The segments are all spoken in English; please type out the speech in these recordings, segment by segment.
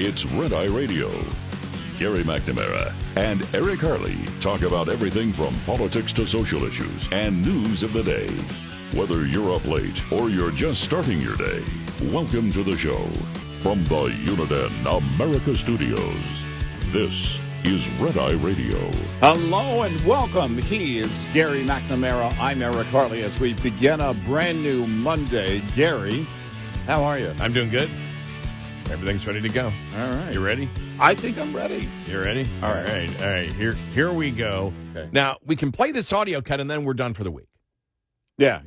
It's Red Eye Radio. Gary McNamara and Eric Harley talk about everything from politics to social issues and news of the day. Whether you're up late or you're just starting your day, welcome to the show. From the Uniden America Studios, this is Red Eye Radio. Hello and welcome. He is Gary McNamara. I'm Eric Harley as we begin a brand new Monday. Gary, how are you? I'm doing good. Everything's ready to go. All right. You ready? I think I'm ready. You ready? All right. Here we go. Okay. Now, we can play this audio cut, and then we're done for the week. Yeah.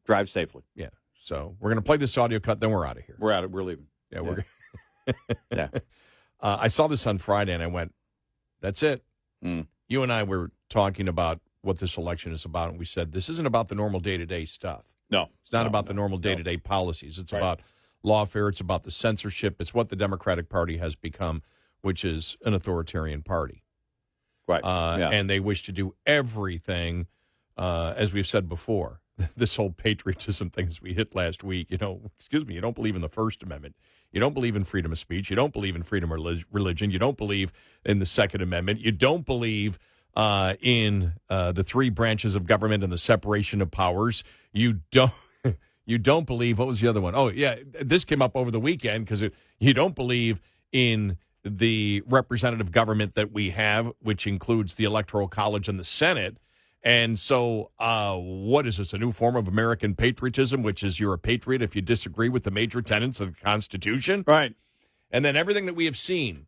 Drive safely. Yeah. So we're going to play this audio cut, then we're out of here. We're out. We're leaving. Yeah, we're Yeah. I saw this on Friday, and I went, that's it. You and I were talking about what this election is about, and we said, this isn't about the normal day-to-day stuff. No. It's not about the normal day-to-day policies. It's Right. about lawfare. It's about the censorship. It's what the Democratic Party has become, which is an authoritarian party. Right. And they wish to do everything, as we've said before. This whole patriotism thing as we hit last week, you don't believe in the First Amendment. You don't believe in freedom of speech. You don't believe in freedom of religion. You don't believe in the Second Amendment. You don't believe in the three branches of government and the separation of powers. You don't believe, what was the other one? Oh, yeah, this came up over the weekend because you don't believe in the representative government that we have, which includes the Electoral College and the Senate. And so what is this, a new form of American patriotism, which is you're a patriot if you disagree with the major tenets of the Constitution? Right. And then everything that we have seen.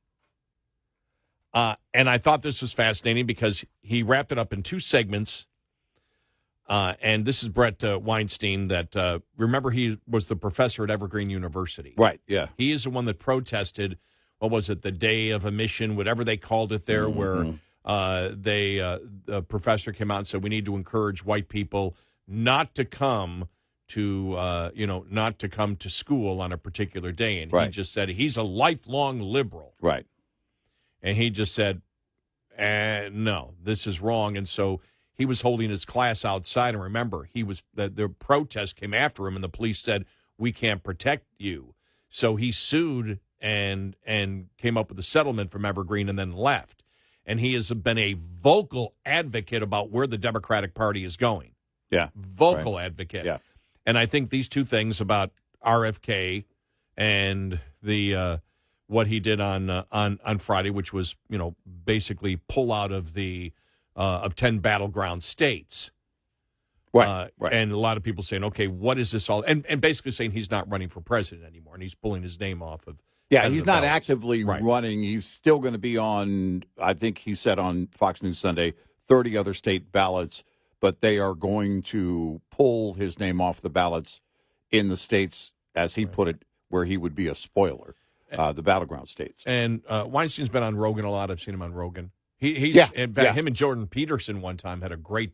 And I thought this was fascinating because he wrapped it up in two segments. And this is Bret Weinstein that, remember, he was the professor at Evergreen University. Right, yeah. He is the one that protested, what was it, the day of emission, whatever they called it there, where the professor came out and said, we need to encourage white people not to come to, not to come to school on a particular day. And he just said, he's a lifelong liberal. Right. And he just said, no, this is wrong. And so he was holding his class outside. And remember, the protest came after him, and the police said, we can't protect you. So he sued and came up with a settlement from Evergreen and then left. And he has been a vocal advocate about where the Democratic Party is going. Yeah. Vocal advocate. Yeah. And I think these two things about RFK and the what he did on Friday, which was, basically pull out of the of 10 battleground states. Right. And a lot of people saying, okay, what is this all? And basically saying he's not running for president anymore, and he's pulling his name off of. Yeah, he's not actively running. He's still going to be on, I think he said on Fox News Sunday, 30 other state ballots, but they are going to pull his name off the ballots in the states, as he put it, where he would be a spoiler, the battleground states. And Weinstein's been on Rogan a lot. I've seen him on Rogan. Him and Jordan Peterson one time had a great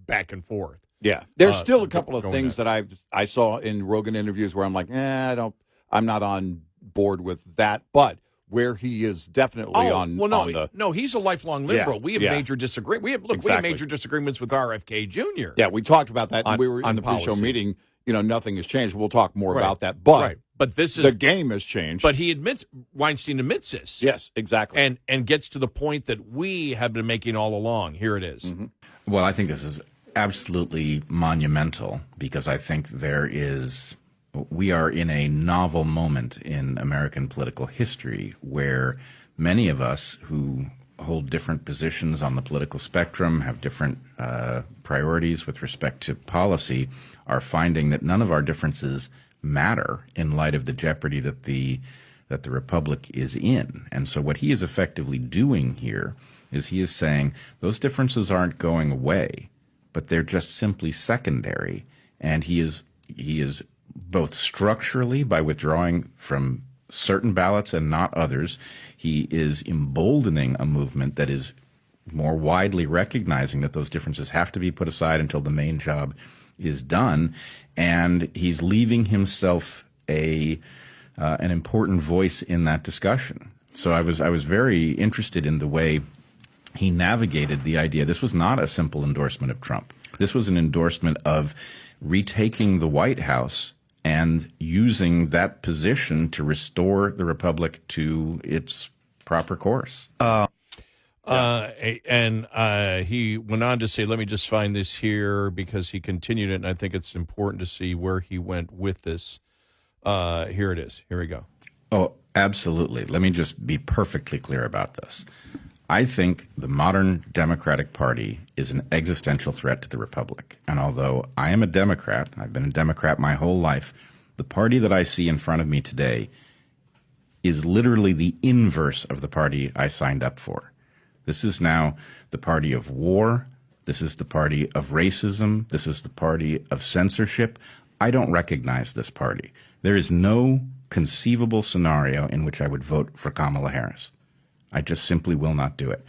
back and forth. Yeah, there's still a couple of things that I saw in Rogan interviews where I'm like, I'm not on board with that, but where he is definitely no, he's a lifelong liberal. We have major disagreements. We have major disagreements with RFK Jr. Yeah, we talked about that. We were in the pre-show meeting. Nothing has changed. We'll talk more about that, but this is the game has changed. But Weinstein admits this. Yes, exactly, and gets to the point that we have been making all along. Here it is. Mm-hmm. Well, I think this is absolutely monumental because I think we are in a novel moment in American political history where many of us who hold different positions on the political spectrum, have different priorities with respect to policy, are finding that none of our differences matter in light of the jeopardy that the republic is in. And so what he is effectively doing here is he is saying those differences aren't going away, but they're just simply secondary. And he is both structurally, by withdrawing from certain ballots and not others, he is emboldening a movement that is more widely recognizing that those differences have to be put aside until the main job is done, and he's leaving himself an important voice in that discussion. So I was very interested in the way he navigated the idea. This was not a simple endorsement of Trump. This was an endorsement of retaking the White House and using that position to restore the republic to its proper course. He went on to say, let me just find this here, because he continued it, and I think it's important to see where he went with this. Here it is. Here we go. Oh, absolutely. Let me just be perfectly clear about this. I think the modern Democratic Party is an existential threat to the republic. And although I am a Democrat, I've been a Democrat my whole life, the party that I see in front of me today is literally the inverse of the party I signed up for. This is now the party of war. This is the party of racism. This is the party of censorship. I don't recognize this party. There is no conceivable scenario in which I would vote for Kamala Harris. I just simply will not do it.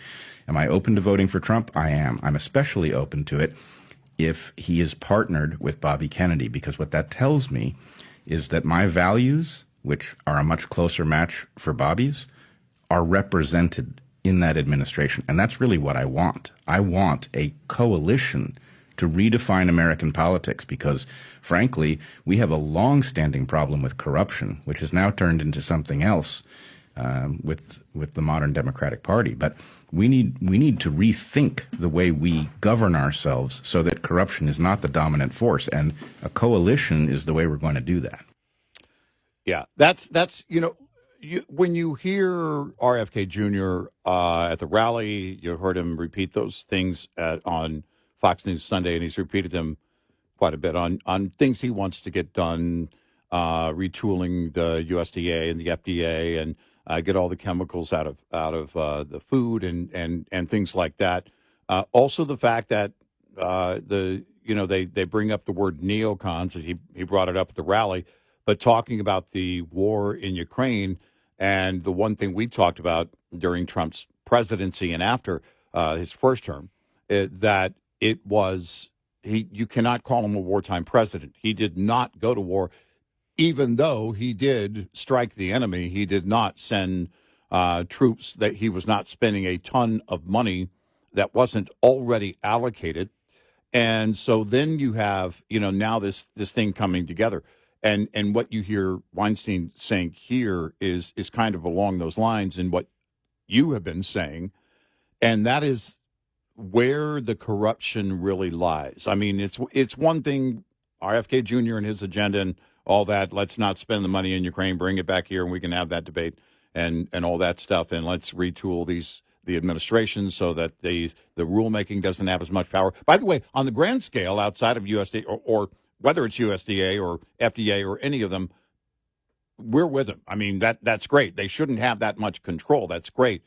Am I open to voting for Trump? I am. I'm especially open to it if he is partnered with Bobby Kennedy, because what that tells me is that my values, which are a much closer match for Bobby's, are represented in that administration. And that's really what I want. I want a coalition to redefine American politics because, frankly, we have a long-standing problem with corruption, which has now turned into something else with the modern Democratic Party. But we need to rethink the way we govern ourselves so that corruption is not the dominant force, and a coalition is the way we're going to do that. Yeah, that's when you hear RFK Jr. At the rally, you heard him repeat those things on Fox News Sunday, and he's repeated them quite a bit on things he wants to get done, retooling the USDA and the FDA, and get all the chemicals out of the food and things like that. Also, the fact that they bring up the word neocons, as he brought it up at the rally, but talking about the war in Ukraine, and the one thing we talked about during Trump's presidency and after his first term, that it was you cannot call him a wartime president. He did not go to war. Even though he did strike the enemy, he did not send troops, that he was not spending a ton of money that wasn't already allocated. And so then you have, now this thing coming together. And what you hear Weinstein saying here is kind of along those lines in what you have been saying. And that is where the corruption really lies. I mean, it's one thing, RFK Jr. and his agenda and all that, let's not spend the money in Ukraine, bring it back here, and we can have that debate and all that stuff, and let's retool the administration so that the rulemaking doesn't have as much power. By the way, on the grand scale, outside of USDA, or whether it's USDA or FDA or any of them, we're with them. I mean, that's great. They shouldn't have that much control. That's great.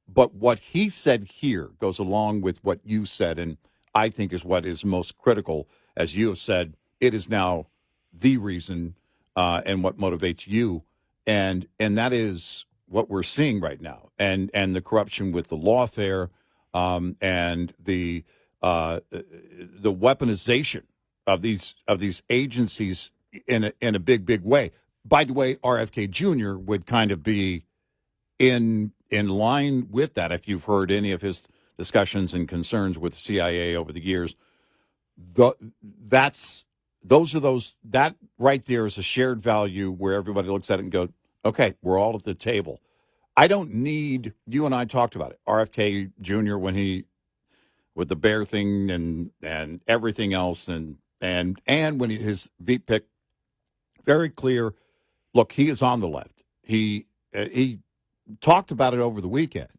But what he said here goes along with what you said, and I think is what is most critical. As you have said, it is now the reason and what motivates you, and that is what we're seeing right now, and the corruption with the lawfare, and the weaponization of these agencies in a big way. By the way, RFK Jr. would kind of be in line with that. If you've heard any of his discussions and concerns with the CIA over the years, that right there is a shared value where everybody looks at it and goes, okay, we're all at the table. I don't need, you and I talked about it, RFK Jr. with the bear thing and everything else, and when his beat pick, very clear, look, he is on the left. He talked about it over the weekend.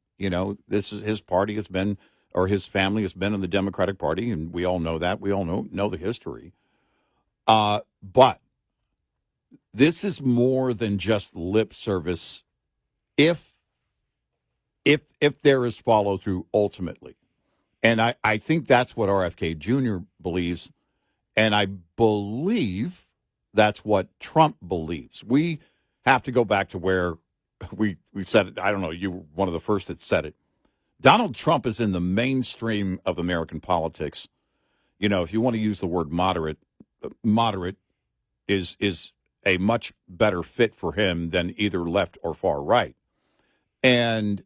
This is his party has been, or his family has been in the Democratic Party, and we all know that. We all know the history. But this is more than just lip service if there is follow through ultimately. And I think that's what RFK Jr. believes, and I believe that's what Trump believes. We have to go back to where we said it. I don't know, you were one of the first that said it. Donald Trump is in the mainstream of American politics. If you want to use the word moderate is a much better fit for him than either left or far right. And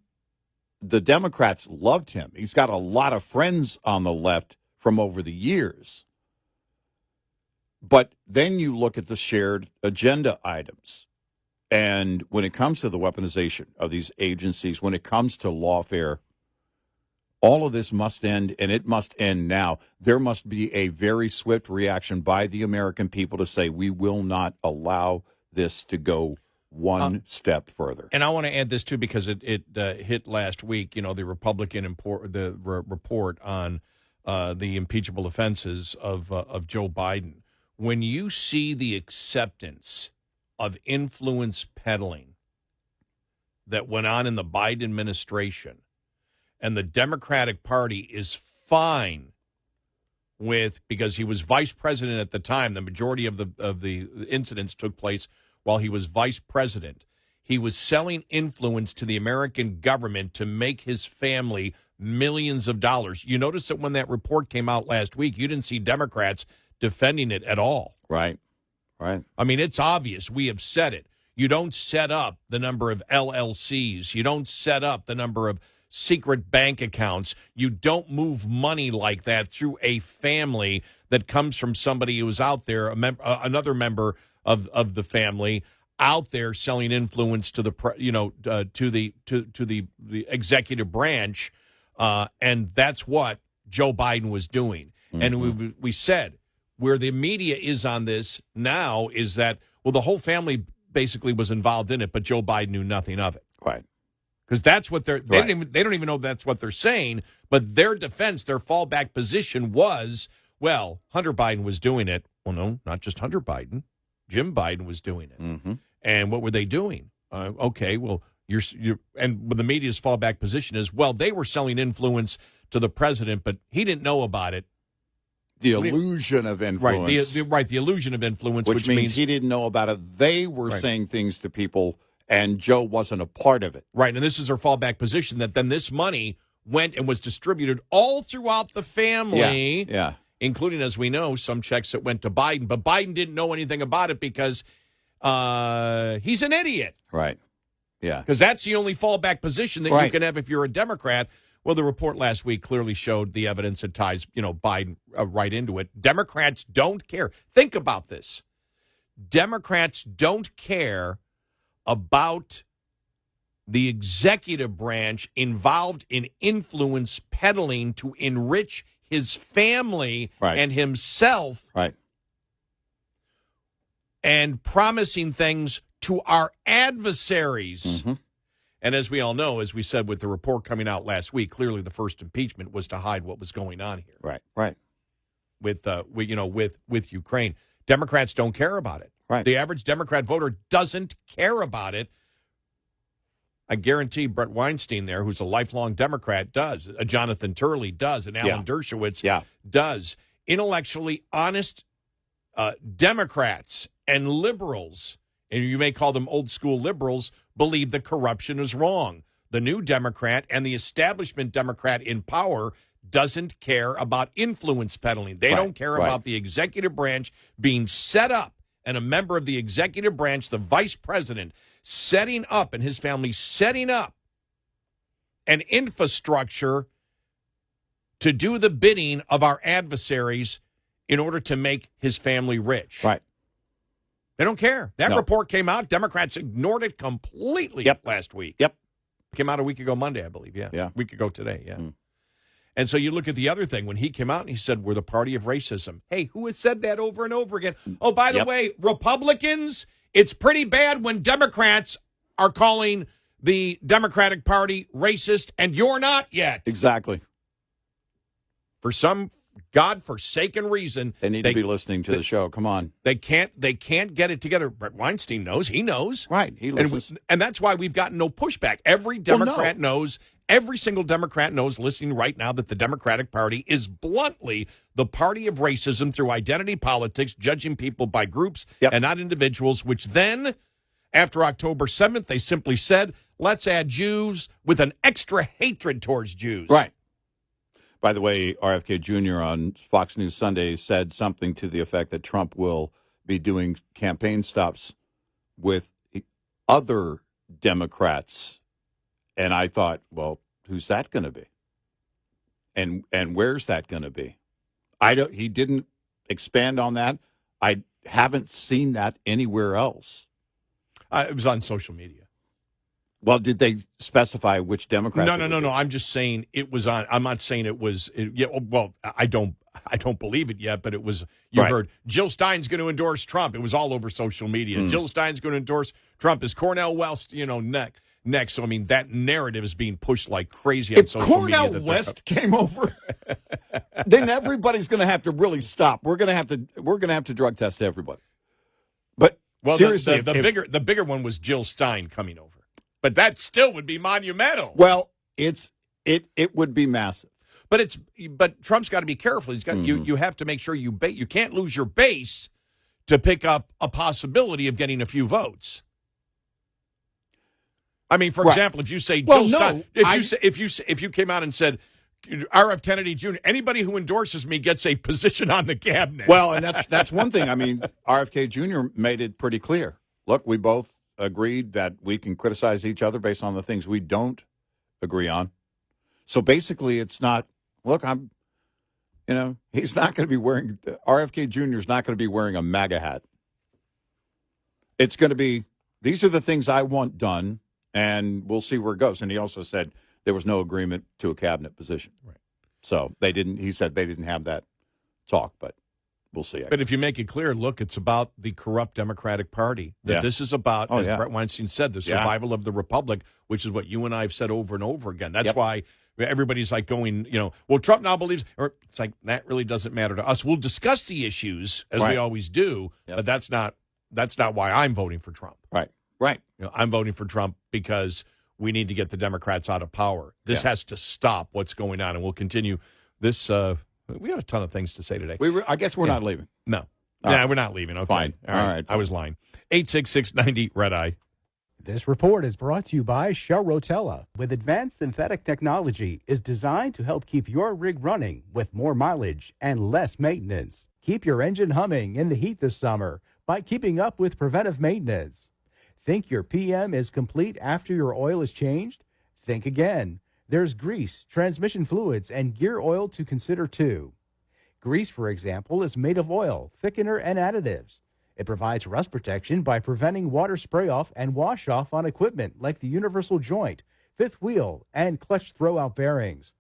the Democrats loved him. He's got a lot of friends on the left from over the years. But then you look at the shared agenda items. And when it comes to the weaponization of these agencies, when it comes to lawfare, all of this must end, and it must end now. There must be a very swift reaction by the American people to say we will not allow this to go one step further. And I want to add this, too, because it hit last week, the Republican report on the impeachable offenses of Joe Biden. When you see the acceptance of influence peddling that went on in the Biden administration, and the Democratic Party is fine with, because he was vice president at the time, the majority of the incidents took place while he was vice president. He was selling influence to the American government to make his family millions of dollars. You notice that when that report came out last week, you didn't see Democrats defending it at all. Right. I mean, it's obvious. We have said it. You don't set up the number of LLCs. You don't set up the number of secret bank accounts. You don't move money like that through a family that comes from somebody who is out there, another member of the family out there selling influence to the to the executive branch, and that's what Joe Biden was doing. Mm-hmm. And we said where the media is on this now is that, well, the whole family basically was involved in it, but Joe Biden knew nothing of it. Right. Because that's what they don't even know that's what they're saying, but their defense, their fallback position was, well, Hunter Biden was doing it. Well, no, not just Hunter Biden. Jim Biden was doing it. Mm-hmm. And what were they doing? Okay, well, and the media's fallback position is, well, they were selling influence to the president, but he didn't know about it. The illusion of influence. The illusion of influence, which means he didn't know about it. They were saying things to people, and Joe wasn't a part of it. Right, and this is her fallback position, that then this money went and was distributed all throughout the family, including, as we know, some checks that went to Biden. But Biden didn't know anything about it because he's an idiot. Right, yeah. Because that's the only fallback position that you can have if you're a Democrat. Well, the report last week clearly showed the evidence that ties, Biden right into it. Democrats don't care. Think about this. Democrats don't care about the executive branch involved in influence peddling to enrich his family and himself, and promising things to our adversaries. Mm-hmm. And as we all know, as we said with the report coming out last week, clearly the first impeachment was to hide what was going on here. Right. With Ukraine. Democrats don't care about it. Right. The average Democrat voter doesn't care about it. I guarantee Bret Weinstein there, who's a lifelong Democrat, does. Jonathan Turley does. And Alan Dershowitz does. Intellectually honest Democrats and liberals, and you may call them old school liberals, believe that corruption is wrong. The new Democrat and the establishment Democrat in power doesn't care about influence peddling. They don't care about the executive branch being set up, and a member of the executive branch, the vice president, setting up, and his family setting up an infrastructure to do the bidding of our adversaries in order to make his family rich. Right. They don't care. That report came out. Democrats ignored it completely last week. Yep. Came out a week ago Monday, I believe. Yeah. A week ago today. Yeah. Mm. And so you look at the other thing. When he came out and he said, we're the party of racism. Hey, who has said that over and over again? Oh, by the way, Republicans, it's pretty bad when Democrats are calling the Democratic Party racist, and you're not yet. Exactly. For some godforsaken reason, they need to be listening to the show. Come on. They can't get it together. Bret Weinstein knows. He knows. Right. He listens. And that's why we've gotten no pushback. Every Democrat knows, every single Democrat knows listening right now that the Democratic Party is bluntly the party of racism through identity politics, judging people by groups and not individuals, which then, after October 7th, they simply said, let's add Jews with an extra hatred towards Jews. Right. By the way, RFK Jr. on Fox News Sunday said something to the effect that Trump will be doing campaign stops with other Democrats. And I thought, well, who's that going to be? And where's that going to be? He didn't expand on that. I haven't seen that anywhere else. It was on social media. Well, did they specify which Democrats? No. I'm just saying it was on. I'm not saying it was. Well, I don't believe it yet, but it was. You heard Jill Stein's going to endorse Trump. It was all over social media. Jill Stein's going to endorse Trump. Is Cornel West, next? So I mean, that narrative is being pushed like crazy on social media. If Cornel West came over, then everybody's going to have to really stop. We're going to have to drug test everybody. But seriously, the bigger one was Jill Stein coming over. But that still would be monumental. Well, it would be massive. But Trump's got to be careful. He's got you have to make sure you can't lose your base to pick up a possibility of getting a few votes. I mean, for example, if you say Jill Stein, if you came out and said RF Kennedy Jr., anybody who endorses me gets a position on the cabinet. Well, and that's one thing. I mean, RFK Jr. made it pretty clear. Look, we both agreed that we can criticize each other based on the things we don't agree on. So basically, it's not, look, he's not going to be wearing, RFK Jr. is not going to be wearing a MAGA hat. It's going to be, these are the things I want done, and we'll see where it goes. And he also said there was no agreement to a cabinet position. Right. So he said they didn't have that talk, but we'll see. But if you make it clear, look, it's about the corrupt Democratic Party. This is about, as Bret Weinstein said, the survival of the republic, which is what you and I have said over and over again. That's why everybody's like going, well, Trump now believes, or it's like, that really doesn't matter to us. We'll discuss the issues, as we always do, but that's not why I'm voting for Trump. Right. I'm voting for Trump because we need to get the Democrats out of power. This has to stop what's going on, and we'll continue this. We have a ton of things to say today. I guess we're not leaving. No. We're not leaving. Okay. Fine. All right. I was lying. 866-90 Red Eye. This report is brought to you by Shell Rotella. With advanced synthetic technology, is designed to help keep your rig running with more mileage and less maintenance. Keep your engine humming in the heat this summer by keeping up with preventive maintenance. Think your PM is complete after your oil is changed? Think again. There's grease, transmission fluids, and gear oil to consider too. Grease, for example, is made of oil, thickener, and additives. It provides rust protection by preventing water spray-off and wash-off on equipment like the universal joint, fifth wheel, and clutch throwout bearings.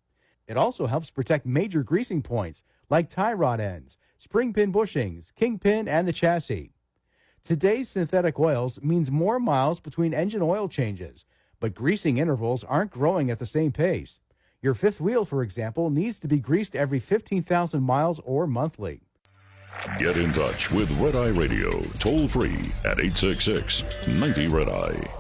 It also helps protect major greasing points like tie rod ends, spring pin bushings, kingpin, and the chassis. Today's synthetic oils means more miles between engine oil changes, but greasing intervals aren't growing at the same pace. Your fifth wheel, for example, needs to be greased every 15,000 miles or monthly. Get in touch with Red Eye Radio, toll free at 866-90-RED-EYE.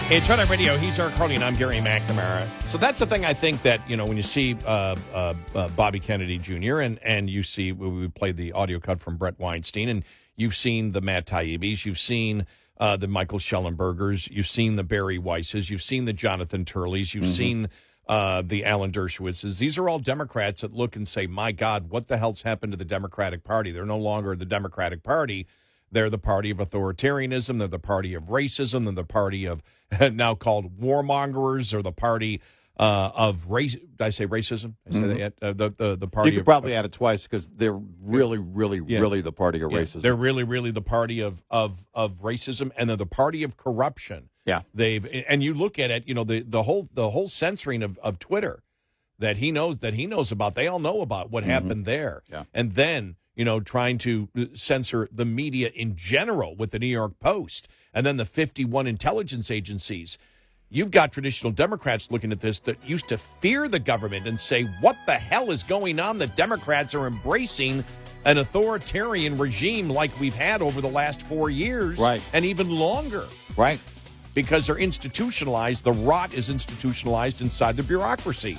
It's Red Eye Radio. He's Eric Harley, and I'm Gary McNamara. So that's the thing I think that, when you see Bobby Kennedy Jr. and you see, we played the audio cut from Bret Weinstein, and you've seen the Matt Taibbi's, you've seen the Michael Schellenbergers, you've seen the Barry Weisses, you've seen the Jonathan Turleys, you've seen the Alan Dershowitzes. These are all Democrats that look and say, my God, what the hell's happened to the Democratic Party? They're no longer the Democratic Party. They're the party of authoritarianism. They're the party of racism. They're the party of now called warmongers, or the party of race. Did I say racism? I say that yet? The party. You could probably add it twice because they're really the party of racism. They're really the party of racism, and they're the party of corruption. Yeah, and you look at it. The whole censoring of Twitter that he knows about. They all know about what happened there. Yeah, and then. Trying to censor the media in general with the New York Post, and then the 51 intelligence agencies. You've got traditional Democrats looking at this that used to fear the government and say, what the hell is going on? The Democrats are embracing an authoritarian regime like we've had over the last 4 years, right, and even longer. Right. Because they're institutionalized. The rot is institutionalized inside the bureaucracy.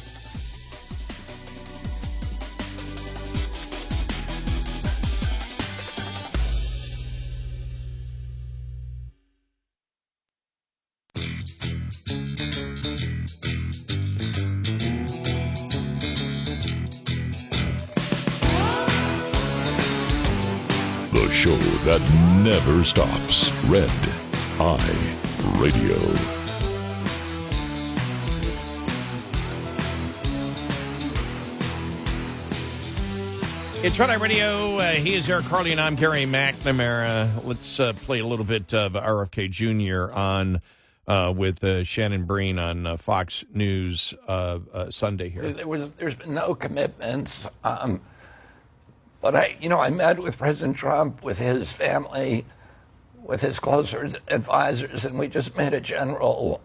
the show that never stops. Red Eye Radio. It's Red Eye Radio. He is Eric Harley, and I'm Gary McNamara. Let's play a little bit of RFK Jr. on with Shannon Breen on Fox News Sunday here. There's been no commitments, but I met with President Trump, with his family, with his closer advisors, and we just made a general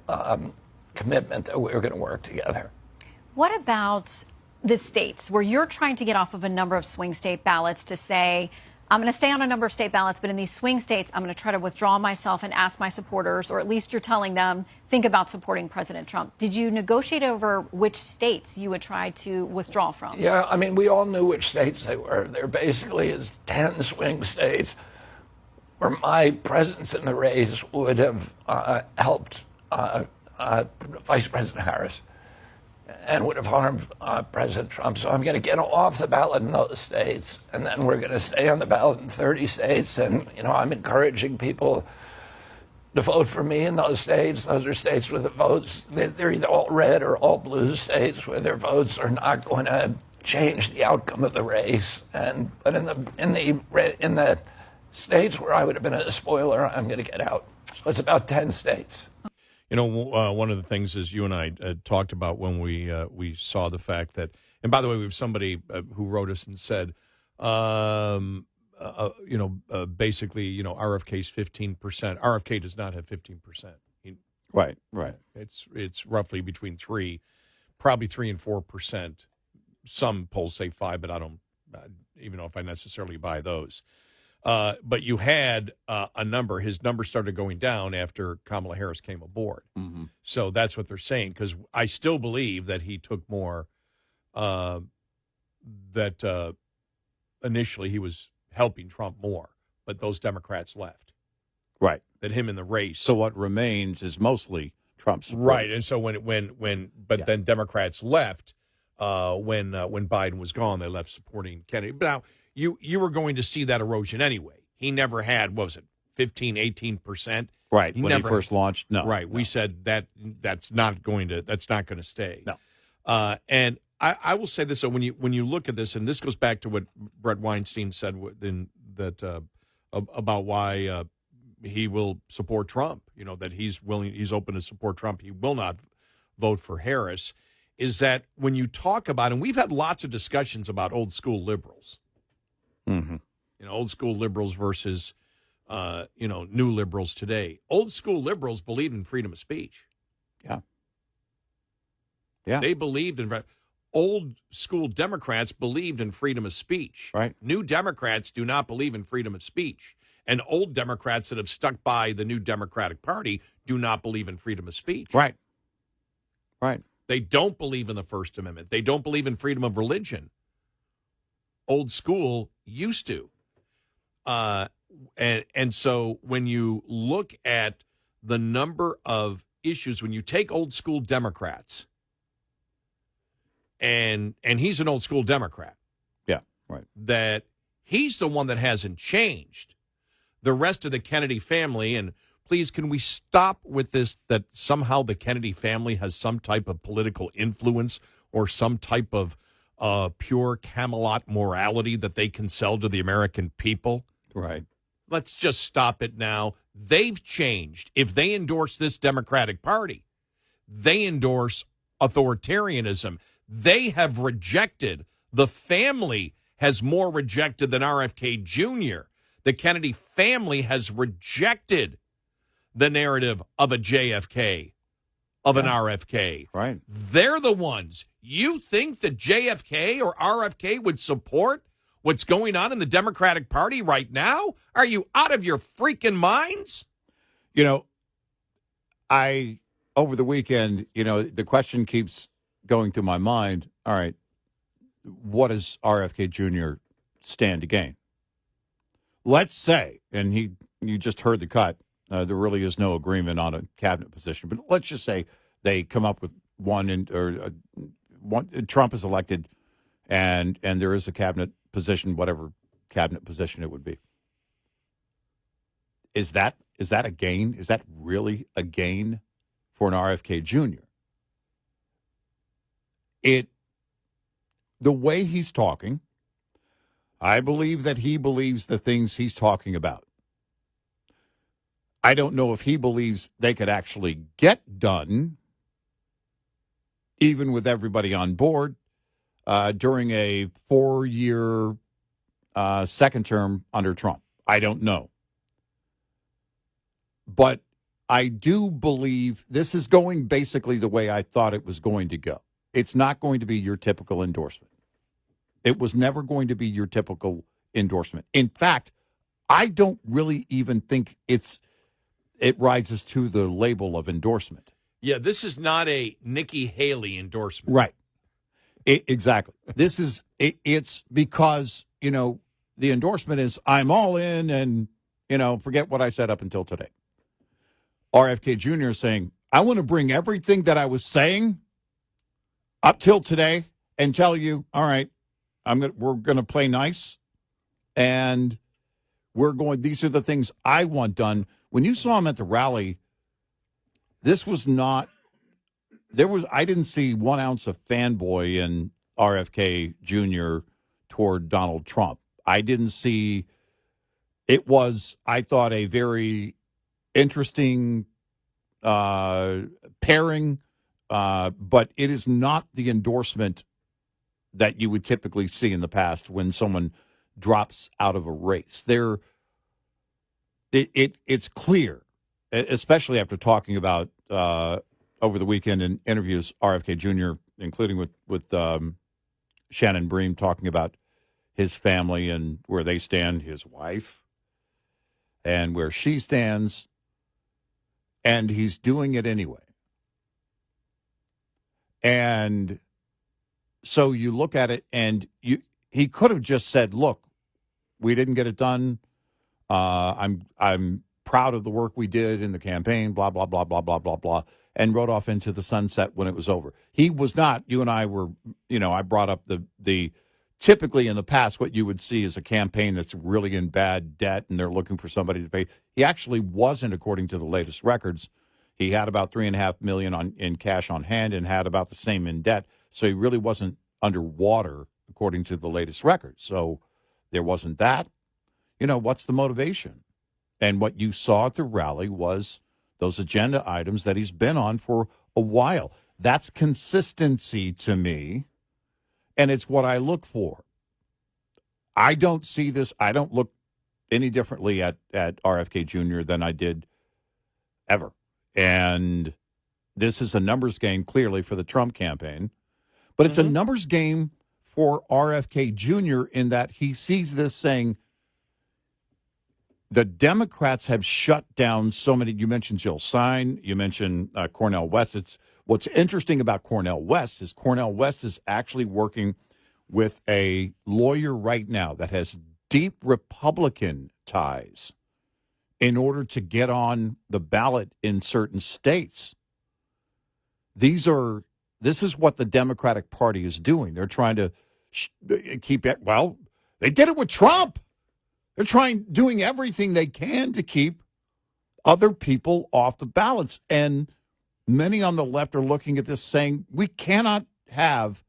commitment that we were going to work together. What about the states where you're trying to get off of a number of swing state ballots to say, I'm going to stay on a number of state ballots, but in these swing states, I'm going to try to withdraw myself and ask my supporters, or at least you're telling them, think about supporting President Trump. Did you negotiate over which states you would try to withdraw from? Yeah, I mean, we all knew which states they were. There basically is 10 swing states where my presence in the race would have helped Vice President Harris and would have harmed President Trump. So I'm going to get off the ballot in those states, and then we're going to stay on the ballot in 30 states. And, I'm encouraging people to vote for me in those states. Those are states where the votes, they're either all red or all blue states where their votes are not going to change the outcome of the race. But in the states where I would have been a spoiler, I'm going to get out. So it's about 10 states. One of the things is you and I talked about when we saw the fact that, and by the way, we have somebody who wrote us and said, basically, RFK's 15%. RFK does not have 15%. Right. It's roughly between probably 3 and 4%. Some polls say 5, but I don't even know if I necessarily buy those. But you had a number. His number started going down after Kamala Harris came aboard. Mm-hmm. So that's what they're saying, because I still believe that he took more, that initially he was helping Trump more, but those Democrats left. Right. That him in the race. So what remains is mostly Trump's support. Right. And so then Democrats left when Biden was gone. They left supporting Kennedy. But now, You were going to see that erosion anyway. He never had, what was it, 15, 18%? Right, when he first launched, no. Right, we said that's not going to stay. No. And I will say this, so when you look at this, and this goes back to what Bret Weinstein said about why he will support Trump, that he's open to support Trump. He will not vote for Harris, is that when you talk about, and we've had lots of discussions about old school liberals, mm-hmm. Old school liberals versus, new liberals today. Old school liberals believed in freedom of speech. Yeah. Yeah. They believed in, old school Democrats believed in freedom of speech. Right. New Democrats do not believe in freedom of speech. And old Democrats that have stuck by the new Democratic Party do not believe in freedom of speech. Right. Right. They don't believe in the First Amendment. They don't believe in freedom of religion. Old school used to. And so when you look at the number of issues, when you take old school Democrats, and he's an old school Democrat. Yeah, right. That he's the one that hasn't changed. The rest of the Kennedy family, and please, can we stop with this, that somehow the Kennedy family has some type of political influence or some type of pure Camelot morality that they can sell to the American people? Right. Let's just stop it now. They've changed. If they endorse this Democratic Party, they endorse authoritarianism. They have rejected. The family has more rejected than RFK Jr. The Kennedy family has rejected the narrative of a JFK, of an RFK. Right. They're the ones. You think that JFK or RFK would support what's going on in the Democratic Party right now? Are you out of your freaking minds? Over the weekend, the question keeps going through my mind. All right, what does RFK Jr. stand to gain? Let's say, and you just heard the cut, there really is no agreement on a cabinet position, but let's just say they come up with one, Trump is elected, and there is a cabinet position, whatever cabinet position it would be. is that a gain? Is that really a gain for an RFK Jr.? The way he's talking, I believe that he believes the things he's talking about. I don't know if he believes they could actually get done, even with everybody on board, during a 4-year second term under Trump. I don't know. But I do believe this is going basically the way I thought it was going to go. It's not going to be your typical endorsement. It was never going to be your typical endorsement. In fact, I don't really even think it rises to the label of endorsement. Yeah, this is not a Nikki Haley endorsement. Right. Exactly. This is, it's because, the endorsement is I'm all in and, forget what I said up until today. RFK Jr. is saying, I want to bring everything that I was saying up till today and tell you, all right, we're going to play nice and these are the things I want done. When you saw him at the rally, I didn't see 1 ounce of fanboy in RFK Jr. toward Donald Trump. I didn't see, it was, I thought, a very interesting pairing, but it is not the endorsement that you would typically see in the past when someone drops out of a race. It's clear, especially after talking about over the weekend in interviews, RFK Jr., including with Shannon Bream, talking about his family and where they stand, his wife, and where she stands, and he's doing it anyway. And so you look at it, and he could have just said, look, we didn't get it done. I'm proud of the work we did in the campaign, blah, blah, blah, blah, blah, blah, blah, and rode off into the sunset when it was over. He was not, you and I were, I brought up the typically in the past what you would see is a campaign that's really in bad debt and they're looking for somebody to pay. He actually wasn't, according to the latest records. He had about $3.5 million in cash on hand and had about the same in debt. So he really wasn't underwater, according to the latest records. So there wasn't that. What's the motivation? And what you saw at the rally was those agenda items that he's been on for a while. That's consistency to me, and it's what I look for. I don't see this. I don't look any differently at RFK Jr. than I did ever. And this is a numbers game, clearly, for the Trump campaign. But it's a numbers game for RFK Jr. in that he sees this saying, the Democrats have shut down so many. You mentioned Jill Stein. You mentioned Cornel West. What's interesting about Cornel West is actually working with a lawyer right now that has deep Republican ties in order to get on the ballot in certain states. This is what the Democratic Party is doing. They're trying to keep it. Well, they did it with Trump. They're doing everything they can to keep other people off the ballots. And many on the left are looking at this saying, we cannot have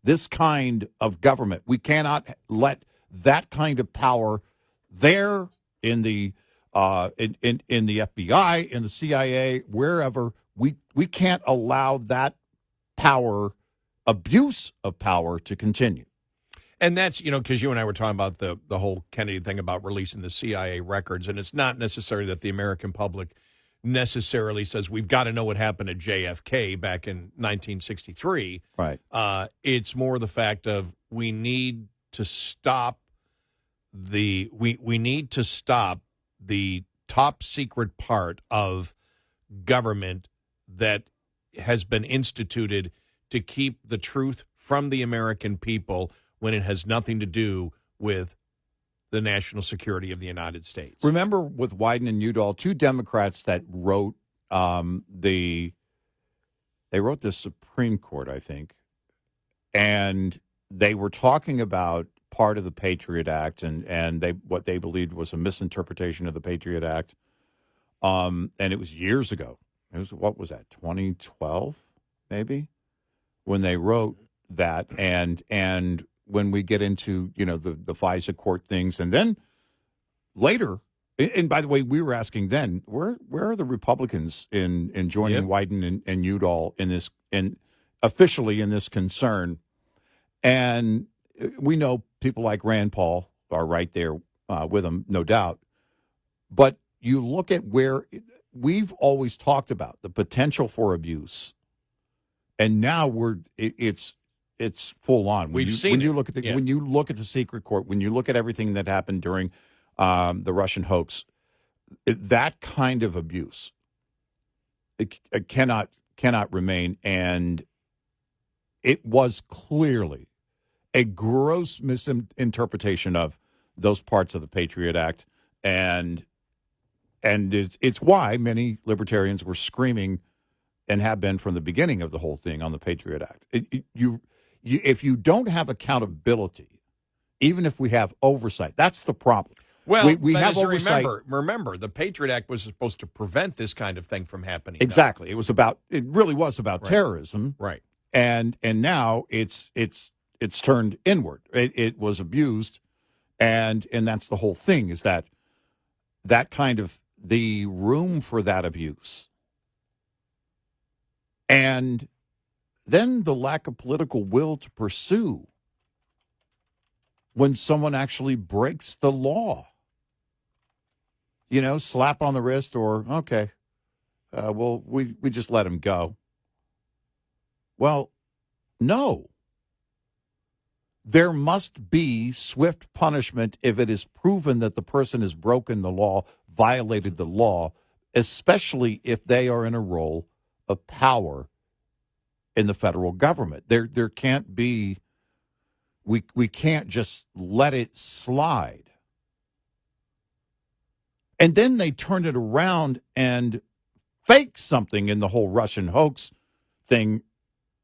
this kind of government. We cannot let that kind of power there in the in the FBI, in the CIA, wherever. We can't allow that abuse of power to continue. And that's, because you and I were talking about the whole Kennedy thing about releasing the CIA records, and it's not necessary that the American public necessarily says we've got to know what happened to JFK back in 1963. Right. It's more the fact of we need to stop the top secret part of government that has been instituted to keep the truth from the American people when it has nothing to do with the national security of the United States. Remember with Wyden and Udall, two Democrats that wrote they wrote the Supreme Court, I think, and they were talking about part of the Patriot Act and what they believed was a misinterpretation of the Patriot Act. And it was years ago. It was, what was that, 2012, maybe, when they wrote that. And when we get into, the FISA court things, and then later, and by the way, we were asking then, where are the Republicans in joining Wyden and Udall in this, and officially in this concern? And we know people like Rand Paul are right there with them, no doubt. But you look at where we've always talked about the potential for abuse, and now it's full on. When you look at the secret court, when you look at everything that happened during the Russian hoax, that kind of abuse it cannot remain, and it was clearly a gross misinterpretation of those parts of the Patriot Act, and it's why many libertarians were screaming, and have been from the beginning of the whole thing, on the Patriot Act. If you don't have accountability, even if we have oversight, that's the problem. Well, we have oversight. Remember, the Patriot Act was supposed to prevent this kind of thing from happening. Exactly. It really was about terrorism. Right. And now it's turned inward. It was abused, and that's the whole thing, is that kind of the room for that abuse. And then the lack of political will to pursue when someone actually breaks the law. Slap on the wrist, or, okay, we just let him go. Well, no. There must be swift punishment if it is proven that the person has broken the law, violated the law, especially if they are in a role of power in the federal government. There can't be, we can't just let it slide. And then they turn it around and fake something in the whole Russian hoax thing,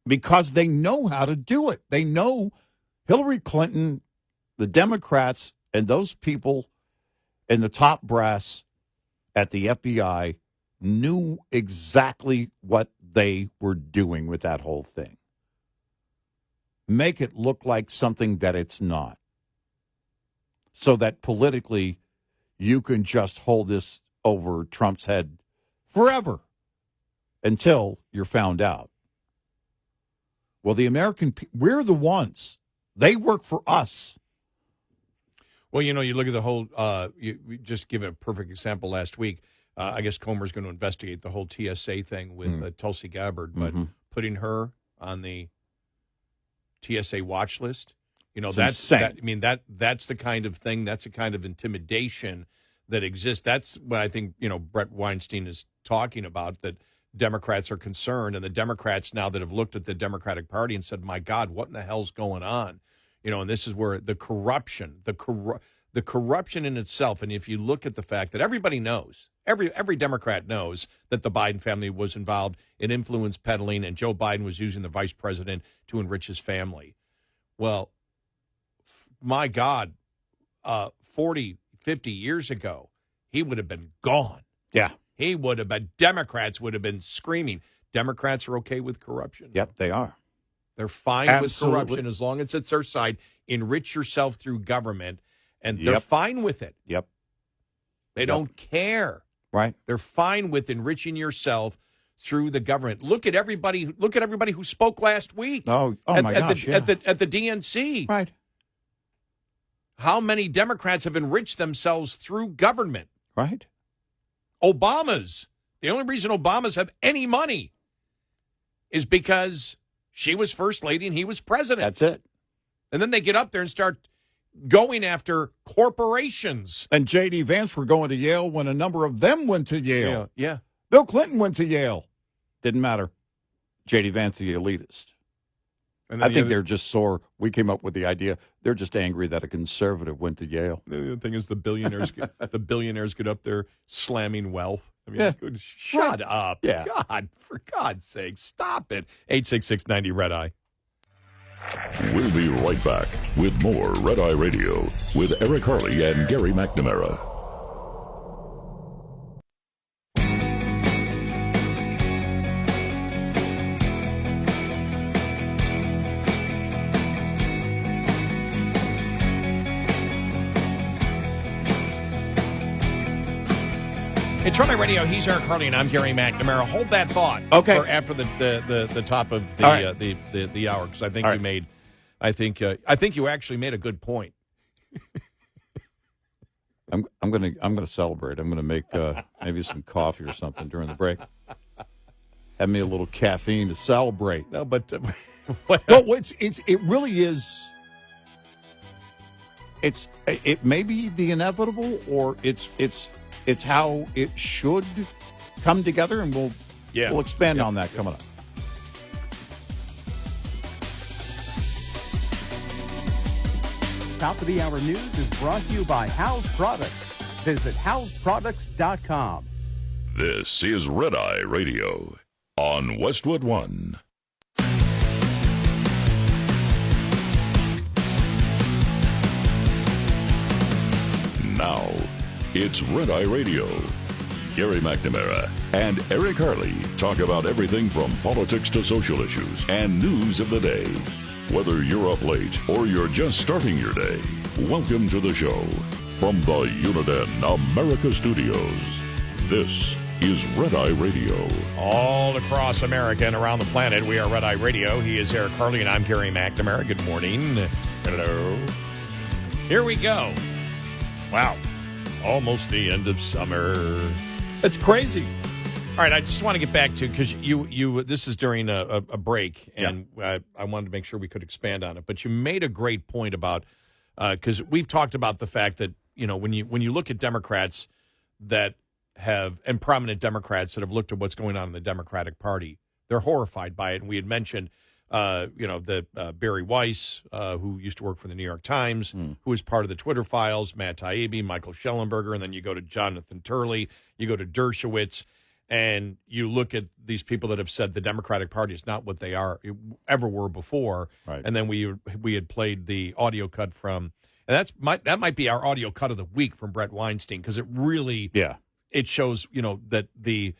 because they know how to do it. They know Hillary Clinton, the Democrats, and those people in the top brass at the FBI knew exactly what they were doing with that whole thing. Make it look like something that it's not, so that politically you can just hold this over Trump's head forever until you're found out. Well, the American we're the ones. They work for us. Well, you look at the whole, you just give a perfect example last week. I guess Comer's going to investigate the whole TSA thing with Tulsi Gabbard, but putting her on the TSA watch list, that's the kind of thing, that's the kind of intimidation that exists. That's what I think, Bret Weinstein is talking about, that Democrats are concerned, and the Democrats now that have looked at the Democratic Party and said, my God, what in the hell's going on? And this is where the corruption in itself, and if you look at the fact that everybody knows, every Democrat knows that the Biden family was involved in influence peddling, and Joe Biden was using the vice president to enrich his family. Well, my God, 40, 50 years ago, he would have been gone. Yeah. He would have been, Democrats would have been screaming. Democrats are okay with corruption. Yep, they are. They're fine with corruption as long as it's their side. Enrich yourself through government, and they're fine with it. Yep. They don't care. Right. They're fine with enriching yourself through the government. Look at everybody who spoke last week. Oh my gosh. At the DNC. Right. How many Democrats have enriched themselves through government? Right. Obama's. The only reason Obama's have any money is because she was first lady and he was president. That's it. And then they get up there and start going after corporations. And J.D. Vance were going to Yale when a number of them went to Yale. Yeah. Bill Clinton went to Yale. Didn't matter. J.D. Vance, the elitist. And I think they're just sore. We came up with the idea. They're just angry that a conservative went to Yale. The thing is, the billionaires get up there slamming wealth. I mean, shut up. Yeah. God, for God's sake, stop it. 866-90-RED-EYE. We'll be right back with more Red Eye Radio with Eric Harley and Gary McNamara. It's Trump and Radio. He's Eric Harley, and I'm Gary McNamara. Hold that thought. Okay. For after the top of the All right. the hour, because I think All you right. made, I think you actually made a good point. I'm gonna celebrate. I'm gonna make maybe some coffee or something during the break. Have me a little caffeine to celebrate. No, but Well, it really is. It may be the inevitable, or it's how it should come together, and we'll expand on that coming up. Top of the hour news is brought to you by House Products. Visit houseproducts.com. This is Red Eye Radio on Westwood One. Now, it's Red Eye Radio. Gary McNamara and Eric Harley talk about everything from politics to social issues and news of the day. Whether you're up late or you're just starting your day, welcome to the show. From the Uniden America Studios, this is Red Eye Radio. all across America and around the planet, we are Red Eye Radio. He is Eric Harley, and I'm Gary McNamara. Good morning. Hello. Here we go. Wow. Almost the end of summer. It's crazy. All right, I just want to get back to, because you this is during a break, and I wanted to make sure we could expand on it. But you made a great point about, because we've talked about the fact that, you know, when you look at Democrats that have, and prominent Democrats that have looked at what's going on in the Democratic Party, they're horrified by it. And we had mentioned, that Barry Weiss, who used to work for the New York Times, who is part of the Twitter files, Matt Taibbi, Michael Schellenberger, and then you go to Jonathan Turley, you go to Dershowitz, and you look at these people that have said the Democratic Party is not what they ever were before. Right. And then we had played the audio cut from, and that might be our audio cut of the week from Bret Weinstein, because it really it shows, you know, that the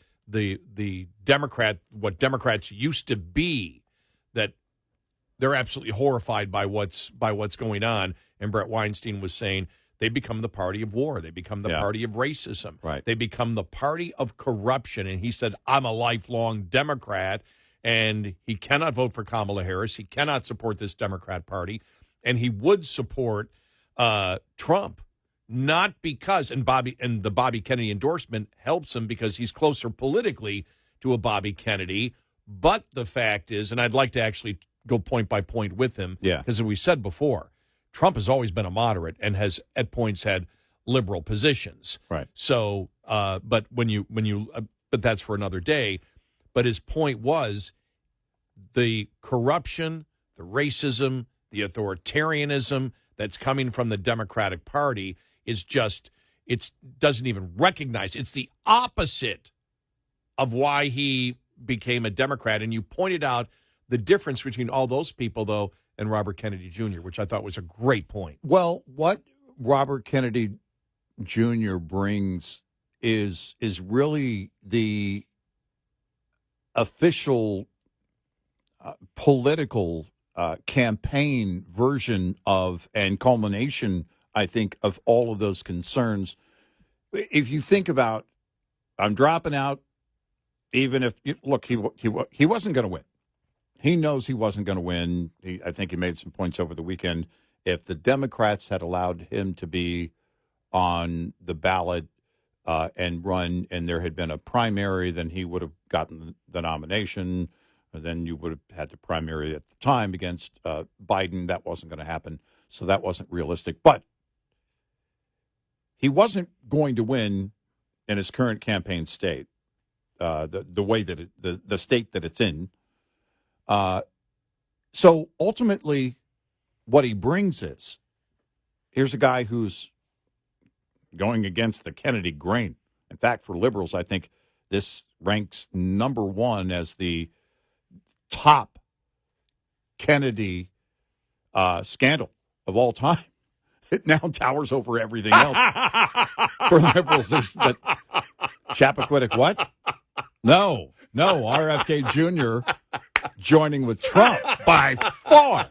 what Democrats used to be, that they're absolutely horrified by what's going on. And Bret Weinstein was saying they become the party of war. They become the party of racism. Right. They become the party of corruption. And he said, I'm a lifelong Democrat, and he cannot vote for Kamala Harris. He cannot support this Democrat Party. And he would support Trump, not because, and the Bobby Kennedy endorsement helps him because he's closer politically to a Bobby Kennedy. But the fact is, and I'd like to actually go point by point with him, because as we said before, Trump has always been a moderate and has at points had liberal positions. Right. So, but but that's for another day. But his point was the corruption, the racism, the authoritarianism that's coming from the Democratic Party is just, it doesn't even recognize. It's the opposite of why he became a Democrat. And you pointed out the difference between all those people, though, and Robert Kennedy Jr., which I thought was a great point. Well, what Robert Kennedy Jr. brings is really the official political campaign version of, and culmination, I think, of all of those concerns. If you think about, I'm dropping out, even if, look, he wasn't going to win. He knows he wasn't going to win. I think he made some points over the weekend. If the Democrats had allowed him to be on the ballot and run, and there had been a primary, then he would have gotten the nomination. And then you would have had the primary at the time against Biden. That wasn't going to happen, so that wasn't realistic. But he wasn't going to win in his current campaign state. The way that the state that it's in. So ultimately, what he brings is, here's a guy who's going against the Kennedy grain. In fact, for liberals, I think this ranks number one as the top Kennedy scandal of all time. It now towers over everything else. For liberals, that Chappaquiddick, what? No, RFK Jr. joining with Trump by far.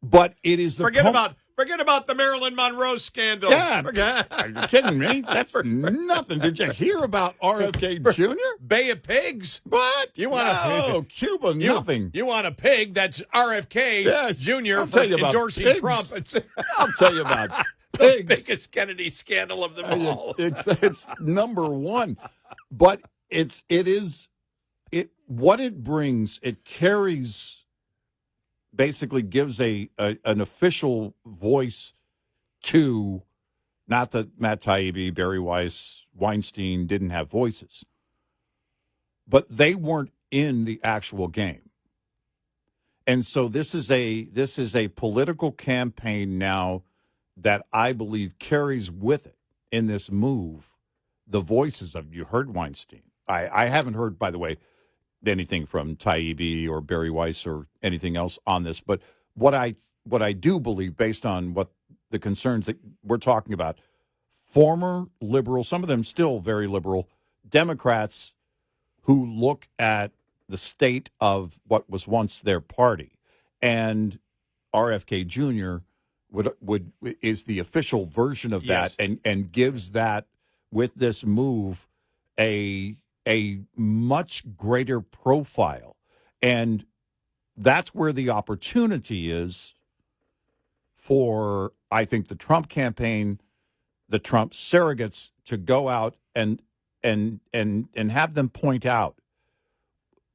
But it is the Forget about the Marilyn Monroe scandal. Yeah. Are you kidding me? That's nothing. Did you hear about RFK Jr.? Bay of Pigs? What? You want no, Cuba, nothing. You want a pig? That's RFK Jr. I'll for tell you about endorsing pigs. Trump. I'll tell you about the pigs. biggest Kennedy scandal of them all. It's number one. But what it brings, it carries, basically gives an official voice to, not that Matt Taibbi, Barry Weinstein didn't have voices, but they weren't in the actual game. And so this is a political campaign now that I believe carries with it in this move the voices of, you heard Weinstein. I haven't heard, by the way, anything from Taibbi or Barry Weiss or anything else on this, but what I do believe, based on what the concerns that we're talking about, former liberal, some of them still very liberal, Democrats who look at the state of what was once their party, and RFK Jr. is the official version of that, and gives that, with this move, a much greater profile. And that's where the opportunity is for, I think, the Trump campaign, the Trump surrogates, to go out and have them point out,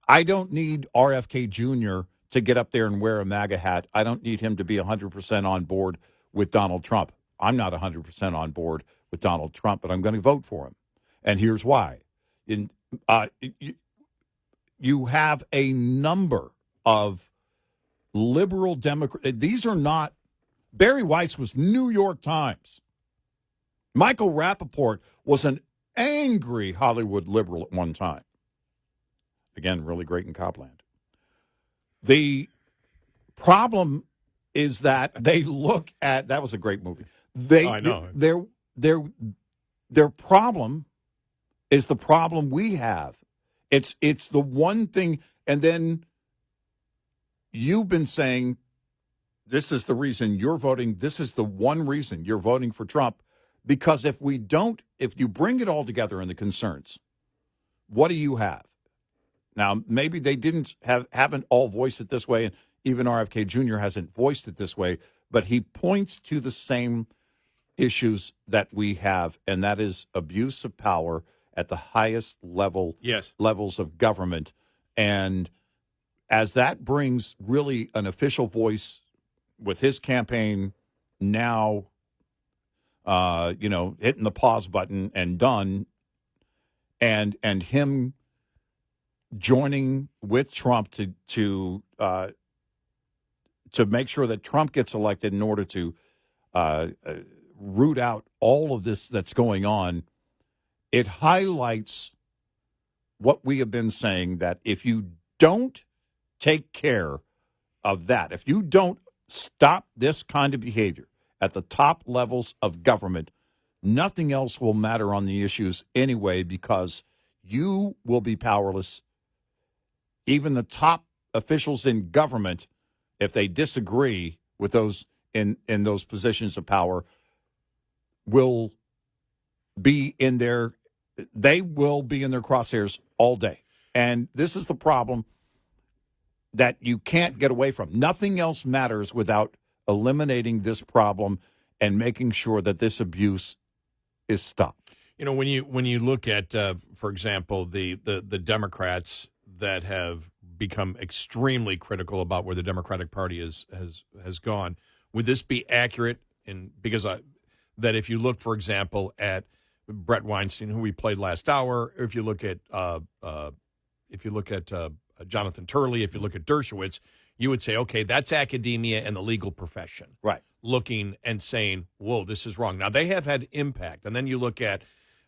I don't need RFK Jr. to get up there and wear a MAGA hat. I don't need him to be 100% on board with Donald Trump. I'm not 100% on board with Donald Trump, but I'm going to vote for him. And here's why. You have a number of liberal Democrats. These are not, Barry Weiss was New York Times. Michael Rappaport was an angry Hollywood liberal at one time. Again, really great in Copland. The problem is that they look at, that was a great movie. I know. Their problem is the problem we have. It's the one thing, and then you've been saying this is the reason you're voting. This is the one reason you're voting for Trump, because if you bring it all together in the concerns, what do you have? Now, maybe they haven't all voiced it this way, and even RFK Jr. hasn't voiced it this way, but he points to the same issues that we have, and that is abuse of power at the highest levels of government. And as that brings really an official voice with his campaign now, hitting the pause button and done, and him joining with Trump to make sure that Trump gets elected in order to root out all of this that's going on, it highlights what we have been saying, that if you don't take care of that, if you don't stop this kind of behavior at the top levels of government, nothing else will matter on the issues anyway, because you will be powerless. Even the top officials in government, if they disagree with those in those positions of power, will be in their crosshairs all day. And this is the problem that you can't get away from. Nothing else matters without eliminating this problem and making sure that this abuse is stopped. You know, when you look at, for example, the Democrats that have become extremely critical about where the Democratic Party has gone, would this be accurate? Because that if you look, for example, at Bret Weinstein, who we played last hour, or if you look at Jonathan Turley, if you look at Dershowitz, you would say, okay, that's academia and the legal profession, right? Looking and saying, whoa, this is wrong. Now they have had impact, and then you look at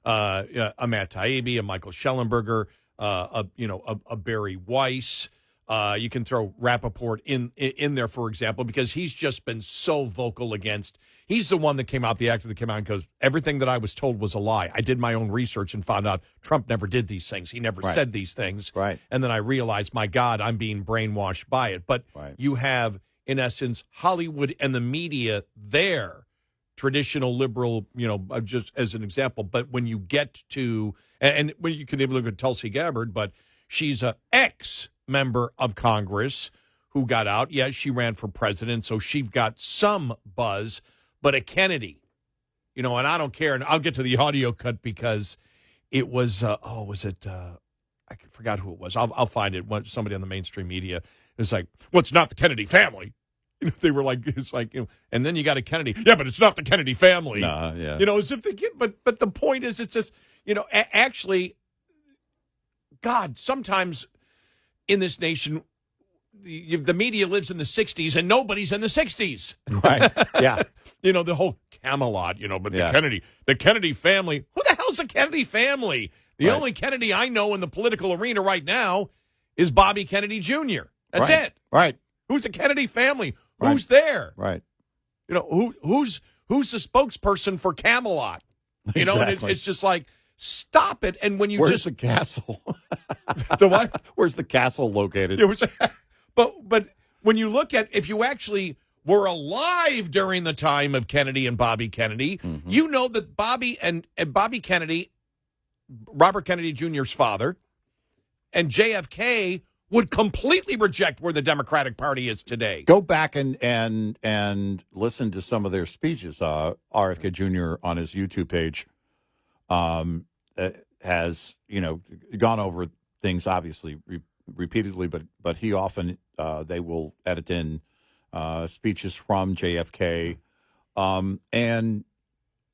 a Matt Taibbi, a Michael Schellenberger, a Barry Weiss. You can throw Rappaport in there, for example, because he's just been so vocal against. He's the one that came out, the actor that came out and goes, everything that I was told was a lie. I did my own research and found out Trump never did these things. He never said these things. Right. And then I realized, my God, I'm being brainwashed by it. But you have in essence, Hollywood and the media there, traditional liberal, just as an example. But when you get to, and when you can even look at Tulsi Gabbard, but she's an ex-member of Congress who got out. Yes, she ran for president, so she got some buzz. But a Kennedy, and I don't care. And I'll get to the audio cut because it was, was it, I forgot who it was. I'll find it. Somebody on the mainstream media is like, well, it's not the Kennedy family. They were like, it's like, and then you got a Kennedy. Yeah, but it's not the Kennedy family. Nah, yeah. As if they get, but the point is, it's just, actually, God, sometimes in this nation, the media lives in the 60s and nobody's in the 60s. Right. Yeah. The whole Camelot, but the Kennedy family. Who the hell's the Kennedy family? The only Kennedy I know in the political arena right now is Bobby Kennedy Jr. That's it. Right. Who's the Kennedy family? Right. Who's there? Right. Who's the spokesperson for Camelot? Exactly. And it's just like, stop it. And when you Where's the castle? The what? Where's the castle located? But when you look at, if you actually were alive during the time of Kennedy and Bobby Kennedy, you know that Bobby and Bobby Kennedy, Robert Kennedy Jr.'s father, and JFK would completely reject where the Democratic Party is today. Go back and listen to some of their speeches. RFK Jr. on his YouTube page has gone over things obviously repeatedly, but he often they will edit in speeches from JFK, and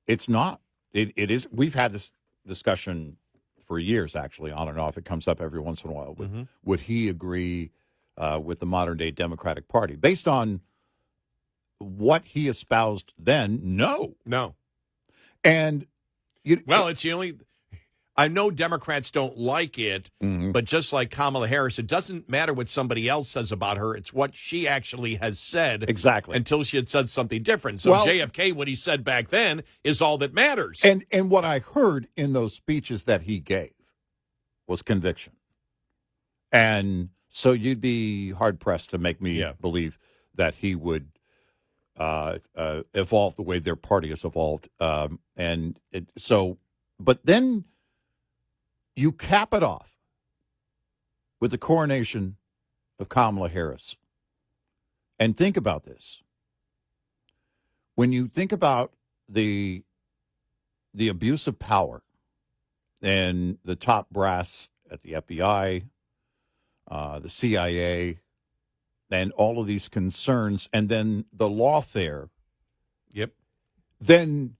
it's not. It is. We've had this discussion for years, actually, on and off. It comes up every once in a while. Would he agree with the modern-day Democratic Party? Based on what he espoused then, no. And, it's the only... I know Democrats don't like it, but just like Kamala Harris, it doesn't matter what somebody else says about her. It's what she actually has said. Exactly. Until she had said something different. So JFK, what he said back then, is all that matters. And what I heard in those speeches that he gave was conviction. And so you'd be hard-pressed to make me believe that he would evolve the way their party has evolved. But then you cap it off with the coronation of Kamala Harris. And think about this. When you think about the abuse of power and the top brass at the FBI, the CIA, and all of these concerns, and then the lawfare, then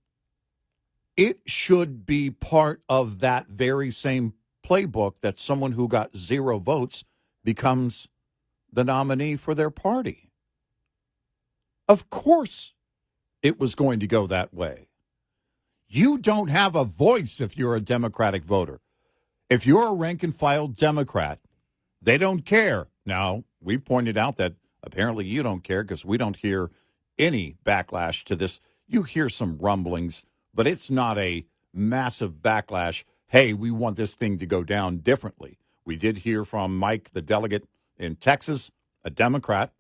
it should be part of that very same playbook that someone who got 0 votes becomes the nominee for their party. Of course it was going to go that way. You don't have a voice if you're a Democratic voter. If you're a rank-and-file Democrat, they don't care. Now, we pointed out that apparently you don't care because we don't hear any backlash to this. You hear some rumblings, but it's not a massive backlash. Hey, we want this thing to go down differently. We did hear from Mike, the delegate in Texas, a Democrat,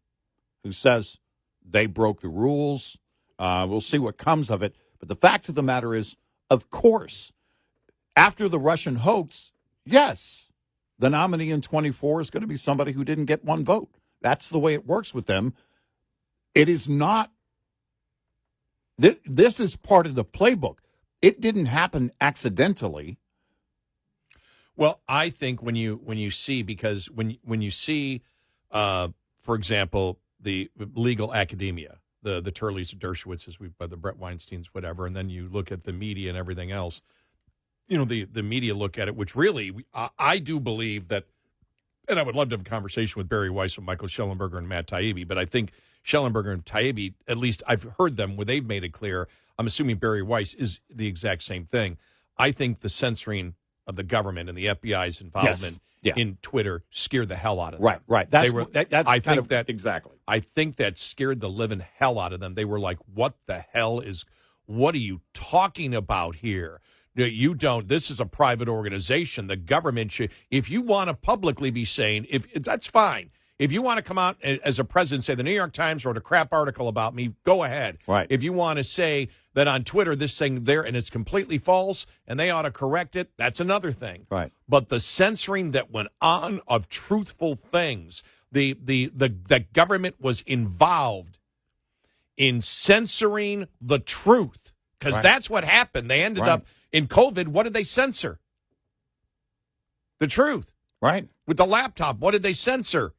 who says they broke the rules. We'll see what comes of it. But the fact of the matter is, of course, after the Russian hoax, yes, the nominee in 24 is going to be somebody who didn't get 1 vote. That's the way it works with them. It is not. This is part of the playbook. It didn't happen accidentally. Well, I think when you see, because when you see, for example, the legal academia, the Turleys, Dershowitzes, the Bret Weinsteins, whatever, and then you look at the media and everything else, the media look at it, which really, I do believe that, and I would love to have a conversation with Barry Weiss and Michael Schellenberger and Matt Taibbi, but I think Schellenberger and Taibbi, at least I've heard them where they've made it clear, I'm assuming Barry Weiss is the exact same thing. I think the censoring of the government and the FBI's involvement in Twitter scared the hell out of them. Right. Exactly. I think that scared the living hell out of them. They were like, what are you talking about here? You don't. This is a private organization. The government should, if you want to publicly be saying, if that's fine. If you want to come out as a president, say the New York Times wrote a crap article about me, go ahead. Right. If you want to say that on Twitter this thing there and it's completely false and they ought to correct it, that's another thing. Right. But the censoring that went on of truthful things, the government was involved in censoring the truth, because that's what happened. They ended up in COVID. What did they censor? The truth. Right. With the laptop, what did they censor?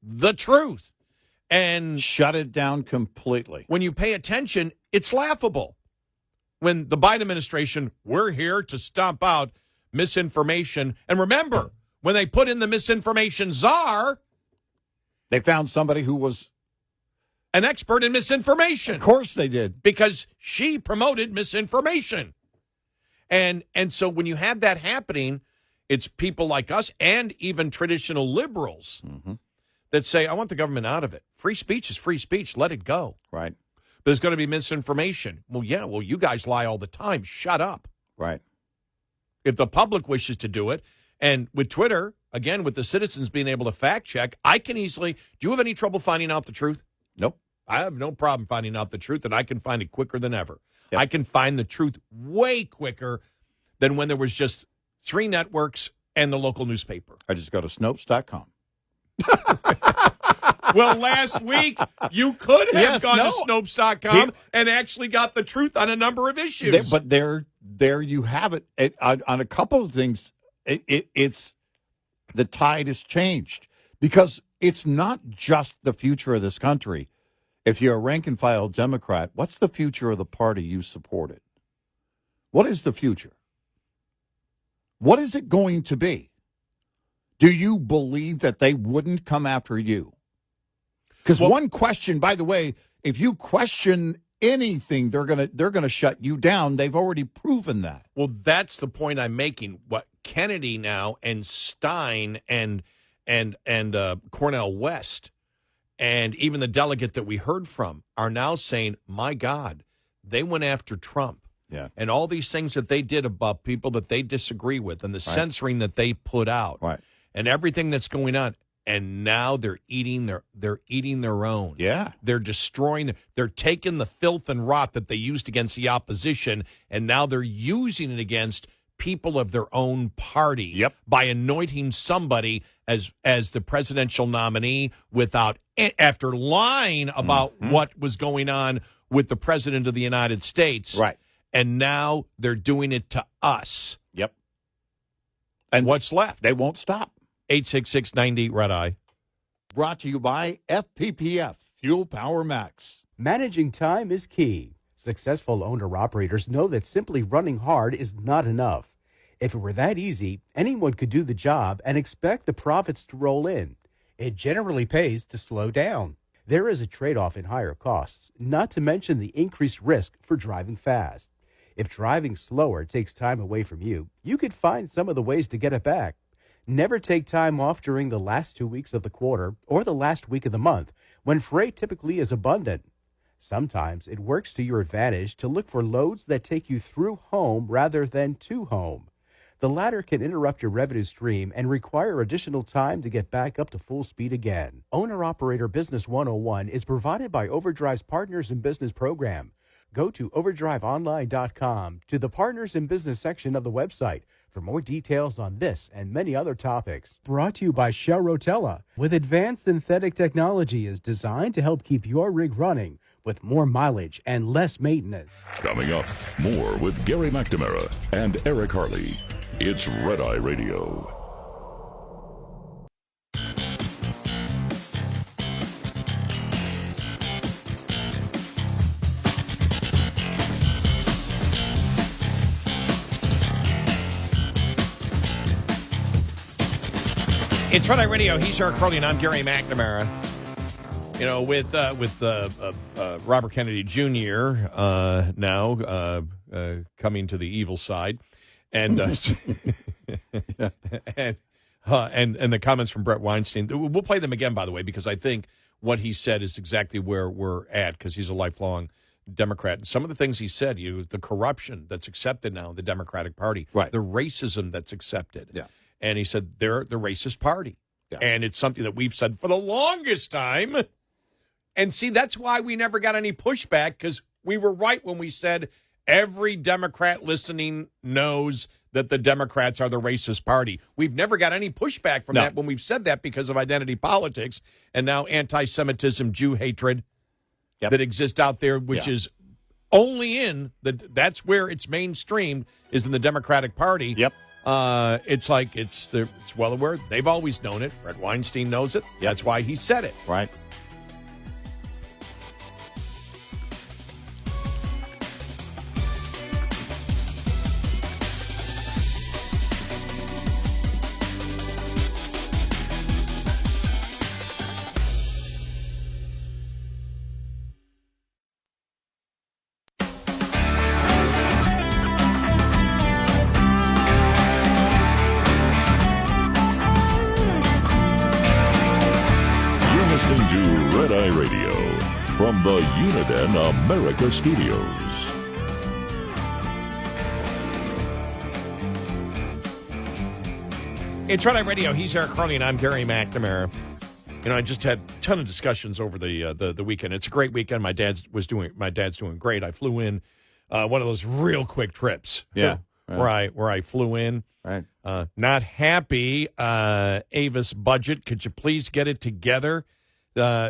The truth. And shut it down completely. When you pay attention, it's laughable. When the Biden administration, we're here to stomp out misinformation. And remember, when they put in the misinformation czar, they found somebody who was an expert in misinformation. Of course they did. Because she promoted misinformation. And so when you have that happening, it's people like us and even traditional liberals that say, I want the government out of it. Free speech is free speech. Let it go. Right. But there's going to be misinformation. Well, yeah, you guys lie all the time. Shut up. Right. If the public wishes to do it, and with Twitter, again, with the citizens being able to fact check, I can easily, do you have any trouble finding out the truth? Nope. I have no problem finding out the truth, and I can find it quicker than ever. Yep. I can find the truth way quicker than when there was just 3 networks and the local newspaper. I just go to Snopes.com. Well, last week, you could have gone to Snopes.com and actually got the truth on a number of issues. But there you have it. On a couple of things, it's the tide has changed, because it's not just the future of this country. If you're a rank-and-file Democrat, what's the future of the party you supported? What is the future? What is it going to be? Do you believe that they wouldn't come after you? Because one question, by the way, if you question anything, they're gonna shut you down. They've already proven that. Well, that's the point I'm making. What Kennedy now and Stein and Cornel West and even the delegate that we heard from are now saying, my God, they went after Trump. Yeah. And all these things that they did about people that they disagree with and the censoring that they put out. Right. And everything that's going on. And now they're eating their own. Yeah. They're destroying, they're taking the filth and rot that they used against the opposition, and now they're using it against people of their own party by anointing somebody as the presidential nominee after lying about what was going on with the president of the United States. Right. And now they're doing it to us. Yep. And what's left? They won't stop. 866-90 Red Eye. Brought to you by FPPF, Fuel Power Max. Managing time is key. Successful owner-operators know that simply running hard is not enough. If it were that easy, anyone could do the job and expect the profits to roll in. It generally pays to slow down. There is a trade-off in higher costs, not to mention the increased risk for driving fast. If driving slower takes time away from you, you could find some of the ways to get it back. Never take time off during the last 2 weeks of the quarter or the last week of the month, when freight typically is abundant. Sometimes it works to your advantage to look for loads that take you through home rather than to home. The latter can interrupt your revenue stream and require additional time to get back up to full speed again. Owner-Operator Business 101 is provided by Overdrive's Partners in Business program. Go to overdriveonline.com to the Partners in Business section of the website for more details on this and many other topics. Brought to you by Shell Rotella, with advanced synthetic technology is designed to help keep your rig running with more mileage and less maintenance. Coming up, more with Gary McNamara and Eric Harley. It's Red Eye Radio. It's Red Eye Radio. He's Eric Harley, and I'm Gary McNamara. You know, with Robert Kennedy Jr. Now coming to the evil side, and and the comments from Bret Weinstein. We'll play them again, by the way, because I think what he said is exactly where we're at, because he's a lifelong Democrat. And some of the things he said, the corruption that's accepted now in the Democratic Party, right, the racism that's accepted. Yeah. And he said they're the racist party. Yeah. And it's something that we've said for the longest time. And see, that's why we never got any pushback, because we were right when we said every Democrat listening knows that the Democrats are the racist party. We've never got any pushback from that when we've said that because of identity politics and now anti-Semitism, Jew hatred that exists out there, which is only that's where it's mainstreamed, is in the Democratic Party. Yep. It's like it's well aware. They've always known it. Bret Weinstein knows it. That's why he said it. Right. From the Uniden America Studios. It's Red Eye Radio. He's Eric Harley, and I'm Gary McNamara. You know, I just had a ton of discussions over the weekend. It's a great weekend. My dad's doing great. I flew in one of those real quick trips. Yeah. Where I flew in. Right. Not happy. Avis budget. Could you please get it together?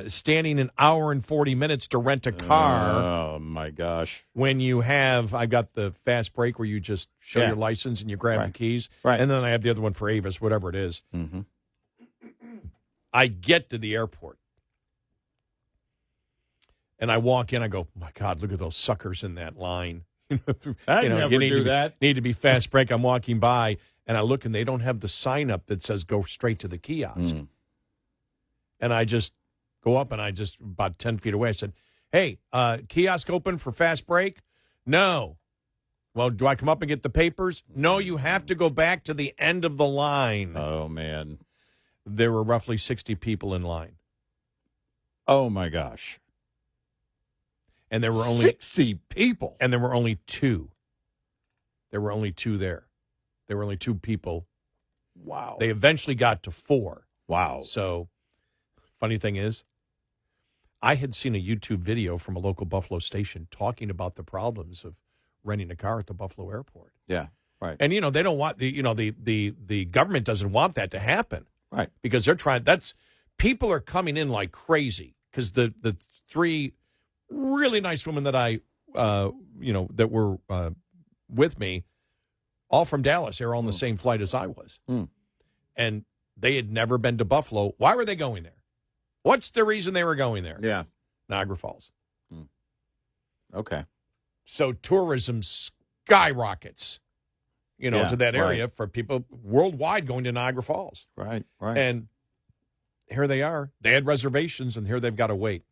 Standing an hour and 40 minutes to rent a car. Oh, my gosh. When you have, I've got the fast break where you just show your license and you grab the keys. Right. And then I have the other one for Avis, whatever it is. Mm-hmm. I get to the airport. And I walk in, I go, my God, look at those suckers in that line. Never do that. Need to be fast break. I'm walking by, and I look, and they don't have the sign up that says go straight to the kiosk. And I just go up, and I just, about 10 feet away, I said, hey, kiosk open for fast break? No. Well, do I come up and get the papers? No, you have to go back to the end of the line. Oh, man. There were roughly 60 people in line. Oh, my gosh. And there were only 60 people. And there were only two. There were only two there. There were only two people. Wow. They eventually got to 4. Wow. So, funny thing is, I had seen a YouTube video from a local Buffalo station talking about the problems of renting a car at the Buffalo airport. Yeah, right. And, you know, they don't want the government doesn't want that to happen. Right. Because they're trying, people are coming in like crazy because the 3 really nice women that that were with me, all from Dallas. They were on the same flight as I was. And they had never been to Buffalo. Why were they going there? What's the reason they were going there? Yeah. Niagara Falls. Okay. So tourism skyrockets, to that area for people worldwide going to Niagara Falls. Right. And here they are. They had reservations, and here they've got to wait.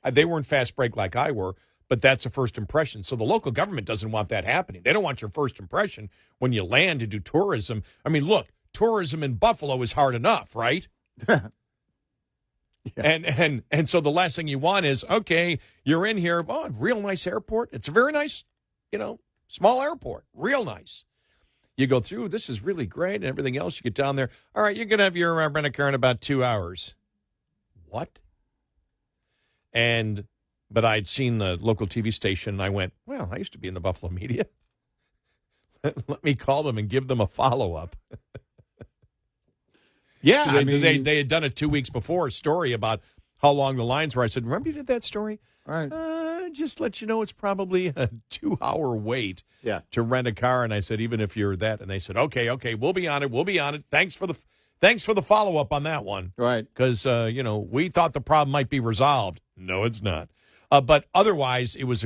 They weren't fast break like I were, but that's a first impression. So the local government doesn't want that happening. They don't want your first impression when you land to do tourism. I mean, look, tourism in Buffalo is hard enough, right? And so the last thing you want is, okay, you're in here, real nice airport. It's a very nice, small airport, real nice. You go through, this is really great, and everything else. You get down there, all right, you're going to have your rent-a-car in about 2 hours. What? But I'd seen the local TV station, and I went, well, I used to be in the Buffalo media. Let me call them and give them a follow-up. Yeah, they had done it 2 weeks before, a story about how long the lines were. I said, remember you did that story? Right. Just let you know it's probably a 2-hour wait to rent a car. And I said, even if you're that. And they said, okay, we'll be on it. Thanks for the follow-up on that one. Right. Because, we thought the problem might be resolved. No, it's not. But otherwise, it was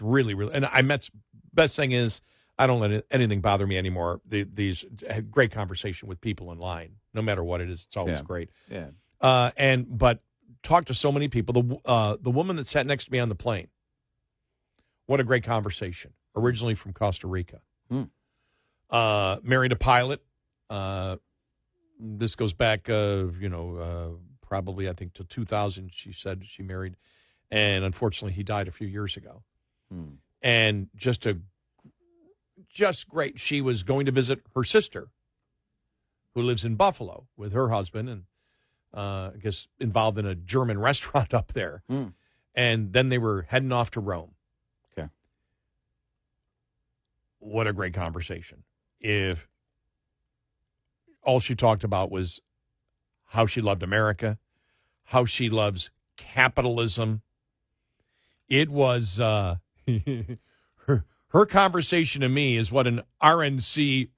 really, really, and best thing is, I don't let anything bother me anymore. These great conversation with people in line, no matter what it is. It's always great. Yeah. But talked to so many people. The woman that sat next to me on the plane, what a great conversation. Originally from Costa Rica. Married a pilot. This goes back, probably, I think, to 2000, she said she married. And unfortunately, he died a few years ago. And just great. She was going to visit her sister, who lives in Buffalo with her husband and I guess involved in a German restaurant up there. And then they were heading off to Rome. Okay. What a great conversation. If all she talked about was how she loved America, how she loves capitalism. It was her conversation to me is what an RNC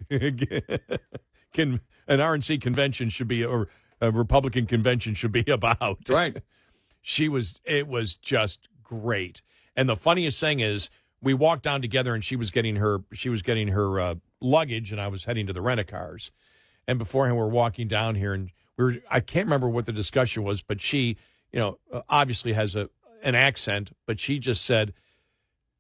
convention should be, or a Republican convention should be about. Right. It was just great. And the funniest thing is we walked down together and she was getting her luggage and I was heading to the rent-a-cars. And beforehand we're walking down here and I can't remember what the discussion was, but she, obviously has an accent, but she just said,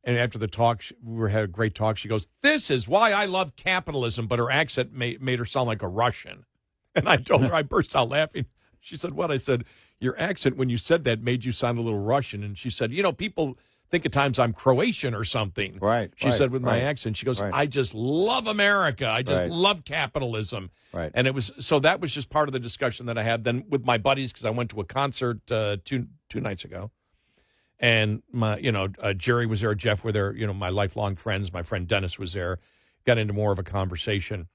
and after the talk, we had a great talk. She goes, "This is why I love capitalism," but her accent made her sound like a Russian. And I told her, I burst out laughing. She said, "What?" I said, "Your accent when you said that made you sound a little Russian." And she said, people think at times I'm Croatian or something. Right. She said with my accent, she goes, "I just love America. I just love capitalism." Right. And that was just part of the discussion that I had then with my buddies, because I went to a concert two nights ago. And my, Jerry was there, Jeff were there, my lifelong friends, my friend Dennis was there, got into more of a conversation.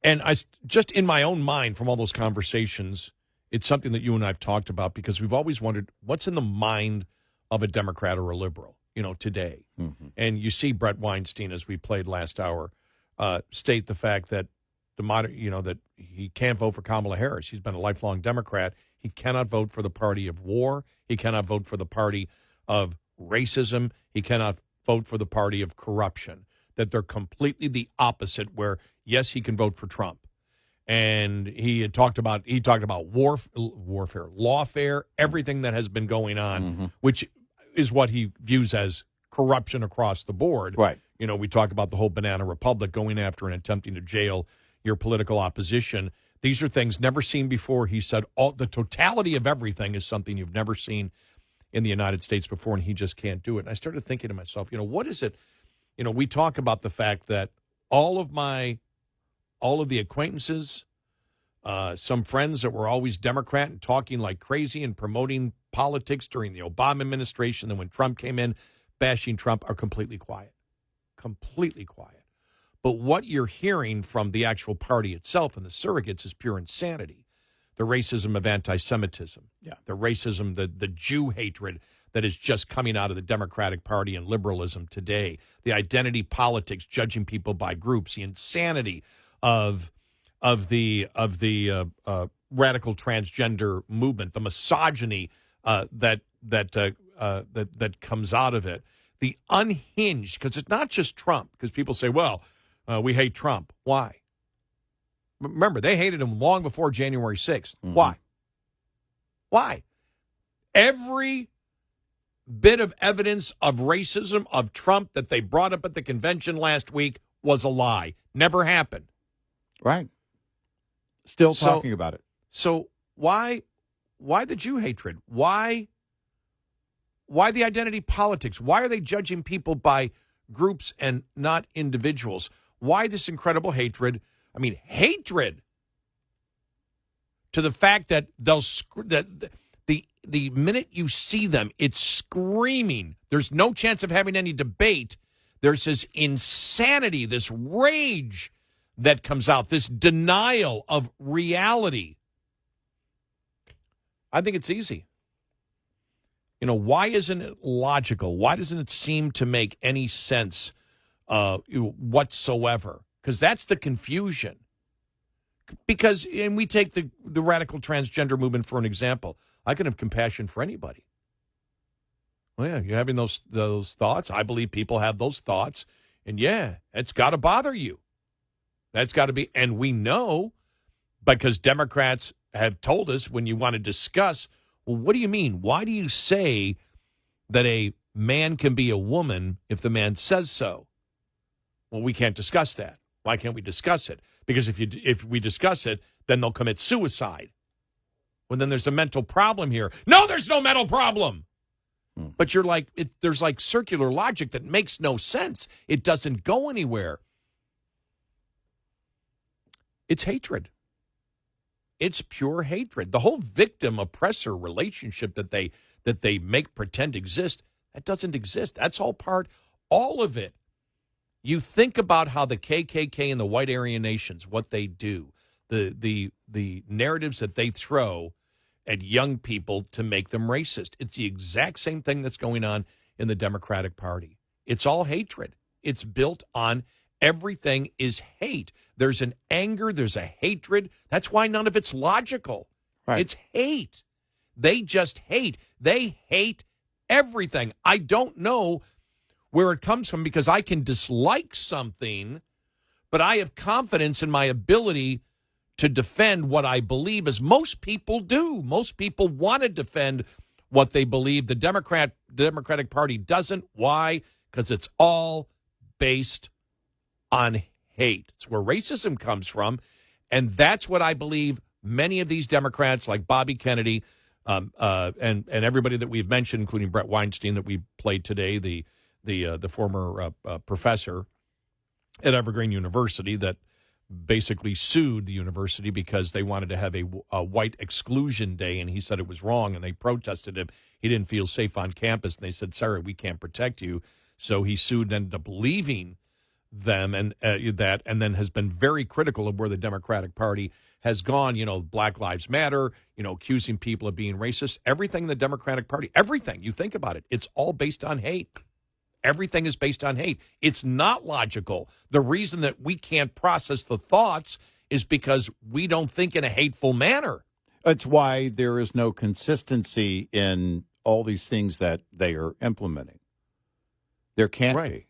And I just in my own mind from all those conversations, it's something that you and I have talked about because we've always wondered what's in the mind of a Democrat or a liberal, today. Mm-hmm. And you see Bret Weinstein, as we played last hour, state the fact that that he can't vote for Kamala Harris. He's been a lifelong Democrat. He cannot vote for the party of war. He cannot vote for the party of racism. He cannot vote for the party of corruption. That they're completely the opposite, where, yes, he can vote for Trump. And he talked about warfare, lawfare, everything that has been going on, which is what he views as corruption across the board. Right. We talk about the whole banana republic, going after and attempting to jail your political opposition. These are things never seen before. He said the totality of everything is something you've never seen in the United States before, and he just can't do it. And I started thinking to myself, what is it? We talk about the fact that all of the acquaintances, some friends that were always Democrat and talking like crazy and promoting politics during the Obama administration, then when Trump came in, bashing Trump, are completely quiet. Completely quiet. But what you're hearing from the actual party itself and the surrogates is pure insanity. The racism of anti-Semitism. Yeah. The racism, the Jew hatred that is just coming out of the Democratic Party and liberalism today. The identity politics, judging people by groups. The insanity of the radical transgender movement. The misogyny that comes out of it. The unhinged, because it's not just Trump. Because people say, well, we hate Trump. Why? Remember, they hated him long before January 6th. Mm-hmm. Why? Why? Every bit of evidence of racism of Trump that they brought up at the convention last week was a lie. Never happened. Right. Still talking about it. So why the Jew hatred? Why the identity politics? Why are they judging people by groups and not individuals? Why this incredible hatred? I mean, hatred to the fact that the minute you see them, it's screaming. There's no chance of having any debate. There's this insanity, this rage that comes out, this denial of reality. I think it's easy. Why isn't it logical? Why doesn't it seem to make any sense whatsoever? Because that's the confusion. And we take the radical transgender movement for an example. I can have compassion for anybody. Well, yeah, you're having those thoughts. I believe people have those thoughts. And yeah, it's got to bother you. That's got to be, and we know, because Democrats have told us when you want to discuss, well, what do you mean? Why do you say that a man can be a woman if the man says so? Well, we can't discuss that. Why can't we discuss it? Because if we discuss it, then they'll commit suicide. Well, then there's a mental problem here. No, there's no mental problem. But you're like, there's like circular logic that makes no sense. It doesn't go anywhere. It's hatred. It's pure hatred. The whole victim-oppressor relationship that they make pretend exists, that doesn't exist. That's all of it. You think about how the KKK and the white Aryan nations, what they do, the narratives that they throw at young people to make them racist. It's the exact same thing that's going on in the Democratic Party. It's all hatred. It's built on everything is hate. There's an anger. There's a hatred. That's why none of it's logical. Right. It's hate. They just hate. They hate everything. I don't know where it comes from because I can dislike something, but I have confidence in my ability to defend what I believe, as most people do. Most people want to defend what they believe. The Democratic Party doesn't. Why? Because it's all based on hate. It's where racism comes from, and that's what I believe many of these Democrats, like Bobby Kennedy, and everybody that we've mentioned, including Bret Weinstein that we played today, the former professor at Evergreen University that basically sued the university because they wanted to have a white exclusion day, and he said it was wrong, and they protested him. He didn't feel safe on campus, and they said, sorry, we can't protect you. So he sued and ended up leaving them, and and then has been very critical of where the Democratic Party has gone. Black Lives Matter, accusing people of being racist. Everything in the Democratic Party, everything, you think about it, it's all based on hate. Everything is based on hate. It's not logical. The reason that we can't process the thoughts is because we don't think in a hateful manner. That's why there is no consistency in all these things that they are implementing. There can't be.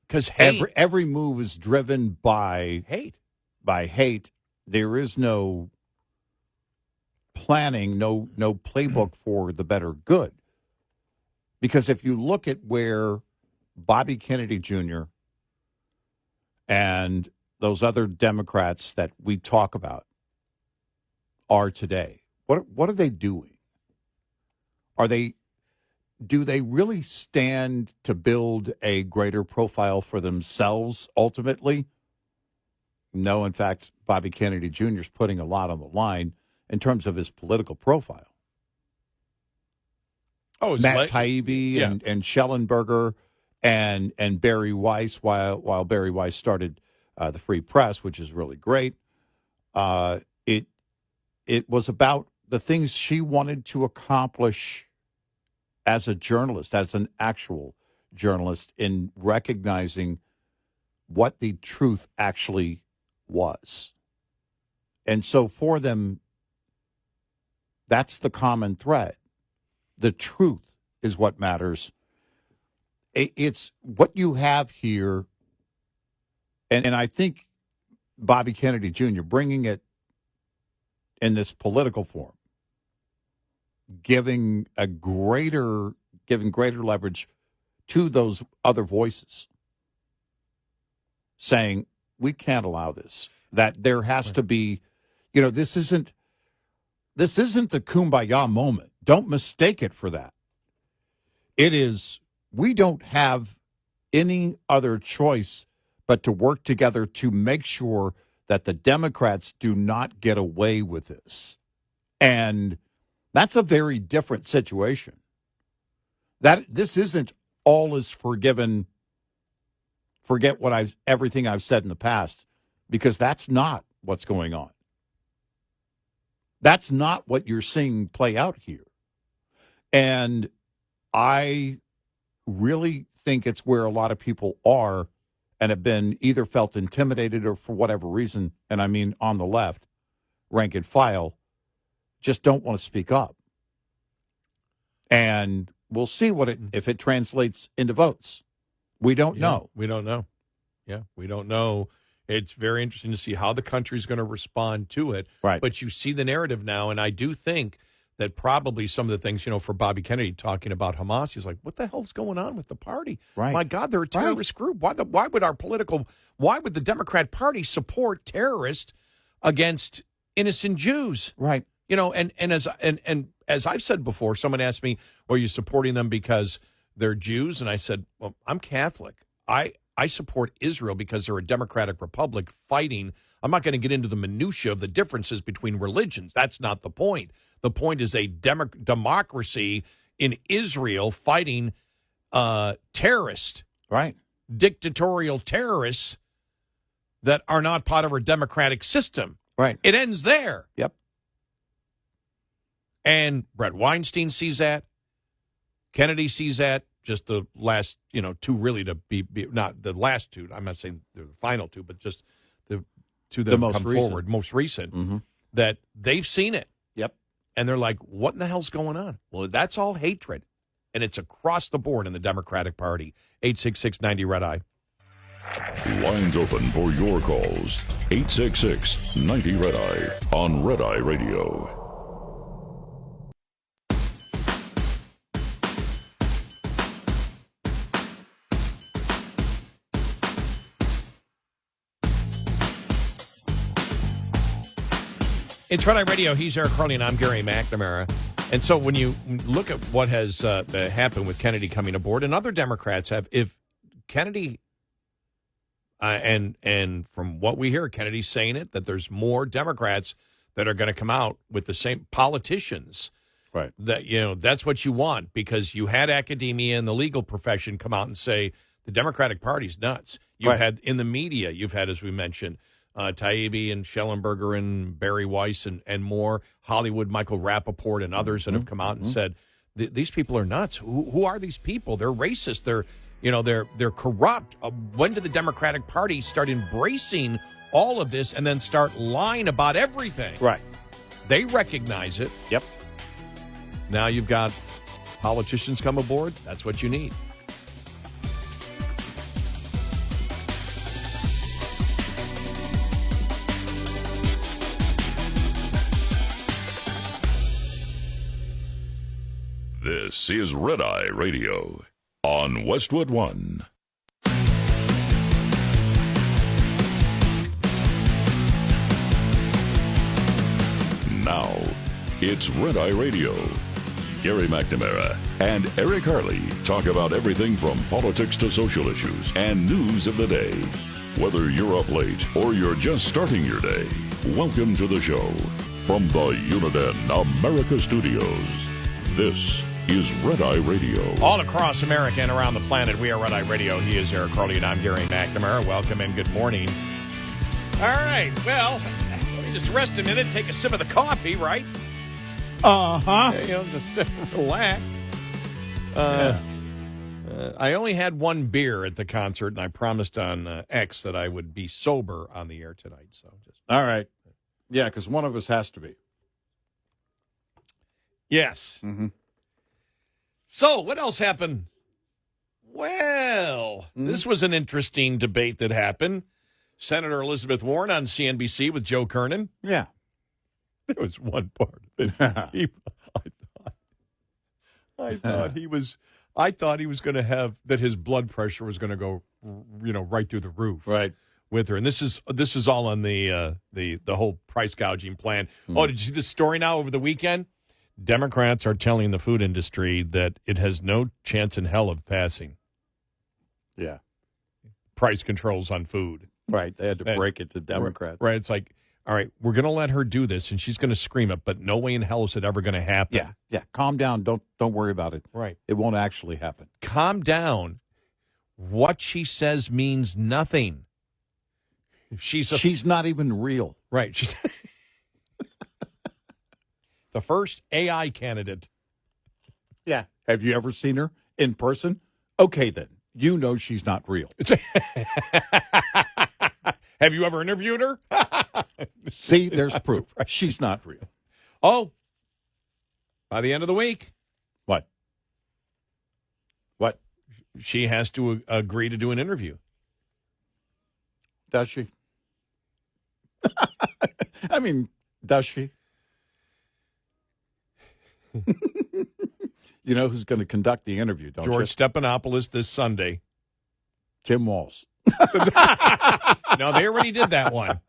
Because every move is driven by hate. By hate. There is no planning, no playbook for the better good. Because if you look at where Bobby Kennedy Jr. and those other Democrats that we talk about are today, what are they doing? Do they really stand to build a greater profile for themselves ultimately? No, in fact, Bobby Kennedy Jr. is putting a lot on the line in terms of his political profile. Oh, Matt Taibbi and Schellenberger and Barry Weiss, while Barry Weiss started the Free Press, which is really great. It was about the things she wanted to accomplish as a journalist, as an actual journalist, in recognizing what the truth actually was. And so for them, that's the common thread. The truth is what matters. It's what you have here, and I think Bobby Kennedy Jr. bringing it in this political form, giving greater leverage to those other voices, saying we can't allow this. That there has to be, this isn't the kumbaya moment. Don't mistake it for that. It is, we don't have any other choice but to work together to make sure that the Democrats do not get away with this. And that's a very different situation. That this isn't all is forgiven, forget everything I've said in the past, because that's not what's going on. That's not what you're seeing play out here. And I really think it's where a lot of people are and have been either felt intimidated or for whatever reason, and I mean on the left, rank and file, just don't want to speak up. And we'll see if it translates into votes. We don't know. We don't know. Yeah, we don't know. It's very interesting to see how the country's going to respond to it. Right. But you see the narrative now, and I do think that probably some of the things, for Bobby Kennedy talking about Hamas, he's like, what the hell's going on with the party? Right. My God, they're a terrorist group. Why would the Democrat Party support terrorists against innocent Jews? Right. And as I've said before, someone asked me, well, are you supporting them because they're Jews? And I said, well, I'm Catholic. I I support Israel because they're a democratic republic fighting. I'm not going to get into the minutia of the differences between religions. That's not the point. The point is a democracy in Israel fighting terrorists, Right. dictatorial terrorists that are not part of our democratic system. Right. It ends there. Yep. And Bret Weinstein sees that. Kennedy sees that. Just the last, two really to be not the last two. I'm not saying they're the final two, but just the two that The have most come recent. forward, most recent, that they've seen it. Yep. And they're like, what in the hell's going on? Well, that's all hatred. And it's across the board in the Democratic Party. 866-90-RED-I. Lines open for your calls. 866-90-RED-I on Red Eye Radio. It's Red Eye Radio. He's Eric Harley, and I'm Gary McNamara. And so when you look at what has happened with Kennedy coming aboard, and other Democrats have, if Kennedy, and from what we hear, Kennedy's saying it, that there's more Democrats that are going to come out with the same politicians. Right. That, that's what you want, because you had academia and the legal profession come out and say the Democratic Party's nuts. You've had, in the media, as we mentioned, Taibbi and Schellenberger and Barry Weiss and more, Hollywood, Michael Rappaport and others that have come out and said, these people are nuts. Who are these people? They're racist. They're corrupt. When did the Democratic Party start embracing all of this and then start lying about everything? Right. They recognize it. Yep. Now you've got politicians come aboard. That's what you need. This is Red Eye Radio on Westwood One. Now, it's Red Eye Radio. Gary McNamara and Eric Harley talk about everything from politics to social issues and news of the day. Whether you're up late or you're just starting your day, welcome to the show. From the Uniden America Studios, this is Red Eye Radio. All across America and around the planet, we are Red Eye Radio. He is Eric Harley, and I'm Gary McNamara. Welcome and good morning. All right, well, let me just rest a minute, take a sip of the coffee, right? Uh-huh. Just relax. I only had one beer at the concert, and I promised on X that I would be sober on the air tonight. So, All right. Yeah, because one of us has to be. Yes. Mm-hmm. So, what else happened? Well, this was an interesting debate that happened. Senator Elizabeth Warren on CNBC with Joe Kernen. Yeah. There was one part of it. I thought he was going to have, that his blood pressure was going to go, right through the roof. Right. With her. And this is all on the whole price gouging plan. Oh, did you see the story now over the weekend? Democrats are telling the food industry that it has no chance in hell of passing Yeah. price controls on food. Right. They had to break it to Democrats. Right. It's like, all right, we're going to let her do this, and she's going to scream it, but no way in hell is it ever going to happen. Yeah. Yeah. Calm down. Don't worry about it. Right. It won't actually happen. Calm down. What she says means nothing. She's not even real. Right. She's the first AI candidate. Yeah. Have you ever seen her in person? Okay, then. You know she's not real. Have you ever interviewed her? See, there's proof. She's not real. Oh, by the end of the week. What? What? She has to agree to do an interview. Does she? I mean, does she? You know who's going to conduct the interview, don't George you? Stephanopoulos this Sunday. Tim Walz. No, they already did that one.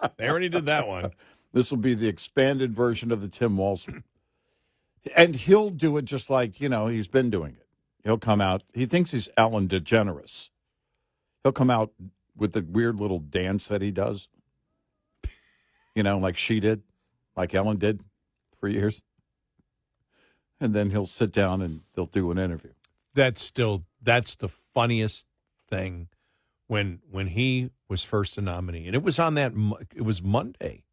This will be the expanded version of the Tim Walz. And he'll do it just like, he's been doing it. He'll come out. He thinks he's Ellen DeGeneres. He'll come out with the weird little dance that he does. Like she did, like Ellen did for years. And then he'll sit down and they'll do an interview. That's the funniest thing when he was first a nominee. And it was it was Monday.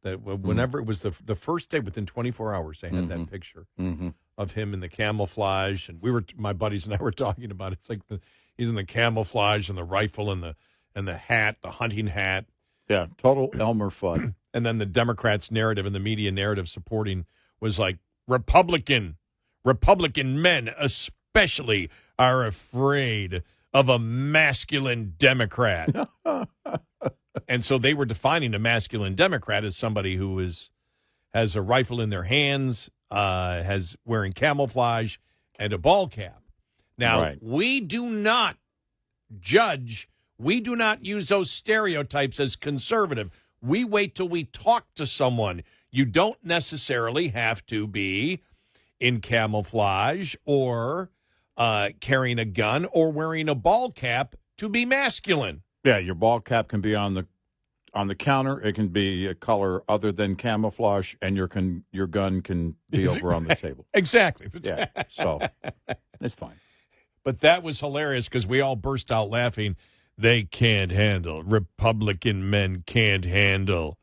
That whenever it was the first day, within 24 hours, they had that picture of him in the camouflage. And my buddies and I were talking about it. It's like he's in the camouflage and the rifle and the hat, the hunting hat. Yeah, total Elmer Fudd. And then the Democrats' narrative and the media narrative supporting was like, Republican men especially are afraid of a masculine Democrat. And so they were defining a masculine Democrat as somebody who has a rifle in their hands, has wearing camouflage and a ball cap. Now, we do not judge. We do not use those stereotypes as conservative. We wait till we talk to someone. You don't necessarily have to be in camouflage or carrying a gun or wearing a ball cap to be masculine. Yeah, your ball cap can be on the counter. It can be a color other than camouflage, and your gun can be over on the table. Exactly. Yeah, so it's fine. But that was hilarious because we all burst out laughing. Republican men can't handle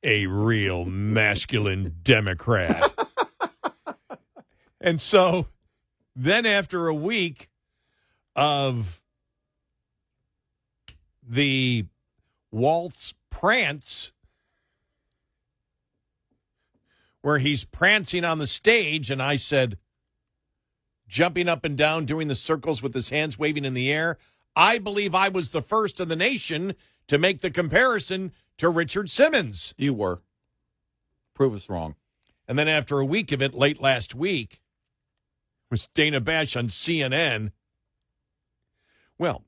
a real masculine Democrat. And so then after a week of the waltz prance, where he's prancing on the stage, and I said, jumping up and down, doing the circles with his hands waving in the air, I believe I was the first in the nation to make the comparison to Richard Simmons. You were. Prove us wrong. And then after a week of it, late last week, was Dana Bash on CNN. Well,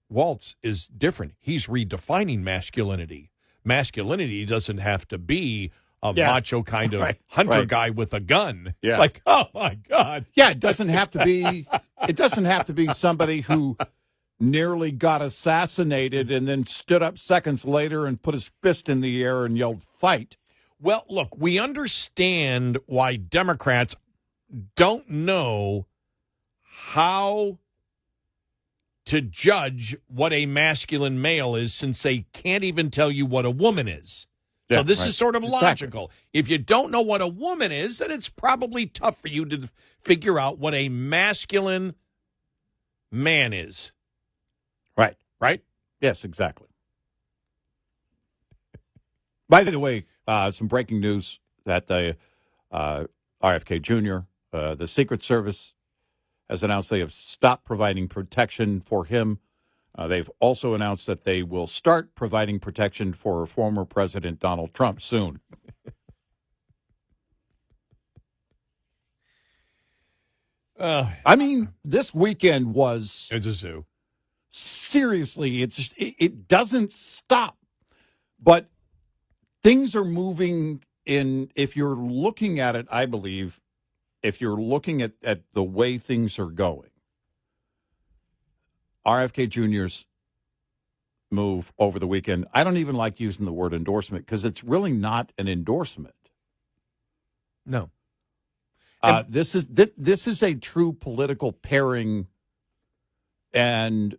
Waltz is different. He's redefining masculinity. Masculinity doesn't have to be a macho kind of hunter guy with a gun. Yeah. It's like, oh my God. Yeah, it doesn't have to be. It doesn't have to be somebody who nearly got assassinated and then stood up seconds later and put his fist in the air and yelled, "Fight." Well, look, we understand why Democrats don't know how to judge what a masculine male is, since they can't even tell you what a woman is. So this is sort of logical. If you don't know what a woman is, then it's probably tough for you to figure out what a masculine man is. Right. Right? Yes, exactly. By the way, some breaking news that RFK Jr., the Secret Service, has announced they have stopped providing protection for him. They've also announced that they will start providing protection for former President Donald Trump soon. I mean, this weekend was... It's a zoo. Seriously, it doesn't stop. But things are moving in, if you're looking at it, I believe, if you're looking at the way things are going, RFK Jr.'s move over the weekend, I don't even like using the word endorsement because it's really not an endorsement. No. This is a true political pairing, and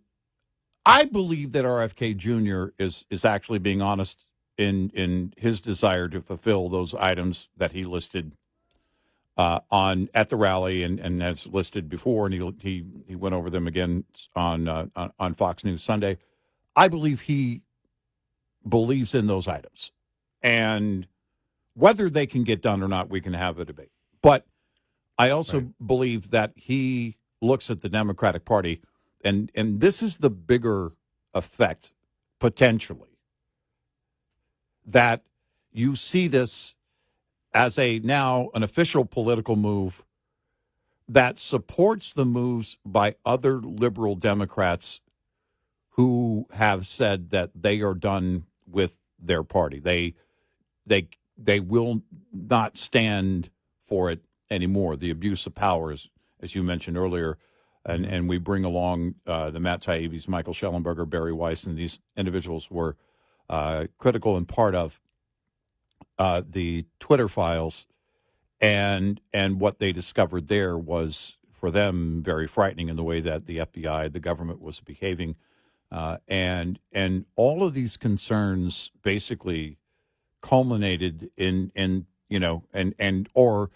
I believe that RFK Jr. is actually being honest in his desire to fulfill those items that he listed at the rally and has listed before, and he went over them again on Fox News Sunday. I believe he believes in those items, and whether they can get done or not, we can have a debate. But I also believe that he looks at the Democratic Party, and this is the bigger effect potentially, that you see this as now an official political move that supports the moves by other liberal Democrats who have said that they are done with their party. They will not stand for it anymore. The abuse of powers, as you mentioned earlier, and we bring along the Matt Taibbi's, Michael Schellenberger, Barry Weiss, and these individuals were critical and part of the Twitter files, and what they discovered there was, for them, very frightening in the way that the FBI, the government, was behaving, and all of these concerns basically culminated in or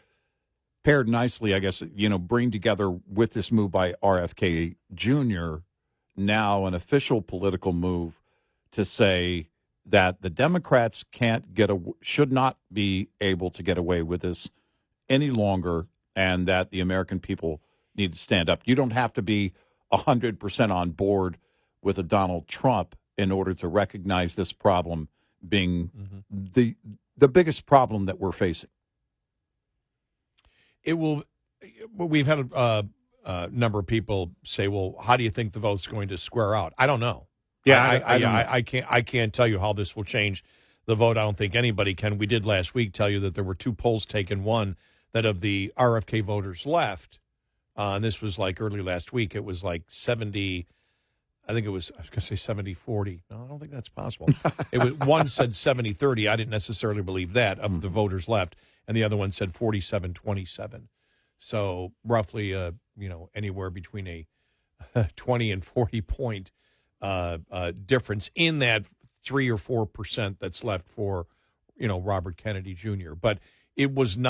paired nicely, I guess, bring together with this move by RFK Jr., now an official political move to say that the Democrats should not be able to get away with this any longer, and that the American people need to stand up. You don't have to be 100% on board with a Donald Trump in order to recognize this problem being the biggest problem that we're facing. It will. We've had a number of people say, "Well, how do you think the vote's going to square out?" I don't know. Yeah, I can't tell you how this will change the vote. I don't think anybody can. We did last week tell you that there were 2 polls taken. One, that of the RFK voters left, and this was like early last week, it was like 70. I think it was, I was going to say 70-40. No, I don't think that's possible. One said 70-30. I didn't necessarily believe that, of the voters left. And the other one said 47-27. So roughly, anywhere between a 20 and 40 point difference in that 3 or 4% that's left for, Robert Kennedy Jr. But it wasn't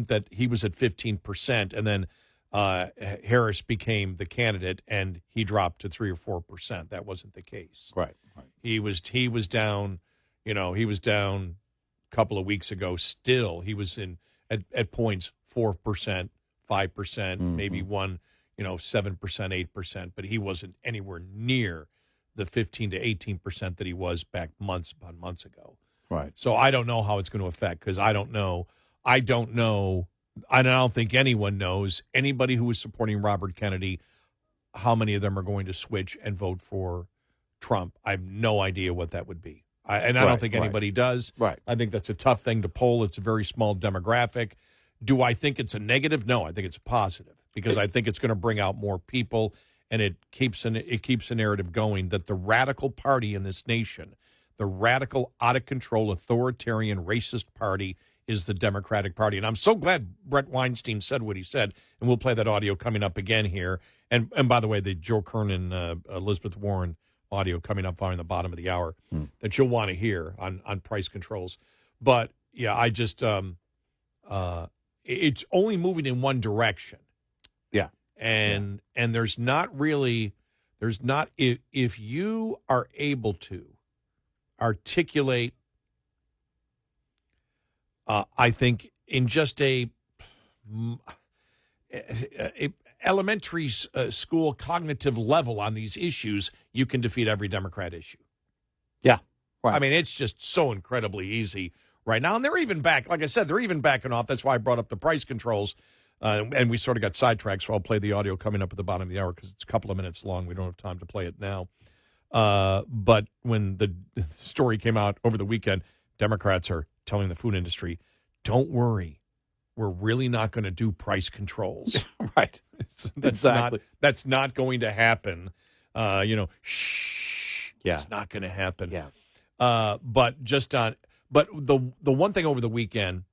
that he was at 15% and then Harris became the candidate and he dropped to 3 or 4%. That wasn't the case. Right. He was down, he was down a couple of weeks ago. Still, he was at points 4%, 5%, maybe 7%, 8%, but he wasn't anywhere near the 15 to 18% that he was back months ago. Right. So I don't know how it's going to affect, because I don't know. I don't think anyone knows, anybody who is supporting Robert Kennedy, how many of them are going to switch and vote for Trump. I have no idea what that would be. I don't think anybody does. Right. I think that's a tough thing to poll. It's a very small demographic. Do I think it's a negative? No, I think it's a positive, because I think it's going to bring out more people, and it keeps a narrative going that the radical party in this nation, the radical, out-of-control, authoritarian, racist party, is the Democratic Party. And I'm so glad Bret Weinstein said what he said, and we'll play that audio coming up again here. And by the way, the Joe Kernen, Elizabeth Warren audio coming up following the bottom of the hour that you'll want to hear on price controls. But, yeah, I just it's only moving in one direction. Yeah. And there's not, if you are able to articulate, I think, in just a elementary school cognitive level on these issues, you can defeat every Democrat issue. Yeah. Right. I mean, it's just so incredibly easy right now. And they're even back, like I said, they're even backing off. That's why I brought up the price controls. And we sort of got sidetracked, so I'll play the audio coming up at the bottom of the hour because it's a couple of minutes long. We don't have time to play it now. But when the story came out over the weekend, Democrats are telling the food industry, don't worry, we're really not going to do price controls. Right. Exactly. That's not going to happen. Shh. Yeah. It's not going to happen. Yeah. But the one thing over the weekend,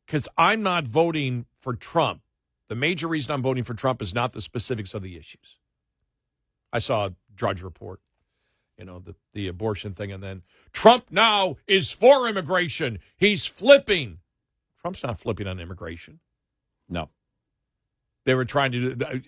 because I'm not voting for Trump. The major reason I'm voting for Trump is not the specifics of the issues. I saw a Drudge report, the abortion thing, and then Trump now is for immigration. He's flipping. Trump's not flipping on immigration. No. They were trying to do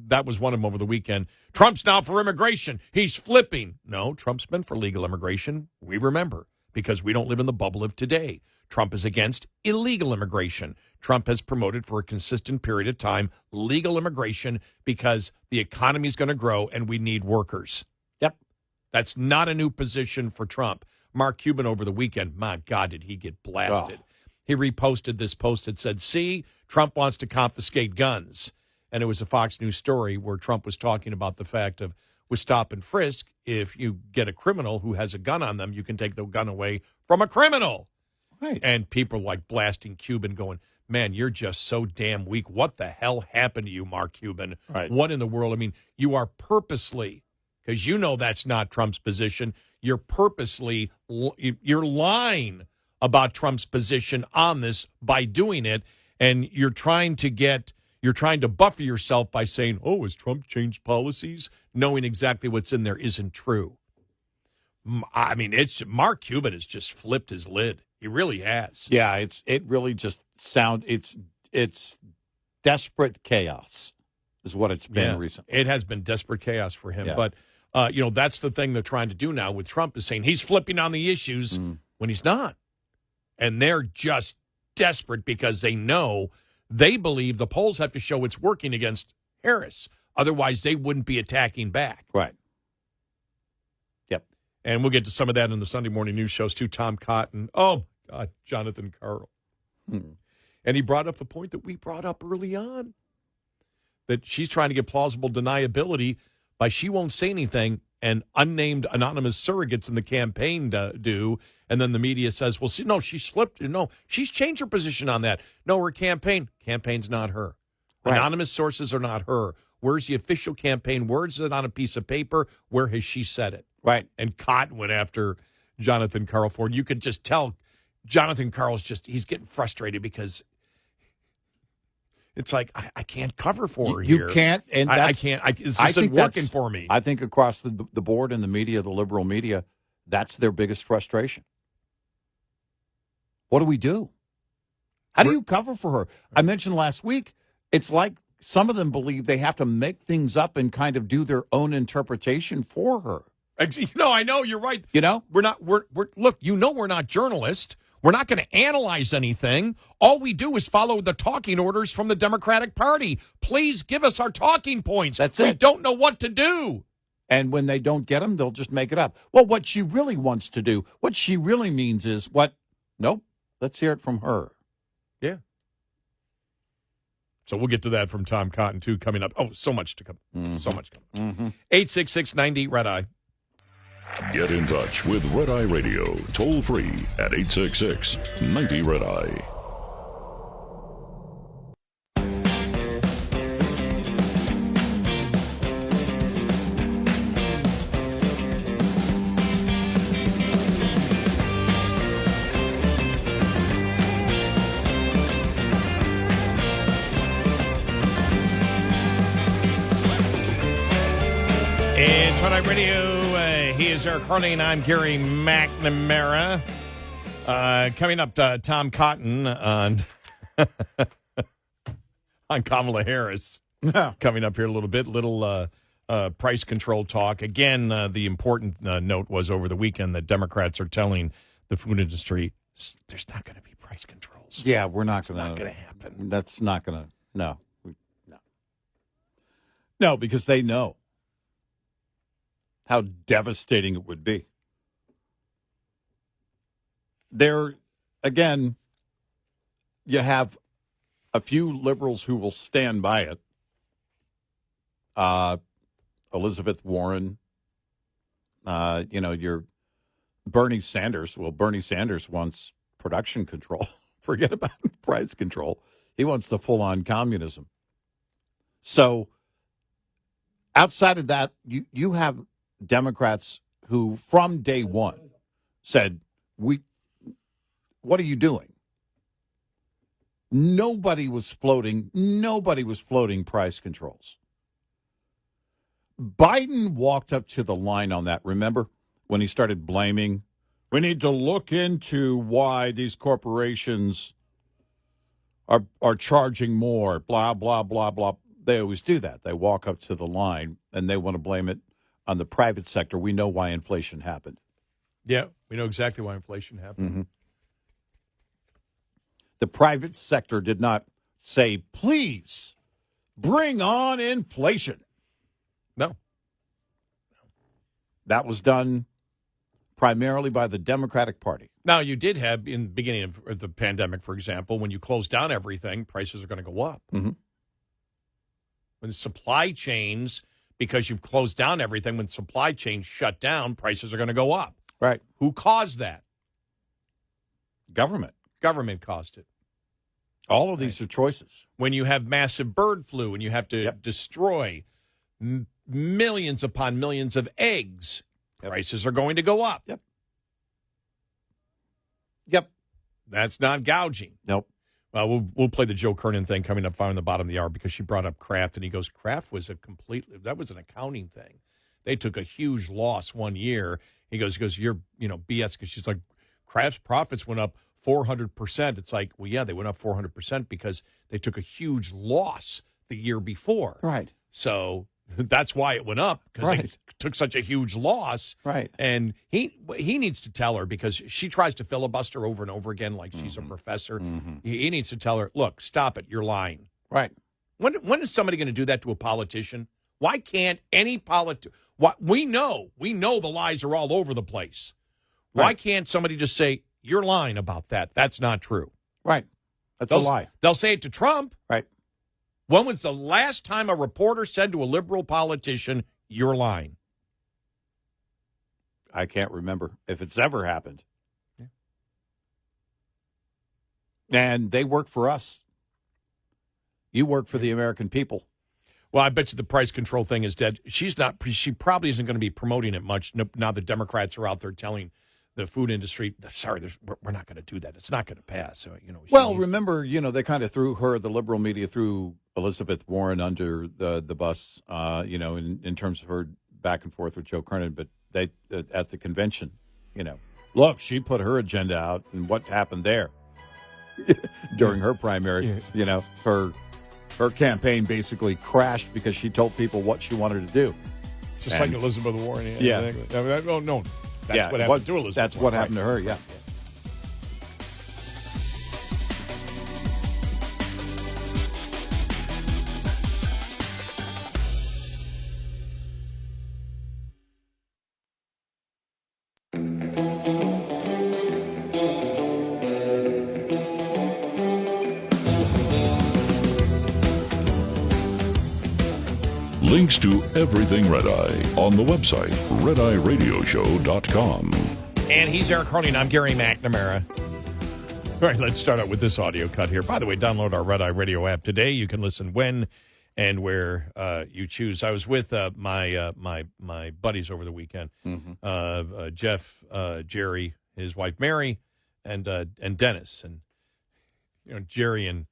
that was one of them over the weekend. Trump's now for immigration. He's flipping. No, Trump's been for legal immigration. We remember, because we don't live in the bubble of today. Trump is against illegal immigration. Trump has promoted for a consistent period of time legal immigration because the economy is going to grow and we need workers. Yep. That's not a new position for Trump. Mark Cuban over the weekend, my God, did he get blasted. Oh. He reposted this post that said, see, Trump wants to confiscate guns. And it was a Fox News story where Trump was talking about the fact of, with stop and frisk, if you get a criminal who has a gun on them, you can take the gun away from a criminal. Right. And people like blasting Cuban going, man, you're just so damn weak. What the hell happened to you, Mark Cuban? Right. What in the world? I mean, you are purposely, because you know that's not Trump's position, you're purposely, you're lying about Trump's position on this by doing it, and you're trying to buffer yourself by saying, oh, has Trump changed policies? Knowing exactly what's in there isn't true. I mean, Mark Cuban has just flipped his lid. He really has. Yeah, it really just it's desperate chaos is what it's been recently. It has been desperate chaos for him. Yeah. But, that's the thing they're trying to do now with Trump is saying he's flipping on the issues when he's not. And they're just desperate because they believe the polls have to show it's working against Harris. Otherwise, they wouldn't be attacking back. Right. Yep. And we'll get to some of that in the Sunday morning news shows, too. Tom Cotton. Oh, God, Jonathan Karl. And he brought up the point that we brought up early on, that she's trying to get plausible deniability by she won't say anything, and unnamed anonymous surrogates in the campaign do. And then the media says, well, see, no, she slipped. No, she's changed her position on that. No, her campaign's not her. Right. Anonymous sources are not her. Where's the official campaign? Where's it on a piece of paper? Where has she said it? Right. And Cotton went after Jonathan Karl Ford. You could just tell Jonathan Karl's he's getting frustrated because it's like, I can't cover for her here. You can't, and I can't. This isn't working for me. I think across the board in the media, the liberal media, that's their biggest frustration. What do we do? How do you cover for her? I mentioned last week, it's like some of them believe they have to make things up and kind of do their own interpretation for her. I know, you're right. We're not, look, we're not journalists. We're not going to analyze anything. All we do is follow the talking orders from the Democratic Party. Please give us our talking points. That's it. We don't know what to do. And when they don't get them, they'll just make it up. Well, what she really wants to do, what she really means is what? Nope. Let's hear it from her. Yeah. So we'll get to that from Tom Cotton, too, coming up. Oh, so much to come. Mm-hmm. So much coming. 866-90-RED-EYE. Get in touch with Red Eye Radio, toll free at 866-90-RED-EYE. It's Red Eye Radio. He is Eric Harley, and I'm Gary McNamara. Coming up, Tom Cotton on on Kamala Harris. Coming up here a little bit, price control talk. Again, the important note was over the weekend that Democrats are telling the food industry there's not going to be price controls. Yeah, we're not going to. Not going to happen. That's not going to. No, because they know how devastating it would be. There, again, you have a few liberals who will stand by it. Elizabeth Warren, your Bernie Sanders. Well, Bernie Sanders wants production control. Forget about price control. He wants the full-on communism. So outside of that, you have Democrats who, from day one, said, what are you doing? Nobody was floating price controls. Biden walked up to the line on that, remember, when he started blaming, we need to look into why these corporations are charging more, blah, blah, blah, blah. They always do that. They walk up to the line, and they want to blame it on the private sector. We know why inflation happened. Yeah, we know exactly why inflation happened. Mm-hmm. The private sector did not say, please, bring on inflation. No. That was done primarily by the Democratic Party. Now, you did have, in the beginning of the pandemic, for example, when you close down everything, prices are going to go up. Mm-hmm. When supply chains, because you've closed down everything, when supply chains shut down, prices are going to go up. Right. Who caused that? Government. Government caused it. All of these are choices. When you have massive bird flu and you have to destroy millions upon millions of eggs, prices are going to go up. Yep. That's not gouging. Nope. We'll play the Joe Kernen thing coming up finally in the bottom of the hour because she brought up Kraft, and he goes, Kraft was that was an accounting thing. They took a huge loss one year. He goes, you're, BS, because she's like, Kraft's profits went up 400%. It's like, well, yeah, they went up 400% because they took a huge loss the year before. Right. So that's why it went up, because they took such a huge loss. Right. And he needs to tell her, because she tries to filibuster over and over again like she's a professor. He needs to tell her, look, stop it. You're lying. Right. When is somebody going to do that to a politician? Why can't any politician? We know the lies are all over the place. Why can't somebody just say, you're lying about that? That's not true. Right. That's a lie. They'll say it to Trump. Right. When was the last time a reporter said to a liberal politician, you're lying? I can't remember if it's ever happened. Yeah. And they work for us. You work for the American people. Well, I bet you the price control thing is dead. She probably isn't going to be promoting it much now the Democrats are out there telling the food industry, sorry, we're not going to do that. It's not going to pass. So, remember, they kind of threw the liberal media threw Elizabeth Warren under the bus, in terms of her back and forth with Joe Kernen. But they, at the convention, look, she put her agenda out, and what happened there during her primary, her campaign basically crashed because she told people what she wanted to do. Just like Elizabeth Warren. Yeah. Exactly. No. That's what happened to Elizabeth. That's what happened to her, yeah. Links to everything Red Eye on the website, redeyeradioshow.com. And he's Eric Harley, and I'm Gary McNamara. All right, let's start out with this audio cut here. By the way, download our Red Eye Radio app today. You can listen when and where you choose. I was with my buddies over the weekend, Jeff, Jerry, his wife Mary, and Dennis. And Jerry and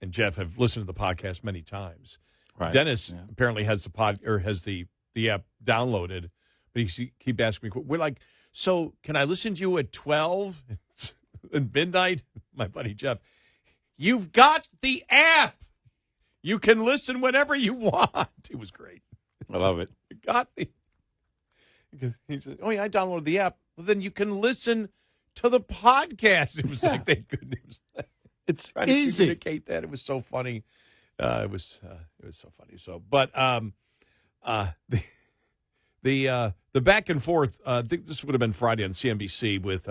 Jeff have listened to the podcast many times. Right. Dennis apparently has the app downloaded, but he keep asking me. We're like, so can I listen to you at 12 at midnight? My buddy Jeff, you've got the app. You can listen whenever you want. It was great. I love it. You got the. Because he said, "Oh yeah, I downloaded the app. Well, then you can listen to the podcast." It was like they couldn't. It's trying easy. To communicate that. It was so funny. It was so funny. So, but the back and forth. I think this would have been Friday on CNBC with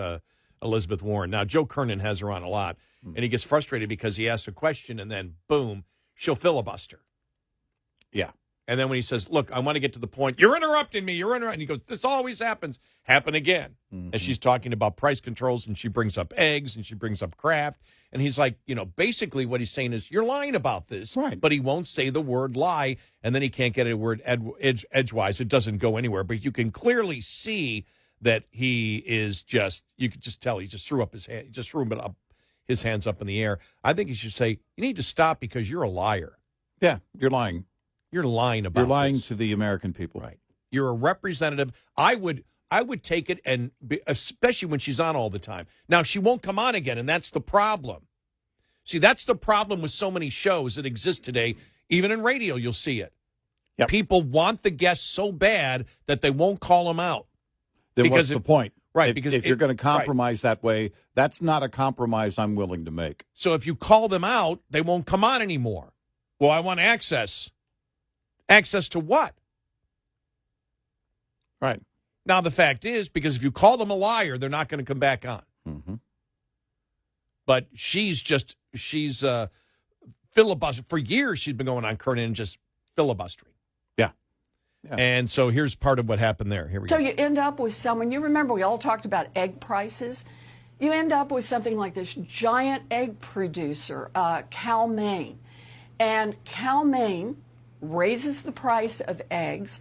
Elizabeth Warren. Now Joe Kernen has her on a lot, and he gets frustrated because he asks a question and then boom, she'll filibuster. Yeah. And then when he says, look, I want to get to the point. You're interrupting me. You're interrupting. He goes, this always happens. Happen again. And she's talking about price controls, and she brings up eggs, and she brings up Kraft. And he's like, basically what he's saying is, you're lying about this. Right. But he won't say the word lie, and then he can't get a word edgewise. It doesn't go anywhere. But you can clearly see that he is you could just tell he just threw up his hand. He just threw his hands up in the air. I think he should say, you need to stop because you're a liar. Yeah, you're lying. You're lying about You're lying this. to the American people. Right. You're a representative. I would take it, and especially when she's on all the time. Now, she won't come on again, and that's the problem. See, that's the problem with so many shows that exist today. Even in radio, you'll see it. Yep. People want the guests so bad that they won't call them out. Then what's the point? Right. If you're going to compromise that way, that's not a compromise I'm willing to make. So if you call them out, they won't come on anymore. Well, I want access. Access to what? Right. Now, the fact is, because if you call them a liar, they're not going to come back on. Mm-hmm. But she's filibustering. For years, she's been going on Kernen and just filibustering. Yeah. And so here's part of what happened there. Here we go. So you end up with someone, you remember we all talked about egg prices. you end up with something like this giant egg producer, Cal Maine. And Cal Maine raises the price of eggs.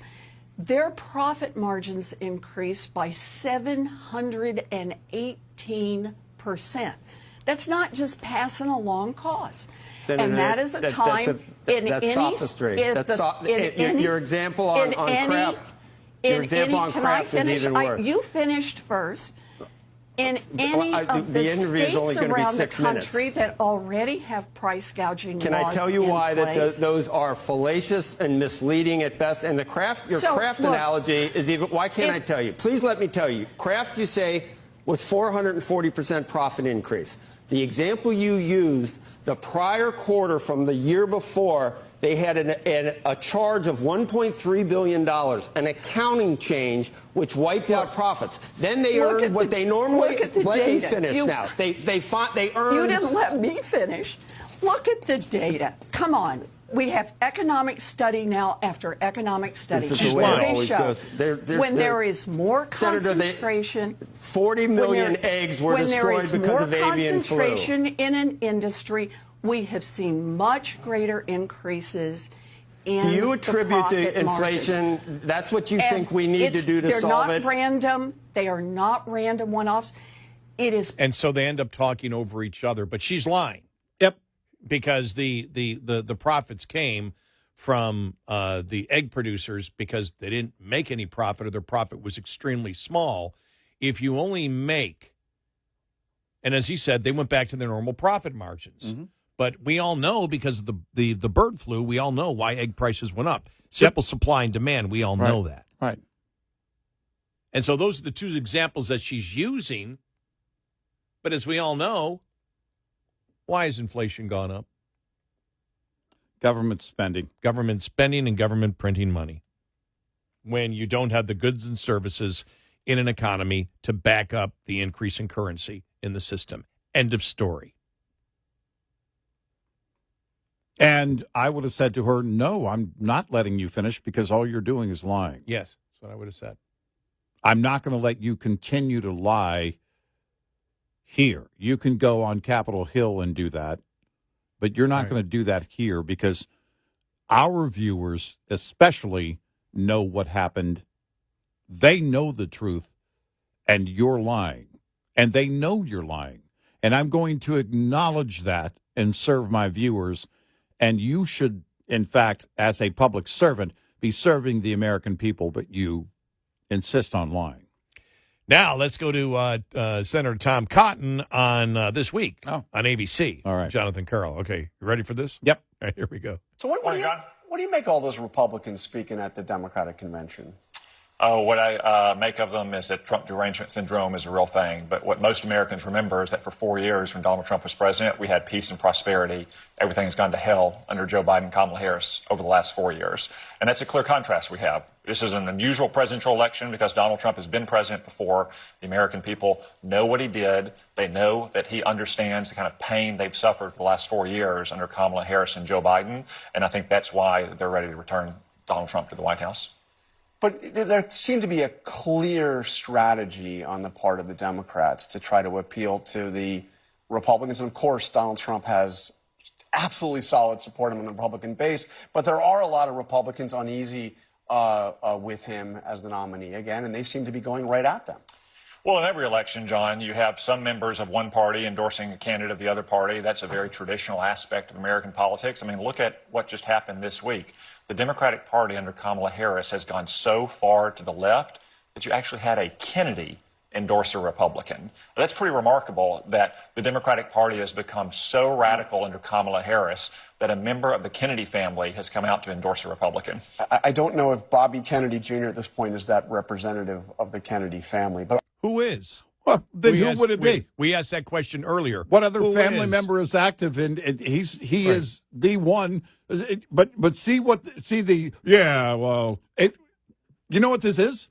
Their profit margins increase by 718%. That's not just passing along costs. Senator, and that is a time that's sophistry. Your example on Kraft. Your example on Kraft is even worse. You finished first. In any of the states around the country that already have price gouging laws in place. Can I tell you why that those are fallacious and misleading at best? And your Kraft analogy is even. Why can't I tell you? Please let me tell you. Kraft, you say, was 440% profit increase. The example you used, the prior quarter from the year before, they had a charge of $1.3 billion, an accounting change which wiped out profits. Then they earned what they normally. Let me finish now. They earned. You didn't let me finish. Look at the data. Come on. We have economic study now after economic study. She's lying. When there is more concentration, 40 million eggs were destroyed because of avian flu. When there is more concentration in an industry, we have seen much greater increases in Do you attribute the inflation? Margins. That's what you think we need to do to solve it? They're not random. They are not random one-offs. It is. And so they end up talking over each other. But she's lying. Yep. Because the profits came from the egg producers because they didn't make any profit or their profit was extremely small. If you only make, and as he said, they went back to their normal profit margins. Mm-hmm. But we all know because of the bird flu, we all know why egg prices went up. Simple supply and demand, we all know that. Right. And so those are the two examples that she's using. But as we all know, why has inflation gone up? Government spending. Government spending and government printing money. When you don't have the goods and services in an economy to back up the increase in currency in the system. End of story. And I would have said to her, no, I'm not letting you finish because all you're doing is lying. Yes, that's what I would have said. I'm not going to let you continue to lie here. You can go on Capitol Hill and do that, but you're not going to do that here because our viewers especially know what happened. They know the truth, and you're lying. And they know you're lying. And I'm going to acknowledge that and serve my viewers. And you should, in fact, as a public servant, be serving the American people, but you insist on lying. Now, let's go to Senator Tom Cotton on This Week on ABC. All right. Jonathan Karl. Okay, you ready for this? Yep. All right, here we go. So what do you make all those Republicans speaking at the Democratic convention? Oh, what I make of them is that Trump derangement syndrome is a real thing. But what most Americans remember is that for 4 years when Donald Trump was president, we had peace and prosperity. Everything has gone to hell under Joe Biden and Kamala Harris over the last 4 years. And that's a clear contrast we have. This is an unusual presidential election because Donald Trump has been president before. The American people know what he did. They know that he understands the kind of pain they've suffered for the last 4 years under Kamala Harris and Joe Biden. And I think that's why they're ready to return Donald Trump to the White House. But there seemed to be a clear strategy on the part of the Democrats to try to appeal to the Republicans. And, of course, Donald Trump has absolutely solid support in the Republican base. But there are a lot of Republicans uneasy with him as the nominee again, and they seem to be going right at them. Well, in every election, John, you have some members of one party endorsing a candidate of the other party. That's a very traditional aspect of American politics. I mean, look at what just happened this week. The Democratic Party under Kamala Harris has gone so far to the left that you actually had a Kennedy endorse a Republican. That's pretty remarkable that the Democratic Party has become so radical under Kamala Harris that a member of the Kennedy family has come out to endorse a Republican. I don't know if Bobby Kennedy Jr. at this point is that representative of the Kennedy family. But who is? Well, then who would it be? We asked that question earlier. What other family member is active? And he is the one. But see the you know what this is?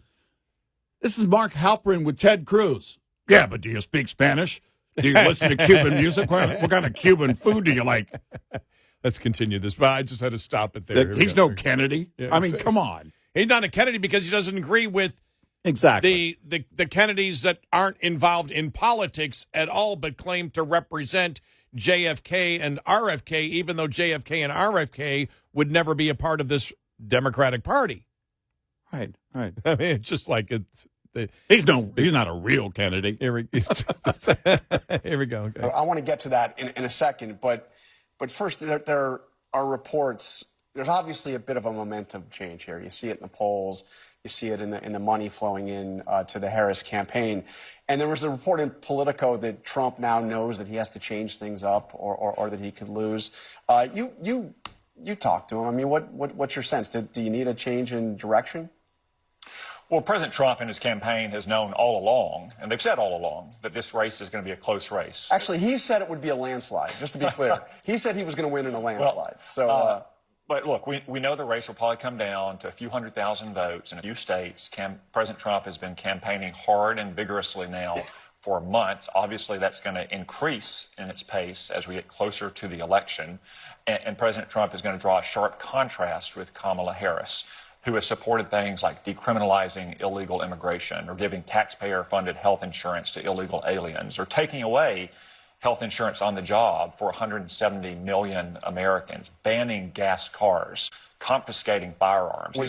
This is Mark Halperin with Ted Cruz. Yeah, but do you speak Spanish? Do you listen to Cuban music? What kind of Cuban food do you like? Let's continue this. But I just had to stop it there. He's no Kennedy. Yeah, I mean, come on. He's not a Kennedy because he doesn't agree with Exactly. The Kennedys that aren't involved in politics at all but claim to represent JFK and RFK, even though JFK and RFK would never be a part of this Democratic Party. Right. Right. I mean, it's just like He's not a real Kennedy. Here we go. Okay. I want to get to that in a second, but first there are reports. There's obviously a bit of a momentum change here. You see it in the polls. You see it in the money flowing in to the Harris campaign. And there was a report in Politico that Trump now knows that he has to change things up or that he could lose. You talked to him. I mean, what's your sense? Do you need a change in direction? Well, President Trump and his campaign has known all along, and they've said all along, that this race is going to be a close race. Actually, he said it would be a landslide, just to be clear. He said he was going to win in a landslide. But look, we know the race will probably come down to a few 100,000 votes in a few states. President Trump has been campaigning hard and vigorously now for months. Obviously, that's going to increase in its pace as we get closer to the election. And President Trump is going to draw a sharp contrast with Kamala Harris, who has supported things like decriminalizing illegal immigration or giving taxpayer-funded health insurance to illegal aliens or taking away health insurance on the job for 170 million Americans, banning gas cars, confiscating firearms. What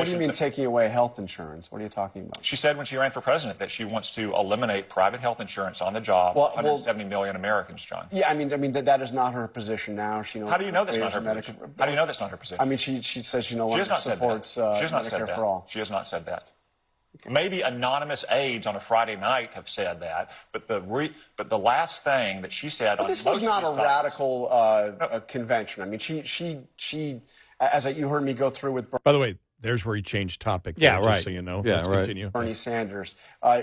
do you mean taking away health insurance? What are you talking about? She said when she ran for president that she wants to eliminate private health insurance on the job for 170 million Americans, John. Yeah, I mean that is not her position now. How do you know that's not her position? How do you know that's not her position? I mean, she says she no longer supports Medicare for all. She has not said that. Okay. Maybe anonymous aides on a Friday night have said that, but the last thing that she said on this was not a radical convention. I mean, she as you heard me go through with. By the way, there's where he changed topic. Yeah, right. Just so you know. Yeah, Let's continue. Bernie Sanders.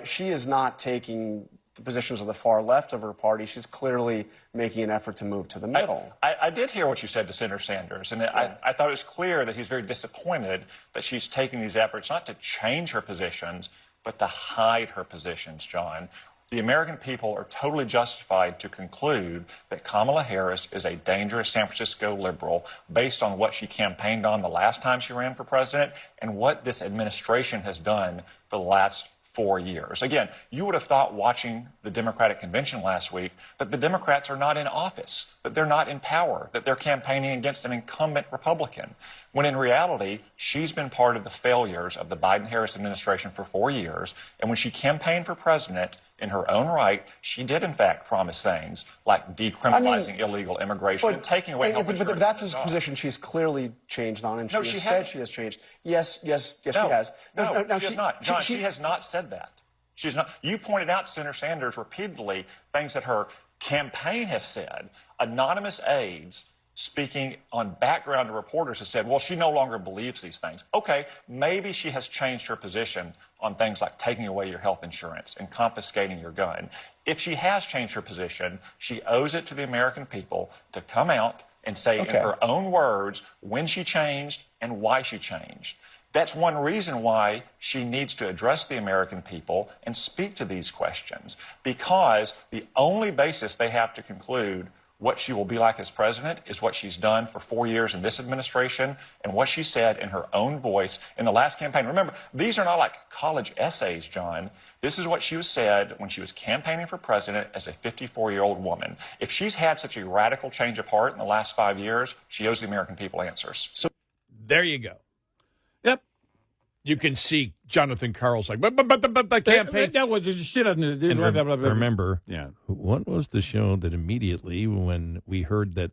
She is not taking the positions of the far left of her party. She's clearly making an effort to move to the middle. I did hear what you said to Senator Sanders, and I thought it was clear that he's very disappointed that she's taking these efforts not to change her positions, but to hide her positions, John. The American people are totally justified to conclude that Kamala Harris is a dangerous San Francisco liberal based on what she campaigned on the last time she ran for president and what this administration has done for the last 4 years. Again, you would have thought watching the Democratic convention last week that the Democrats are not in office, that they're not in power, that they're campaigning against an incumbent Republican, when in reality, she's been part of the failures of the Biden-Harris administration for 4 years. And when she campaigned for president in her own right, she did, in fact, promise things like decriminalizing illegal immigration and taking away health insurance. But that's his position she's clearly changed on, and she has said she has changed. Yes, she has. No, she has not. John, she has not said that. She's not. You pointed out, Senator Sanders, repeatedly things that her campaign has said. Anonymous aides speaking on background to reporters has said, well, she no longer believes these things. Okay, maybe she has changed her position on things like taking away your health insurance and confiscating your gun. If she has changed her position, she owes it to the American people to come out and say in her own words when she changed and why she changed. That's one reason why she needs to address the American people and speak to these questions, because the only basis they have to conclude what she will be like as president is what she's done for 4 years in this administration and what she said in her own voice in the last campaign. Remember, these are not like college essays, John. This is what she said when she was campaigning for president as a 54-year-old woman. If she's had such a radical change of heart in the last 5 years, she owes the American people answers. So there you go. Yep. You can see Jonathan Karl's like, but the campaign. That was she doesn't. Remember, yeah. What was the show that immediately when we heard that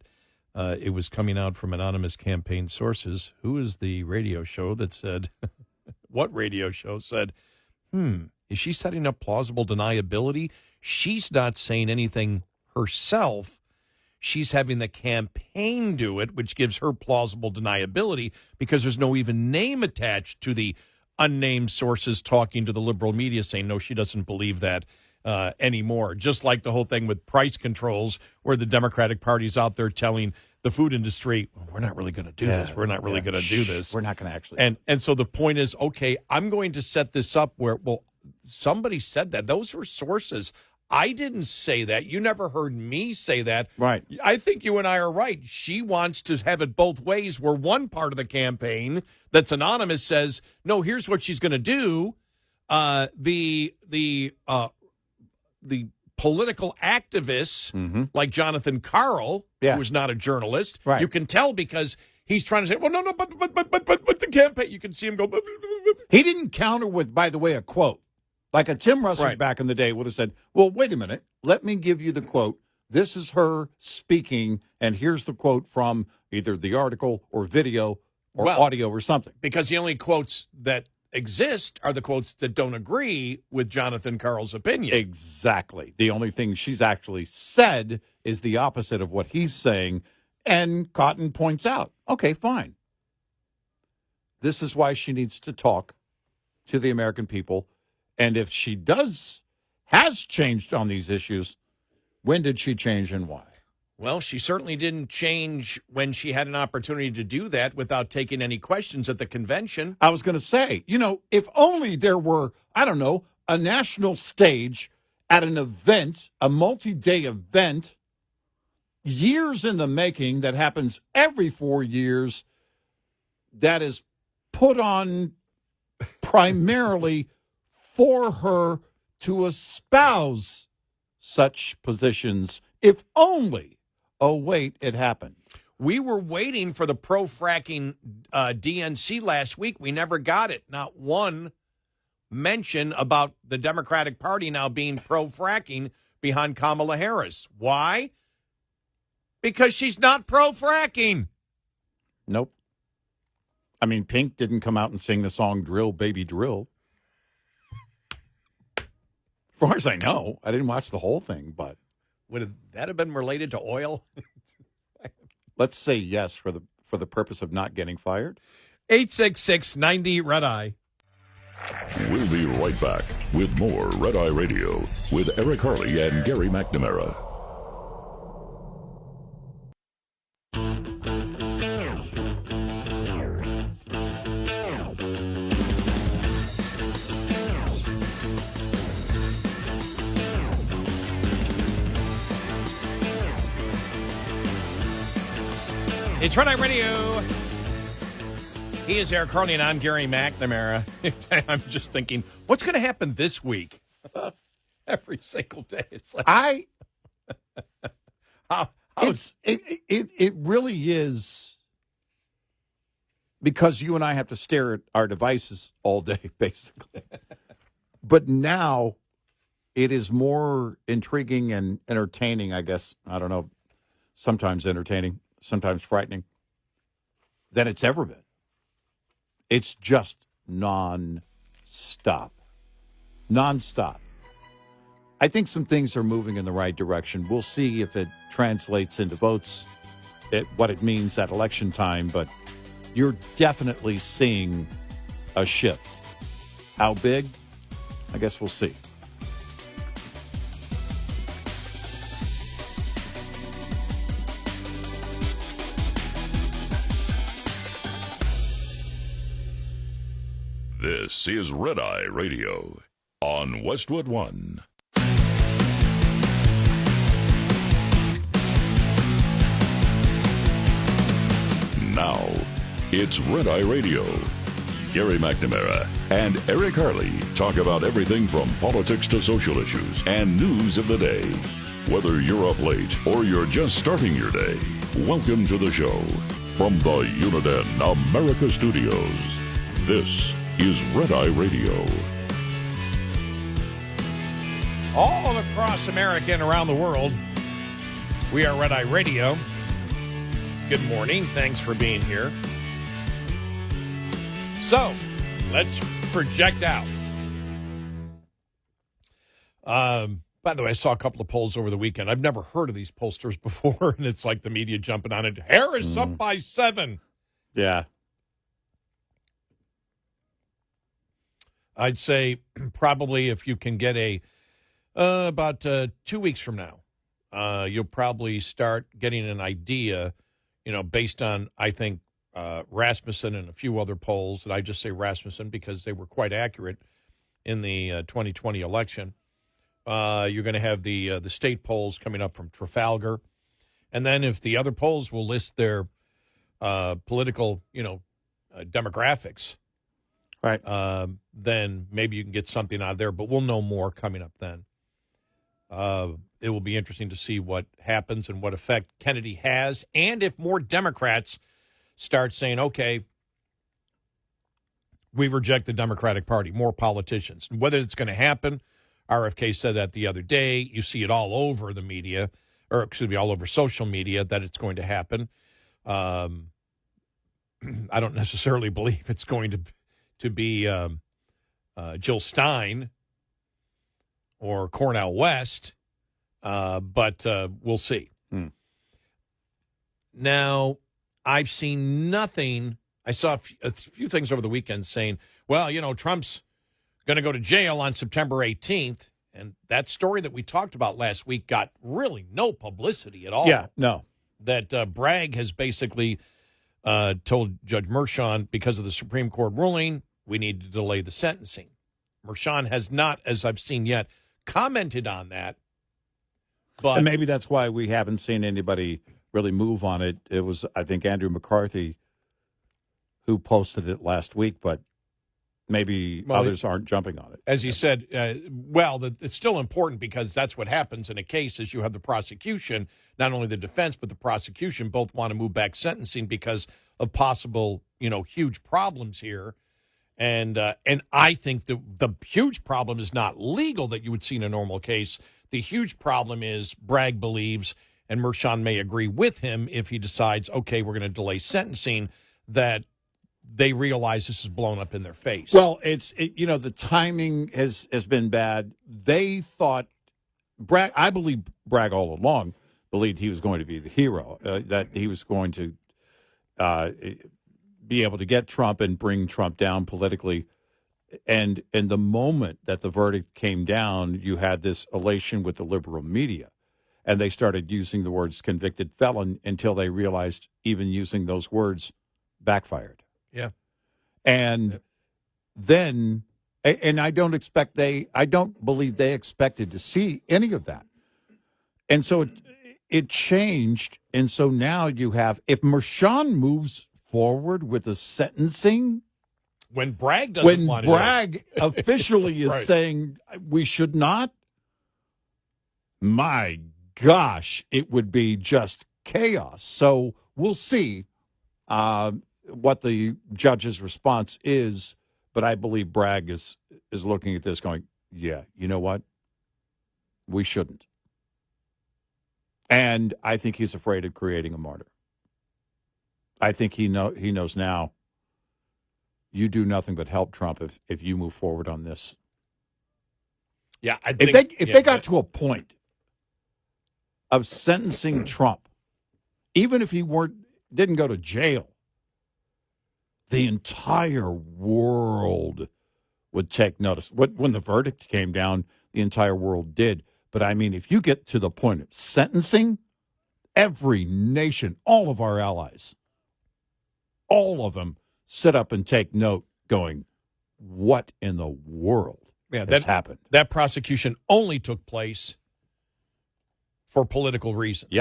it was coming out from anonymous campaign sources? Who is the radio show that said? What radio show said? Is she setting up plausible deniability? She's not saying anything herself. She's having the campaign do it, which gives her plausible deniability because there's no even name attached to the unnamed sources talking to the liberal media saying, no, she doesn't believe that anymore. Just like the whole thing with price controls where the Democratic Party's out there telling the food industry, well, we're not really going to do this. We're not really going to do this. We're not going to actually. And so the point is, okay, I'm going to set this up where, well, somebody said that. Those were sources. I didn't say that. You never heard me say that. Right. I think you and I are right. She wants to have it both ways, where one part of the campaign that's anonymous says, no, here's what she's going to do. The political activists like Jonathan Karl, who is not a journalist, you can tell because he's trying to say, well, no, but the campaign. You can see him go. He didn't counter with, by the way, a quote. Like a Tim Russert back in the day would have said, well, wait a minute. Let me give you the quote. This is her speaking, and here's the quote from either the article or video or audio or something. Because the only quotes that exist are the quotes that don't agree with Jonathan Karl's opinion. Exactly. The only thing she's actually said is the opposite of what he's saying, and Cotton points out, okay, fine. This is why she needs to talk to the American people, and if she has changed on these issues, when did she change and why? Well, she certainly didn't change when she had an opportunity to do that without taking any questions at the convention. I was going to say, if only there were, I don't know, a national stage at an event, a multi-day event, years in the making that happens every 4 years, that is put on primarily for her to espouse such positions, if only, oh, wait, it happened. We were waiting for the pro-fracking DNC last week. We never got it. Not one mention about the Democratic Party now being pro-fracking behind Kamala Harris. Why? Because she's not pro-fracking. Nope. I mean, Pink didn't come out and sing the song Drill, Baby, Drill. As far as I know, I didn't watch the whole thing, but would that have been related to oil? Let's say yes for the purpose of not getting fired. 866-90-RED-EYE. We'll be right back with more Red Eye Radio with Eric Harley and Gary McNamara. It's Red Eye Radio. He is Eric Kernen, and I'm Gary McNamara. I'm just thinking, what's going to happen this week? Every single day. It's like it really is, because you and I have to stare at our devices all day, basically. But now it is more intriguing and entertaining, I guess. I don't know. Sometimes entertaining, sometimes frightening, than it's ever been. It's just non-stop. Non-stop. I think some things are moving in the right direction. We'll see if it translates into votes, what it means at election time, but you're definitely seeing a shift. How big? I guess we'll see. This is Red Eye Radio on Westwood One. Now, it's Red Eye Radio. Gary McNamara and Eric Harley talk about everything from politics to social issues and news of the day. Whether you're up late or you're just starting your day, welcome to the show. From the Uniden America Studios, this is Red Eye Radio. All across America and around the world, we are Red Eye Radio. Good morning. Thanks for being here. So, let's project out. By the way, I saw a couple of polls over the weekend. I've never heard of these pollsters before, and it's like the media jumping on it. Harris up by 7. Yeah. I'd say probably if you can get about 2 weeks from now, you'll probably start getting an idea, based on, I think, Rasmussen and a few other polls. And I just say Rasmussen because they were quite accurate in the 2020 election. You're going to have the state polls coming up from Trafalgar. And then if the other polls will list their political, demographics. Right. then maybe you can get something out of there. But we'll know more coming up then. It will be interesting to see what happens and what effect Kennedy has, and if more Democrats start saying, okay, we reject the Democratic Party, more politicians. Whether it's going to happen, RFK said that the other day. You see it all over the media, or excuse me, all over social media, that it's going to happen. I don't necessarily believe it's going to be Jill Stein or Cornel West, but we'll see. Now, I've seen nothing. I saw a few things over the weekend saying, well, Trump's going to go to jail on September 18th. And that story that we talked about last week got really no publicity at all. Yeah, no. That Bragg has basically told Judge Merchan, because of the Supreme Court ruling, we need to delay the sentencing. Merchan has not, as I've seen yet, commented on that. But and maybe that's why we haven't seen anybody really move on it. It was, I think, Andrew McCarthy who posted it last week, but maybe others aren't jumping on it. As you said, it's still important, because that's what happens in a case is you have the prosecution, not only the defense, but the prosecution both want to move back sentencing because of possible, huge problems here. And I think the huge problem is not legal that you would see in a normal case. The huge problem is Bragg believes, and Merchan may agree with him if he decides, okay, we're going to delay sentencing, that they realize this is blown up in their face. Well, the timing has been bad. They thought I believe Bragg all along believed he was going to be the hero, that he was going to be able to get Trump and bring Trump down politically. And in the moment that the verdict came down, you had this elation with the liberal media, and they started using the words convicted felon until they realized even using those words backfired. Yeah. And then, and I don't believe they expected to see any of that. And so it changed. And so now you have, if Merchan moves forward with the sentencing, when Bragg doesn't want to, when Bragg officially is right. saying we should not, my gosh, it would be just chaos. So we'll see what the judge's response is, but I believe Bragg is looking at this going, yeah, you know what? We shouldn't. And I think he's afraid of creating a martyr. I think he knows now you do nothing but help Trump if you move forward on this. Yeah, if they got to a point of sentencing Trump, even if he didn't go to jail, the entire world would take notice. When the verdict came down, the entire world did. But I mean, if you get to the point of sentencing, every nation, all of our allies, all of them sit up and take note going, what in the world has happened? That prosecution only took place for political reasons.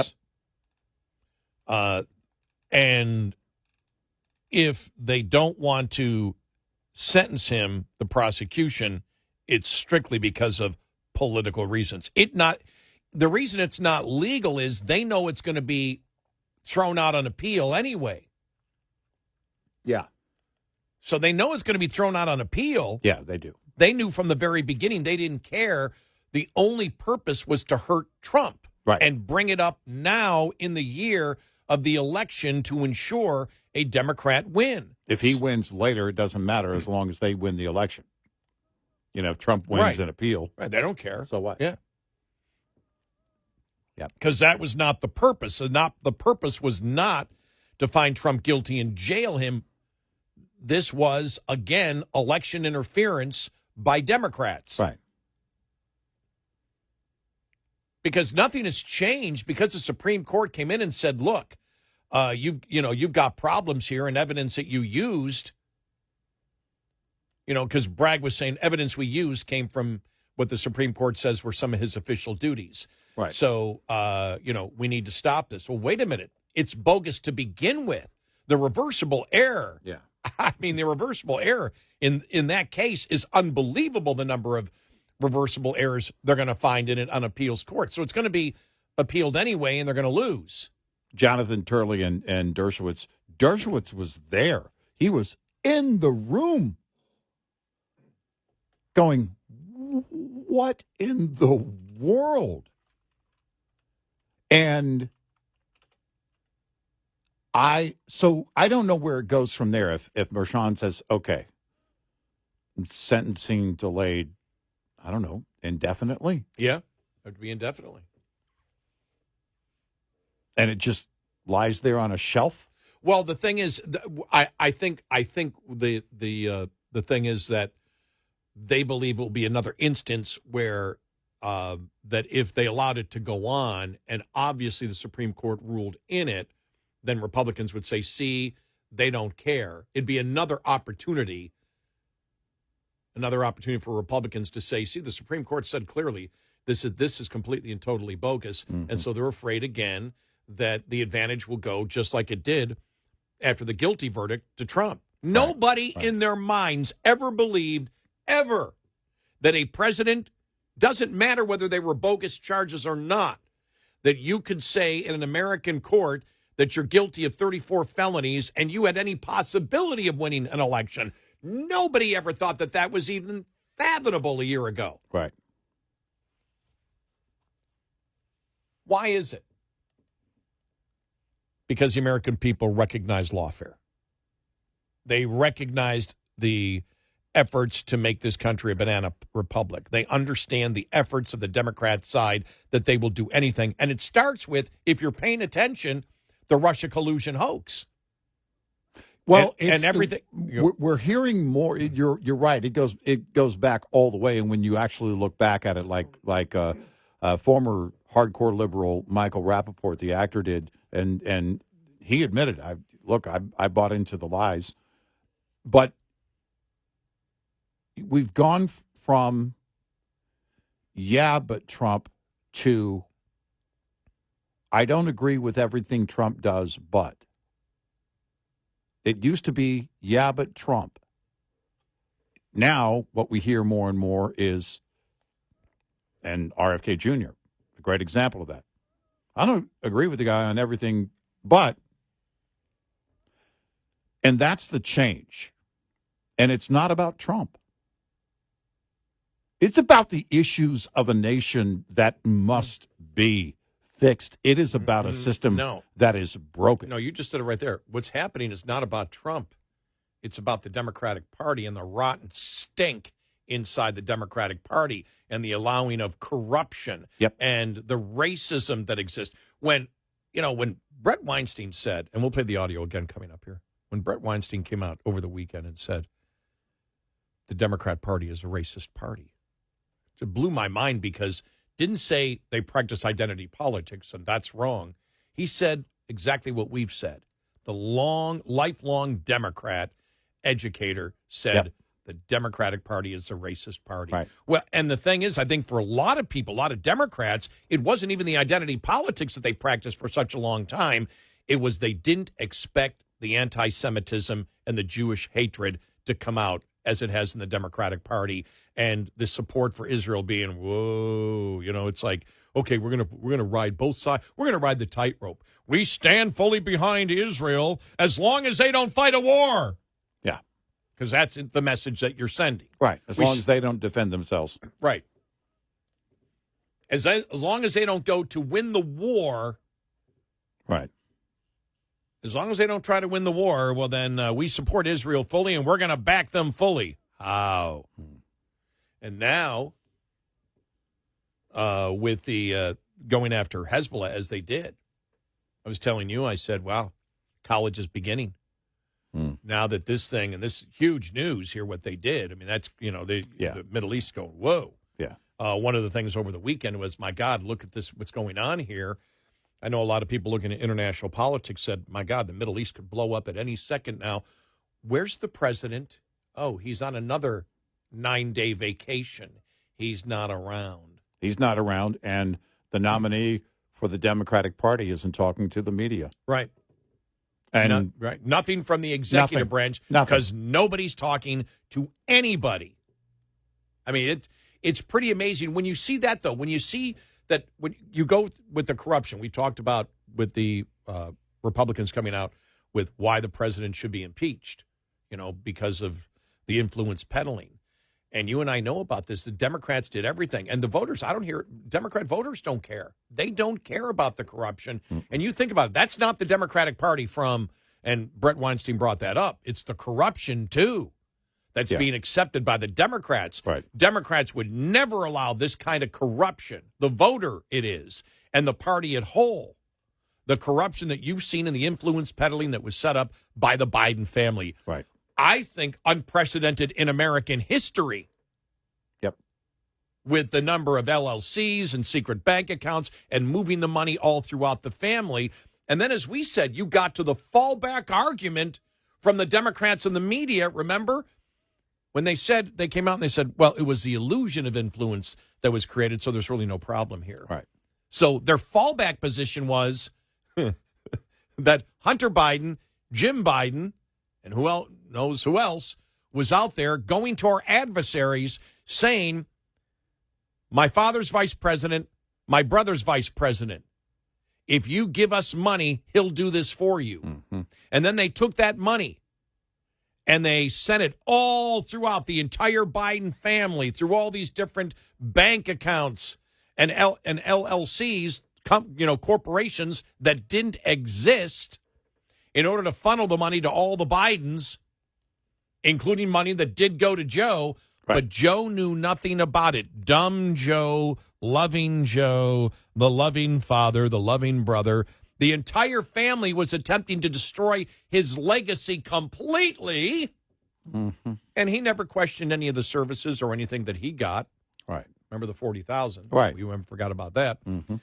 Yep. And if they don't want to sentence him, the prosecution, it's strictly because of political reasons. The reason it's not legal is they know it's going to be thrown out on appeal anyway. Yeah. So they know it's going to be thrown out on appeal. Yeah, they do. They knew from the very beginning they didn't care. The only purpose was to hurt Trump. Right. And bring it up now in the year of the election to ensure a Democrat win. If he wins later, it doesn't matter as long as they win the election. If Trump wins an appeal. Right, they don't care. So what? Yeah. Yeah. Because that was not the purpose. The purpose was not to find Trump guilty and jail him. This was, again, election interference by Democrats. Right. Because nothing has changed, because the Supreme Court came in and said, look, you've got problems here and evidence that you used. Because Bragg was saying evidence we used came from what the Supreme Court says were some of his official duties. Right. So, we need to stop this. Well, wait a minute. It's bogus to begin with. The reversible error I mean, the reversible error in that case is unbelievable, the number of reversible errors they're going to find in an appeals court. So it's going to be appealed anyway, and they're going to lose. Jonathan Turley and Dershowitz. Dershowitz was there. He was in the room going, what in the world? And I don't know where it goes from there. If Mershon says, okay, sentencing delayed, I don't know, indefinitely. Yeah, it would be indefinitely. And it just lies there on a shelf. Well, the thing is, I think the thing is that they believe it will be another instance where that if they allowed it to go on, and obviously the Supreme Court ruled in it, then Republicans would say, see, they don't care. It'd be another opportunity for Republicans to say, see, the Supreme Court said clearly this is completely and totally bogus. Mm-hmm. And so they're afraid, again, that the advantage will go just like it did after the guilty verdict to Trump. Right. Nobody in their minds ever believed, ever, that a president, doesn't matter whether they were bogus charges or not, that you could say in an American court that you're guilty of 34 felonies and you had any possibility of winning an election. Nobody ever thought that that was even fathomable a year ago. Right. Why is it? Because the American people recognize lawfare. They recognized the efforts to make this country a banana republic. They understand the efforts of the Democrat side that they will do anything. And it starts with, if you're paying attention, the Russia collusion hox. Well, and everything. We're hearing more. You're right. It goes back all the way. And when you actually look back at it, like former hardcore liberal Michael Rappaport, the actor, did, and he admitted, I bought into the lies. But we've gone from, yeah, but Trump, to, I don't agree with everything Trump does, but. It used to be, yeah, but Trump. Now, what we hear more and more is, and RFK Jr., a great example of that. I don't agree with the guy on everything, but, and that's the change. And it's not about Trump. It's about the issues of a nation that must be fixed. It is about a system that is broken. No, you just said it right there. What's happening is not about Trump. It's about the Democratic Party and the rotten stink inside the Democratic Party and the allowing of corruption and the racism that exists. When Bret Weinstein said, and we'll play the audio again coming up here, when Bret Weinstein came out over the weekend and said, the Democrat Party is a racist party, it blew my mind, because didn't say they practice identity politics, and that's wrong. He said exactly what we've said. The lifelong Democrat educator said the Democratic Party is a racist party. Right. Well, and the thing is, I think for a lot of people, a lot of Democrats, it wasn't even the identity politics that they practiced for such a long time. It was they didn't expect the anti-Semitism and the Jewish hatred to come out as it has in the Democratic Party, and the support for Israel being, whoa, it's like, okay, we're gonna ride both sides. We're gonna ride the tightrope. We stand fully behind Israel as long as they don't fight a war. Yeah, because that's the message that you're sending. Right, as long as they don't defend themselves. Right. As long as they don't go to win the war. Right. As long as they don't try to win the war, well, then we support Israel fully, and we're going to back them fully. How? And now, with the going after Hezbollah as they did, I was telling you, I said, wow, college is beginning. Now that this thing, and this huge news here, what they did, I mean, that's, the Middle East going, whoa. Yeah. One of the things over the weekend was, my God, look at this, what's going on here. I know a lot of people looking at international politics said, my God, the Middle East could blow up at any second now. Where's the president? Oh, he's on another 9-day vacation. He's not around. He's not around, and the nominee for the Democratic Party isn't talking to the media. Right. And nothing from the executive branch because nobody's talking to anybody. I mean, it's pretty amazing when you see that, though. When you see that, when you go with the corruption, we talked about with the Republicans coming out with why the president should be impeached, because of the influence peddling. And you and I know about this. The Democrats did everything. And the voters, Democrat voters don't care. They don't care about the corruption. And you think about it, that's not the Democratic Party and Bret Weinstein brought that up. It's the corruption, too, that's being accepted by the Democrats. Right. Democrats would never allow this kind of corruption. The voter, it is, and the party at whole. The corruption that you've seen in the influence peddling that was set up by the Biden family. Right. I think unprecedented in American history. Yep. With the number of LLCs and secret bank accounts and moving the money all throughout the family. And then, as we said, you got to the fallback argument from the Democrats and the media, remember? When they came out and they said, well, it was the illusion of influence that was created, so there's really no problem here. Right. So their fallback position was that Hunter Biden, Jim Biden, and who knows who else was out there going to our adversaries saying, my father's vice president, my brother's vice president. If you give us money, he'll do this for you. Mm-hmm. And then they took that money and they sent it all throughout the entire Biden family, through all these different bank accounts and LLCs, corporations that didn't exist, in order to funnel the money to all the Bidens, including money that did go to Joe, but Joe knew nothing about it. Dumb Joe, the loving father, the loving brother. The entire family was attempting to destroy his legacy completely, and he never questioned any of the services or anything that he got. Right. Remember the $40,000? Right. We forgot about that. Mm-hmm.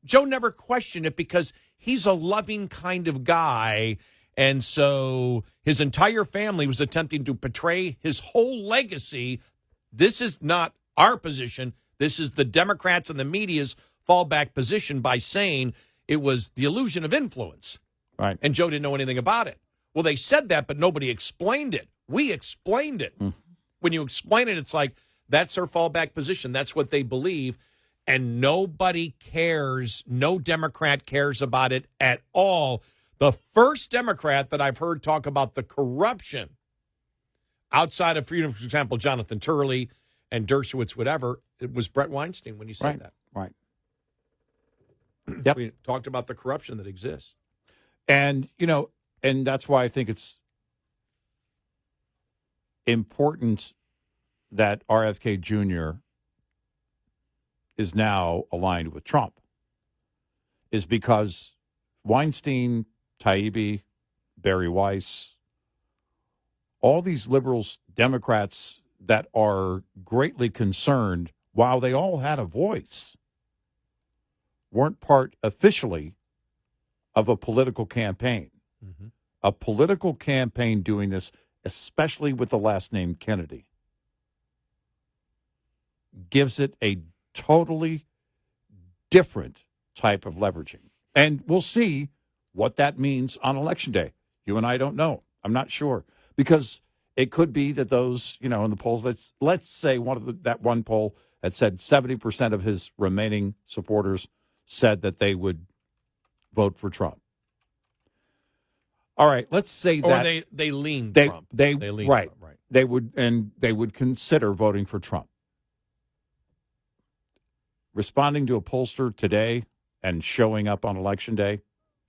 Joe never questioned it because he's a loving kind of guy, and so his entire family was attempting to portray his whole legacy. This is not our position. This is the Democrats and the media's fallback position by saying it was the illusion of influence. Right. And Joe didn't know anything about it. Well, they said that, but nobody explained it. We explained it. When you explain it, it's like, that's their fallback position. That's what they believe. And nobody cares. No Democrat cares about it at all. The first Democrat that I've heard talk about the corruption outside of freedom, for example, Jonathan Turley and Dershowitz, whatever, it was Bret Weinstein when he said that. Right. Yep. We talked about the corruption that exists. And, and that's why I think it's important that RFK Jr. is now aligned with Trump, is because Weinstein, Taibbi, Barry Weiss, all these liberals, Democrats that are greatly concerned, while they all had a voice, weren't part officially of a political campaign. Mm-hmm. A political campaign doing this, especially with the last name Kennedy, gives it a totally different type of leveraging. And we'll see what that means on Election Day. You and I don't know. I'm not sure. Because it could be that those, in the polls, let's say that one poll that said 70% of his remaining supporters said that they would vote for Trump. All right, let's say that. Or they lean Trump. They lean right. Trump, right. They would consider voting for Trump. Responding to a pollster today and showing up on Election Day,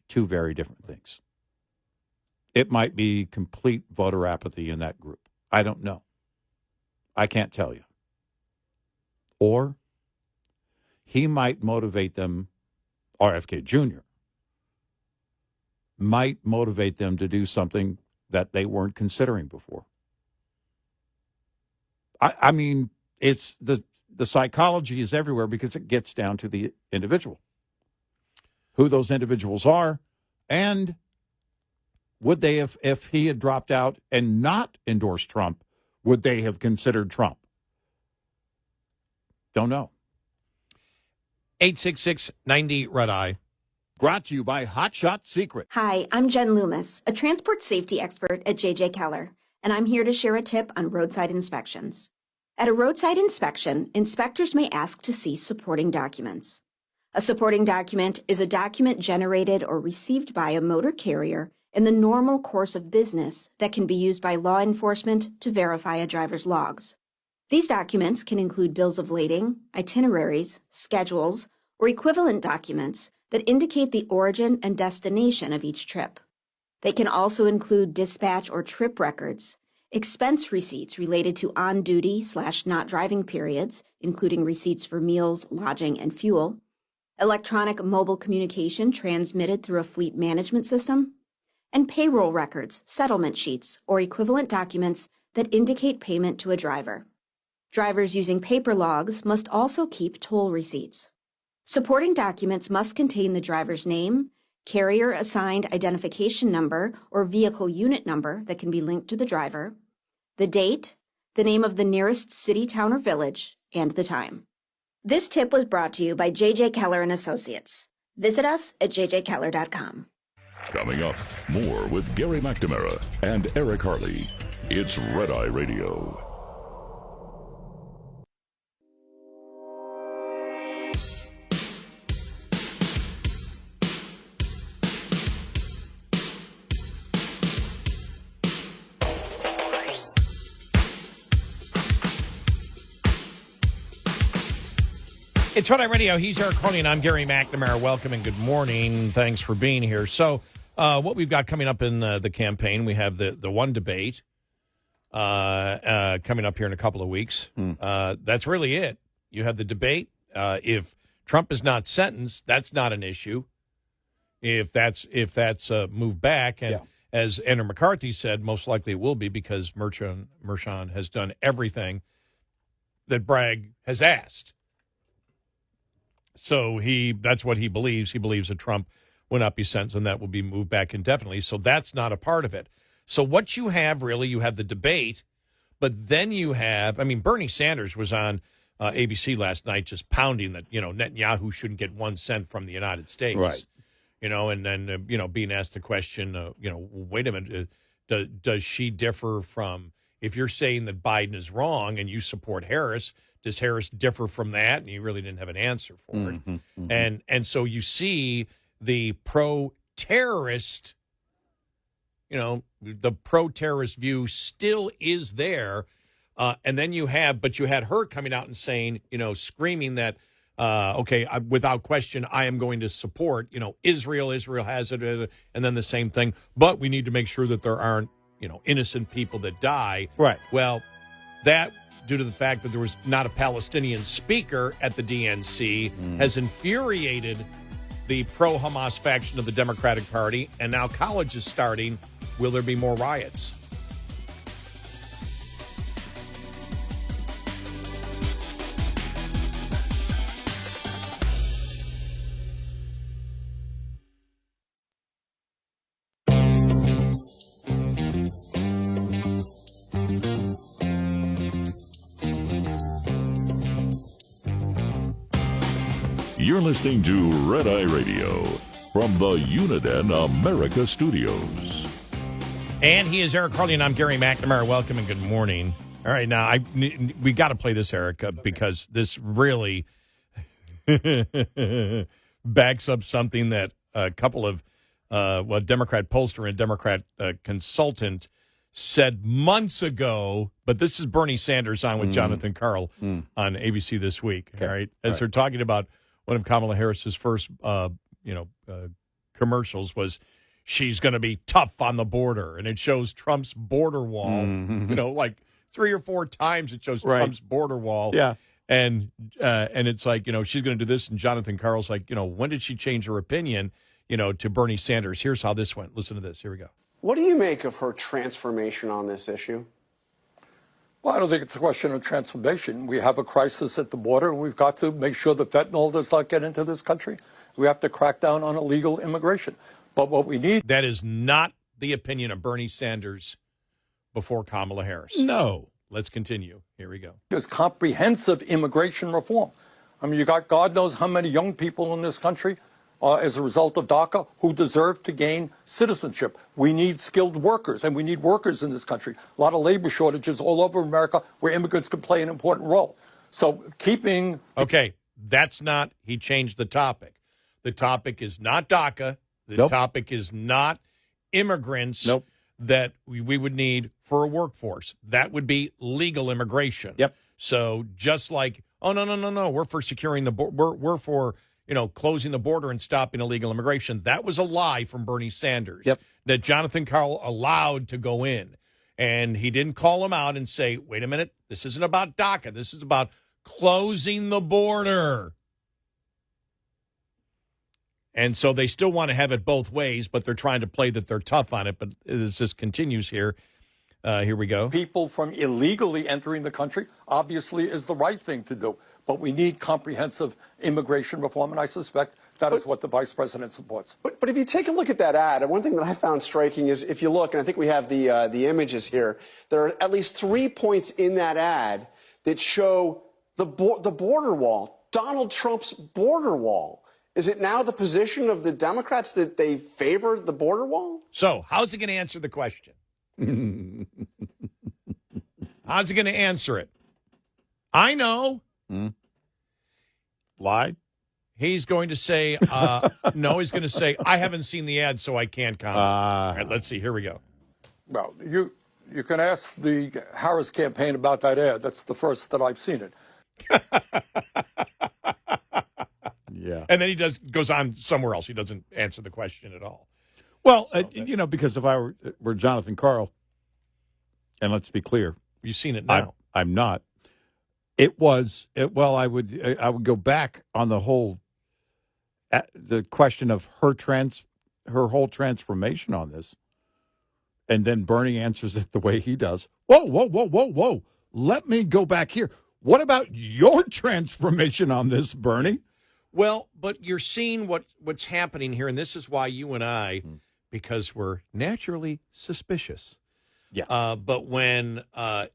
two very different things. It might be complete voter apathy in that group. I don't know. I can't tell you. Or he might motivate them, RFK Jr., might motivate them to do something that they weren't considering before. I mean, it's the psychology is everywhere because it gets down to the individual, who those individuals are, and would they have, if he had dropped out and not endorsed Trump, would they have considered Trump? Don't know. 866-90-RED-EYE. Brought to you by Hot Shot Secret. Hi, I'm Jen Loomis, a transport safety expert at J.J. Keller, and I'm here to share a tip on roadside inspections. At a roadside inspection, inspectors may ask to see supporting documents. A supporting document is a document generated or received by a motor carrier in the normal course of business that can be used by law enforcement to verify a driver's logs. These documents can include bills of lading, itineraries, schedules, or equivalent documents that indicate the origin and destination of each trip. They can also include dispatch or trip records, expense receipts related to on-duty/not driving periods, including receipts for meals, lodging, and fuel, electronic mobile communication transmitted through a fleet management system, and payroll records, settlement sheets, or equivalent documents that indicate payment to a driver. Drivers using paper logs must also keep toll receipts. Supporting documents must contain the driver's name, carrier-assigned identification number or vehicle unit number that can be linked to the driver, the date, the name of the nearest city, town, or village, and the time. This tip was brought to you by J.J. Keller & Associates. Visit us at jjkeller.com. Coming up, more with Gary McNamara and Eric Harley. It's Red Eye Radio. It's Red Eye Radio. He's Eric Harley, and I'm Gary McNamara. Welcome and good morning. Thanks for being here. So what we've got coming up in the campaign, we have the one debate coming up here in a couple of weeks. That's really it. You have the debate. If Trump is not sentenced, that's not an issue. If that's moved back, and as Andrew McCarthy said, most likely it will be because Mershon has done everything that Bragg has asked. So that's what he believes. He believes that Trump will not be sentenced and that will be moved back indefinitely. So that's not a part of it. So what you have really, you have the debate, but then you have, Bernie Sanders was on ABC last night just pounding that, Netanyahu shouldn't get 1 cent from the United States. Right. And then, being asked the question, wait a minute, does she differ from, if you're saying that Biden is wrong and you support Harris, does Harris differ from that? And you really didn't have an answer for it. And so you see the pro-terrorist, the pro-terrorist view still is there. And then you had her coming out and saying, screaming that, without question, I am going to support, Israel. Israel has it. And then the same thing. But we need to make sure that there aren't, innocent people that die. Right. Well, that, due to the fact that there was not a Palestinian speaker at the DNC, has infuriated the pro-Hamas faction of the Democratic Party, and now college is starting. Will there be more riots? You're listening to Red Eye Radio from the Uniden America Studios. And he is Eric Harley, and I'm Gary McNamara. Welcome and good morning. All right, now we got to play this, Eric, because this really backs up something that a couple of Democrat pollster and Democrat consultant said months ago. But this is Bernie Sanders on with Jonathan Karl on ABC this week. Okay. All right, as they're talking about one of Kamala Harris's first, commercials was she's going to be tough on the border, and it shows Trump's border wall. Like 3 or 4 times it shows Trump's border wall. Yeah, and it's like she's going to do this, and Jonathan Karl's like when did she change her opinion? To Bernie Sanders. Here's how this went. Listen to this. Here we go. What do you make of her transformation on this issue? Well, I don't think it's a question of transformation. We have a crisis at the border, and we've got to make sure that fentanyl does not get into this country. We have to crack down on illegal immigration. But what we need... That is not the opinion of Bernie Sanders before Kamala Harris. No. Let's continue. Here we go. There's comprehensive immigration reform. You got God knows how many young people in this country as a result of DACA who deserve to gain citizenship. We need skilled workers, and we need workers in this country. A lot of labor shortages all over America where immigrants can play an important role. So keeping... Okay, that's not... He changed the topic. The topic is not DACA. The topic is not immigrants that we would need for a workforce. That would be legal immigration. Yep. So just like, oh, no, we're for securing the border. We're for, closing the border and stopping illegal immigration. That was a lie from Bernie Sanders. Yep. That Jonathan Karl allowed to go in. And he didn't call him out and say, wait a minute, this isn't about DACA. This is about closing the border. And so they still want to have it both ways, but they're trying to play that they're tough on it. But it just continues here. Here we go. People from illegally entering the country obviously is the right thing to do. But we need comprehensive immigration reform, and I suspect that is what the vice president supports. But if you take a look at that ad, one thing that I found striking is if you look, and I think we have the images here, there are at least 3 points in that ad that show the border wall, Donald Trump's border wall. Is it now the position of the Democrats that they favor the border wall? So how's he going to answer the question? How's he going to answer it? I know. Lie? He's going to say, no, he's going to say, I haven't seen the ad, so I can't comment. All right, let's see. Here we go. Well, you can ask the Harris campaign about that ad. That's the first that I've seen it. Yeah. And then he goes on somewhere else. He doesn't answer the question at all. Well, because if I were Jonathan Karl, and let's be clear. You've seen it now. I'm not. I would go back on the whole, the question of her whole transformation on this. And then Bernie answers it the way he does. Whoa. Let me go back here. What about your transformation on this, Bernie? Well, but you're seeing what's happening here, and this is why you and I, because we're naturally suspicious. Yeah. But when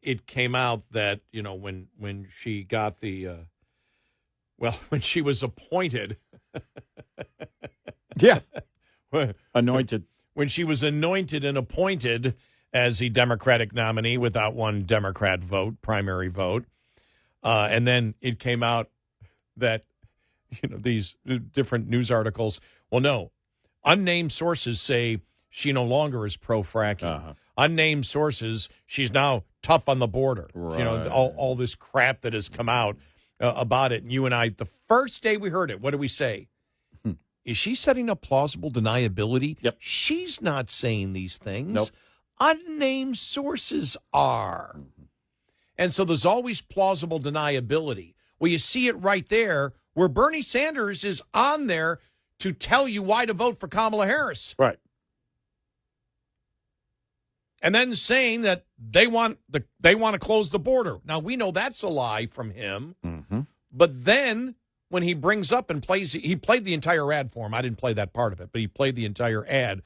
it came out that, when she got when she was appointed. Yeah. Anointed. When she was anointed and appointed as the Democratic nominee without one Democrat vote, primary vote. And then it came out that, these different news articles. Well, no, unnamed sources say she no longer is pro-fracking. Uh-huh. Unnamed sources, she's now tough on the border. Right. All this crap that has come out about it. And you and I, the first day we heard it, what do we say? Is she setting up plausible deniability? Yep. She's not saying these things. Nope. Unnamed sources are. Mm-hmm. And so there's always plausible deniability. Well, you see it right there where Bernie Sanders is on there to tell you why to vote for Kamala Harris. Right. And then saying that they want to close the border. Now, we know that's a lie from him. Mm-hmm. But then when he brings up and he played the entire ad for him. I didn't play that part of it, but he played the entire ad,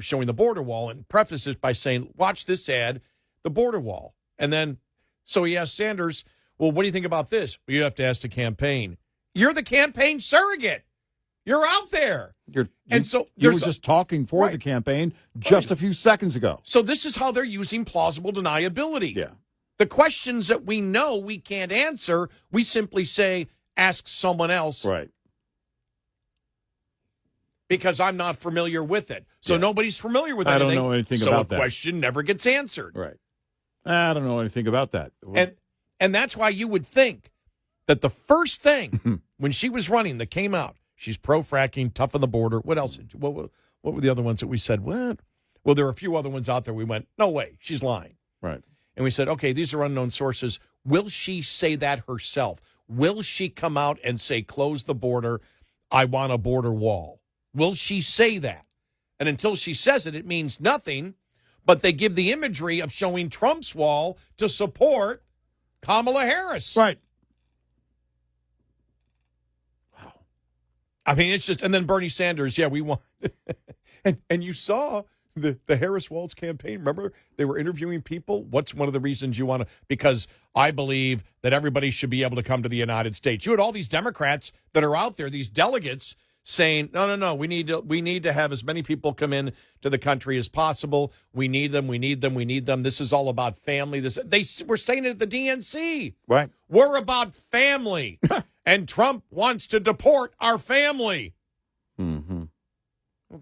showing the border wall and prefaces by saying, watch this ad, the border wall. And then, so he asked Sanders, well, what do you think about this? Well, you have to ask the campaign. You're the campaign surrogate. You're out there. You were just talking for the campaign just a few seconds ago. So this is how they're using plausible deniability. Yeah. The questions that we know we can't answer, we simply say, ask someone else. Right. Because I'm not familiar with it. So nobody's familiar with anything. I don't know anything about that. So a question never gets answered. Right. I don't know anything about that. And that's why you would think that the first thing when she was running that came out, she's pro-fracking, tough on the border. What else? What were the other ones that we said? What? Well, there are a few other ones out there. We went, no way, she's lying. Right. And we said, okay, these are unknown sources. Will she say that herself? Will she come out and say, close the border, I want a border wall? Will she say that? And until she says it, it means nothing. But they give the imagery of showing Trump's wall to support Kamala Harris. Right. Wow. I mean, it's just, and then Bernie Sanders, we want, and you saw the Harris Walz campaign. Remember, they were interviewing people. What's one of the reasons you want to? Because I believe that everybody should be able to come to the United States. You had all these Democrats that are out there, these delegates saying, no, we need to have as many people come in to the country as possible. We need them. This is all about family. We're saying it at the DNC. Right. We're about family. And Trump wants to deport our family. Mm-hmm.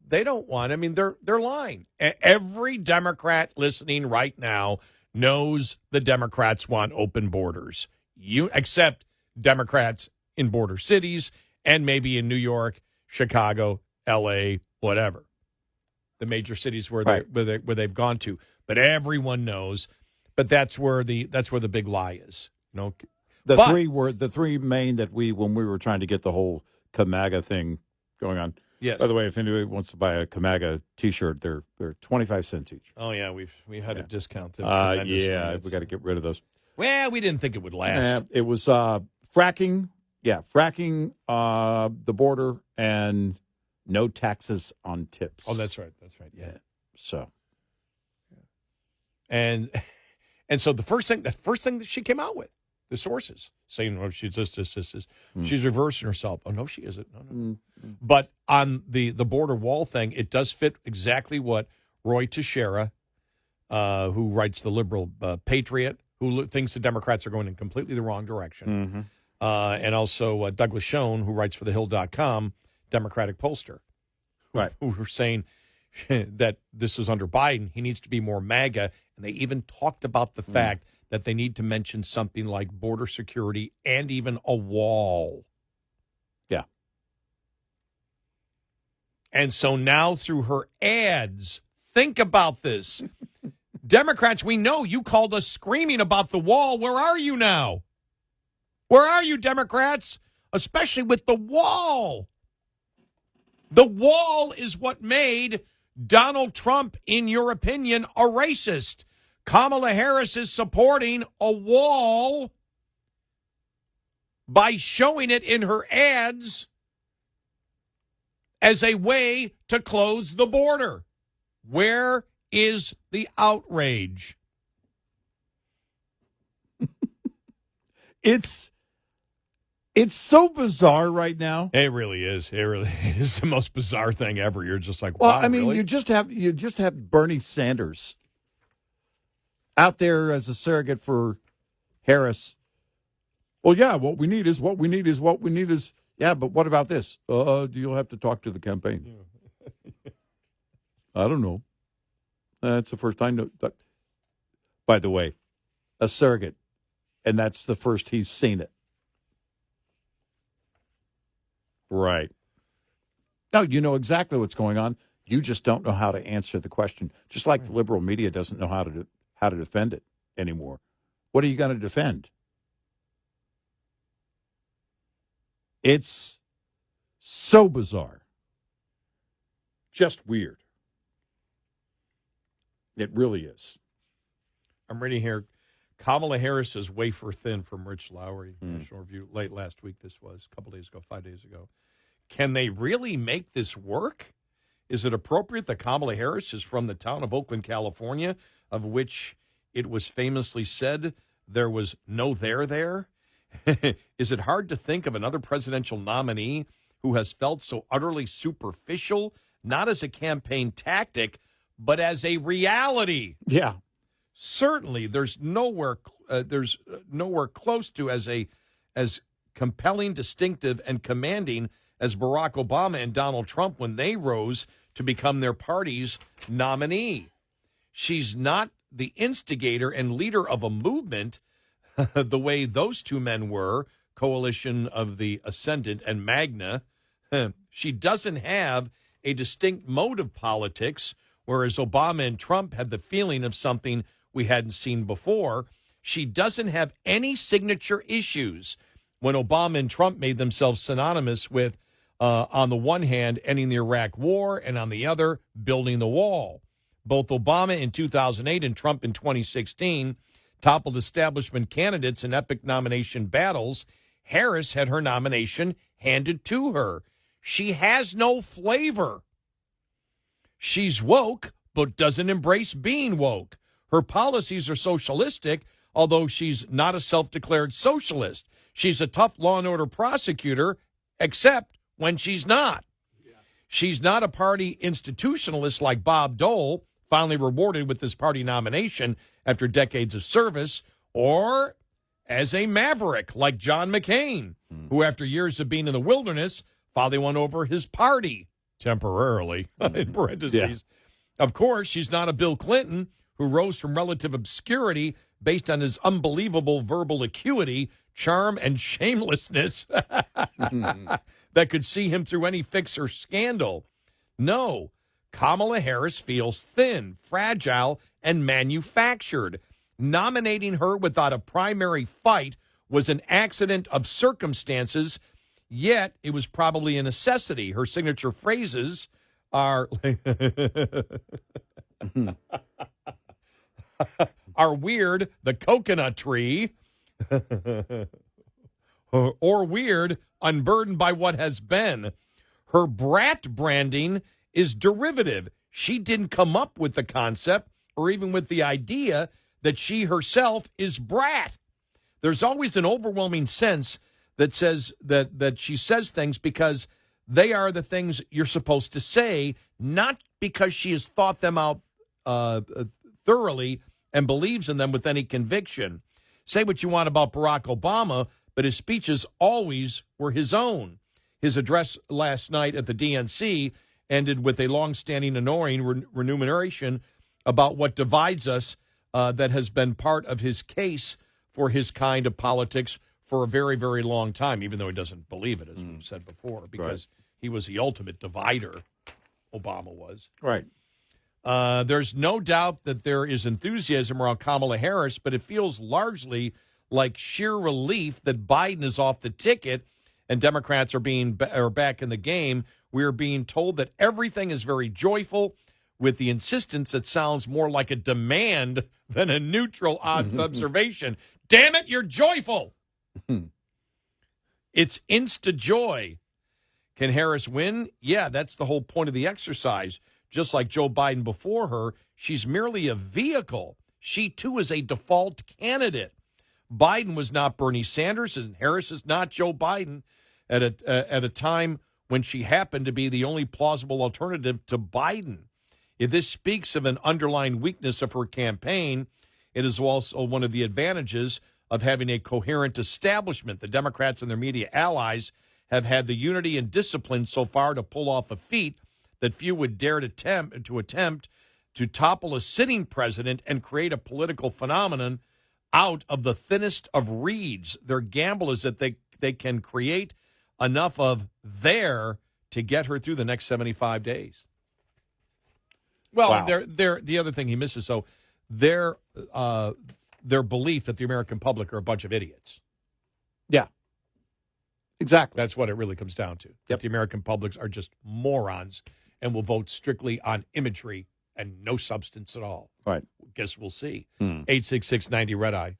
They don't want. I mean, they're lying. Every Democrat listening right now knows the Democrats want open borders. Except Democrats in border cities and maybe in New York, Chicago, L.A., whatever, the major cities where they've gone to. But everyone knows. But that's where the big lie is. The three main that when we were trying to get the whole Kamaga thing going on. Yes. By the way, if anybody wants to buy a Kamaga T-shirt, they're 25 cents each. Oh yeah, we had a discount them. Yeah, we got to get rid of those. Well, we didn't think it would last. It was fracking. Yeah, fracking, the border, and no taxes on tips. Oh, that's right. Yeah. So. And so the first thing that she came out with, the sources saying, "Oh, she's this. She's reversing herself." Oh no, she isn't. No. But on the border wall thing, it does fit exactly what Roy Teixeira, who writes the liberal Patriot, who thinks the Democrats are going in completely the wrong direction, and also Douglas Schoen, who writes for thehill.com, Democratic pollster, right, who were saying that this is under Biden. He needs to be more MAGA, and they even talked about the fact that they need to mention something like border security and even a wall. Yeah. And so now through her ads, think about this. Democrats, we know you called us screaming about the wall. Where are you now? Where are you, Democrats? Especially with the wall. The wall is what made Donald Trump, in your opinion, a racist. Kamala Harris is supporting a wall by showing it in her ads as a way to close the border. Where is the outrage? It's so bizarre right now. It really is. It really is the most bizarre thing ever. You're just like, well, wow, I mean, really? you just have Bernie Sanders out there as a surrogate for Harris. Well, yeah, what we need is. Yeah, but what about this? You'll have to talk to the campaign. I don't know. That's the first time. By the way, a surrogate, and that's the first he's seen it. Right. No, you know exactly what's going on. You just don't know how to answer the question. Just like the liberal media doesn't know how to defend it anymore. What are you going to defend? It's so bizarre. Just weird. It really is. I'm reading here. Kamala Harris is wafer thin from Rich Lowry. National Review, late last week this was, a couple days ago, 5 days ago. Can they really make this work? Is it appropriate that Kamala Harris is from the town of Oakland, California, of which it was famously said there was no there? Is it hard to think of another presidential nominee who has felt so utterly superficial, not as a campaign tactic, but as a reality? Yeah. Certainly, there's nowhere close to as compelling, distinctive, and commanding as Barack Obama and Donald Trump when they rose to become their party's nominee. She's not the instigator and leader of a movement the way those two men were, Coalition of the Ascendant and Magna. She doesn't have a distinct mode of politics, whereas Obama and Trump had the feeling of something we hadn't seen before. She doesn't have any signature issues when Obama and Trump made themselves synonymous with, on the one hand, ending the Iraq War, and on the other, building the wall. Both Obama in 2008 and Trump in 2016 toppled establishment candidates in epic nomination battles. Harris had her nomination handed to her. She has no flavor. She's woke, but doesn't embrace being woke. Her policies are socialistic, although she's not a self-declared socialist. She's a tough law and order prosecutor, except when she's not. She's not a party institutionalist like Bob Dole, finally rewarded with this party nomination after decades of service, or as a maverick like John McCain, who after years of being in the wilderness finally won over his party temporarily, in parentheses. Yeah. Of course, she's not a Bill Clinton, who rose from relative obscurity based on his unbelievable verbal acuity, charm, and shamelessness that could see him through any fix or scandal. No, Kamala Harris feels thin, fragile, and manufactured. Nominating her without a primary fight was an accident of circumstances, yet it was probably a necessity. Her signature phrases are are weird, the coconut tree, or weird, unburdened by what has been. Her brat branding is derivative. She didn't come up with the concept or even with the idea that she herself is brat. There's always an overwhelming sense that says that she says things because they are the things you're supposed to say, not because she has thought them out thoroughly and believes in them with any conviction. Say what you want about Barack Obama, but his speeches always were his own. His address last night at the DNC ended with a long-standing annoying remuneration about what divides us that has been part of his case for his kind of politics for a very, very long time, even though he doesn't believe it, as we've said before, because he was the ultimate divider, Obama was. Right. There's no doubt that there is enthusiasm around Kamala Harris, but it feels largely like sheer relief that Biden is off the ticket and Democrats are back in the game. We are being told that everything is very joyful, with the insistence that sounds more like a demand than a neutral observation. Damn it, you're joyful. It's insta-joy. Can Harris win? Yeah, that's the whole point of the exercise. Just like Joe Biden before her, she's merely a vehicle. She, too, is a default candidate. Biden was not Bernie Sanders, and Harris is not Joe Biden at a time when she happened to be the only plausible alternative to Biden. If this speaks of an underlying weakness of her campaign, it is also one of the advantages of having a coherent establishment. The Democrats and their media allies have had the unity and discipline so far to pull off a feat that few would dare to attempt to topple a sitting president and create a political phenomenon out of the thinnest of reeds. Their gamble is that they can create enough of there to get her through the next 75 days. Well, wow. The other thing he misses, so their belief that the American public are a bunch of idiots. Yeah. Exactly. That's what it really comes down to. That the American publics are just morons and will vote strictly on imagery and no substance at all. Right. Guess we'll see. 866-90-RED-EYE.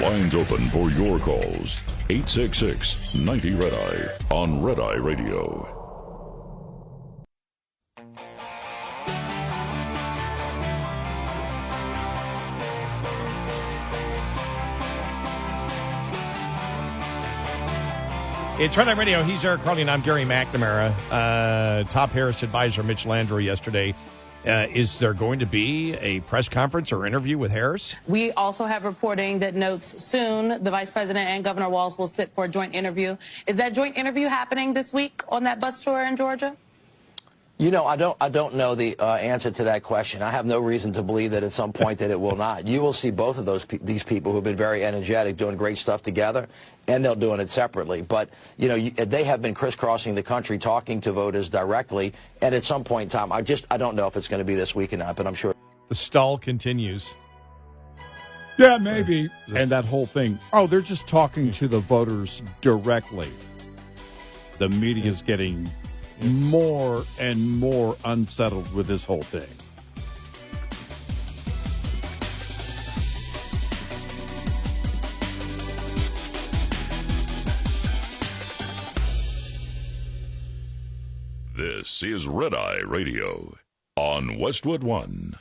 Lines open for your calls. 866-90-RED-EYE on Red Eye Radio. It's Red Eye Radio. He's Eric Harley, and I'm Gary McNamara. Top Harris advisor Mitch Landrieu yesterday. Is there going to be a press conference or interview with Harris? We also have reporting that notes soon the vice president and Governor Walz will sit for a joint interview. Is that joint interview happening this week on that bus tour in Georgia? You know, I don't know the answer to that question. I have no reason to believe that at some point that it will not. You will see both of these people who have been very energetic doing great stuff together, and they're doing it separately. But, you know, they have been crisscrossing the country talking to voters directly, and at some point in time, I don't know if it's going to be this week or not, but I'm sure. The stall continues. Yeah, maybe. And that whole thing, they're just talking to the voters directly. The media is getting more and more unsettled with this whole thing. This is Red Eye Radio on Westwood One.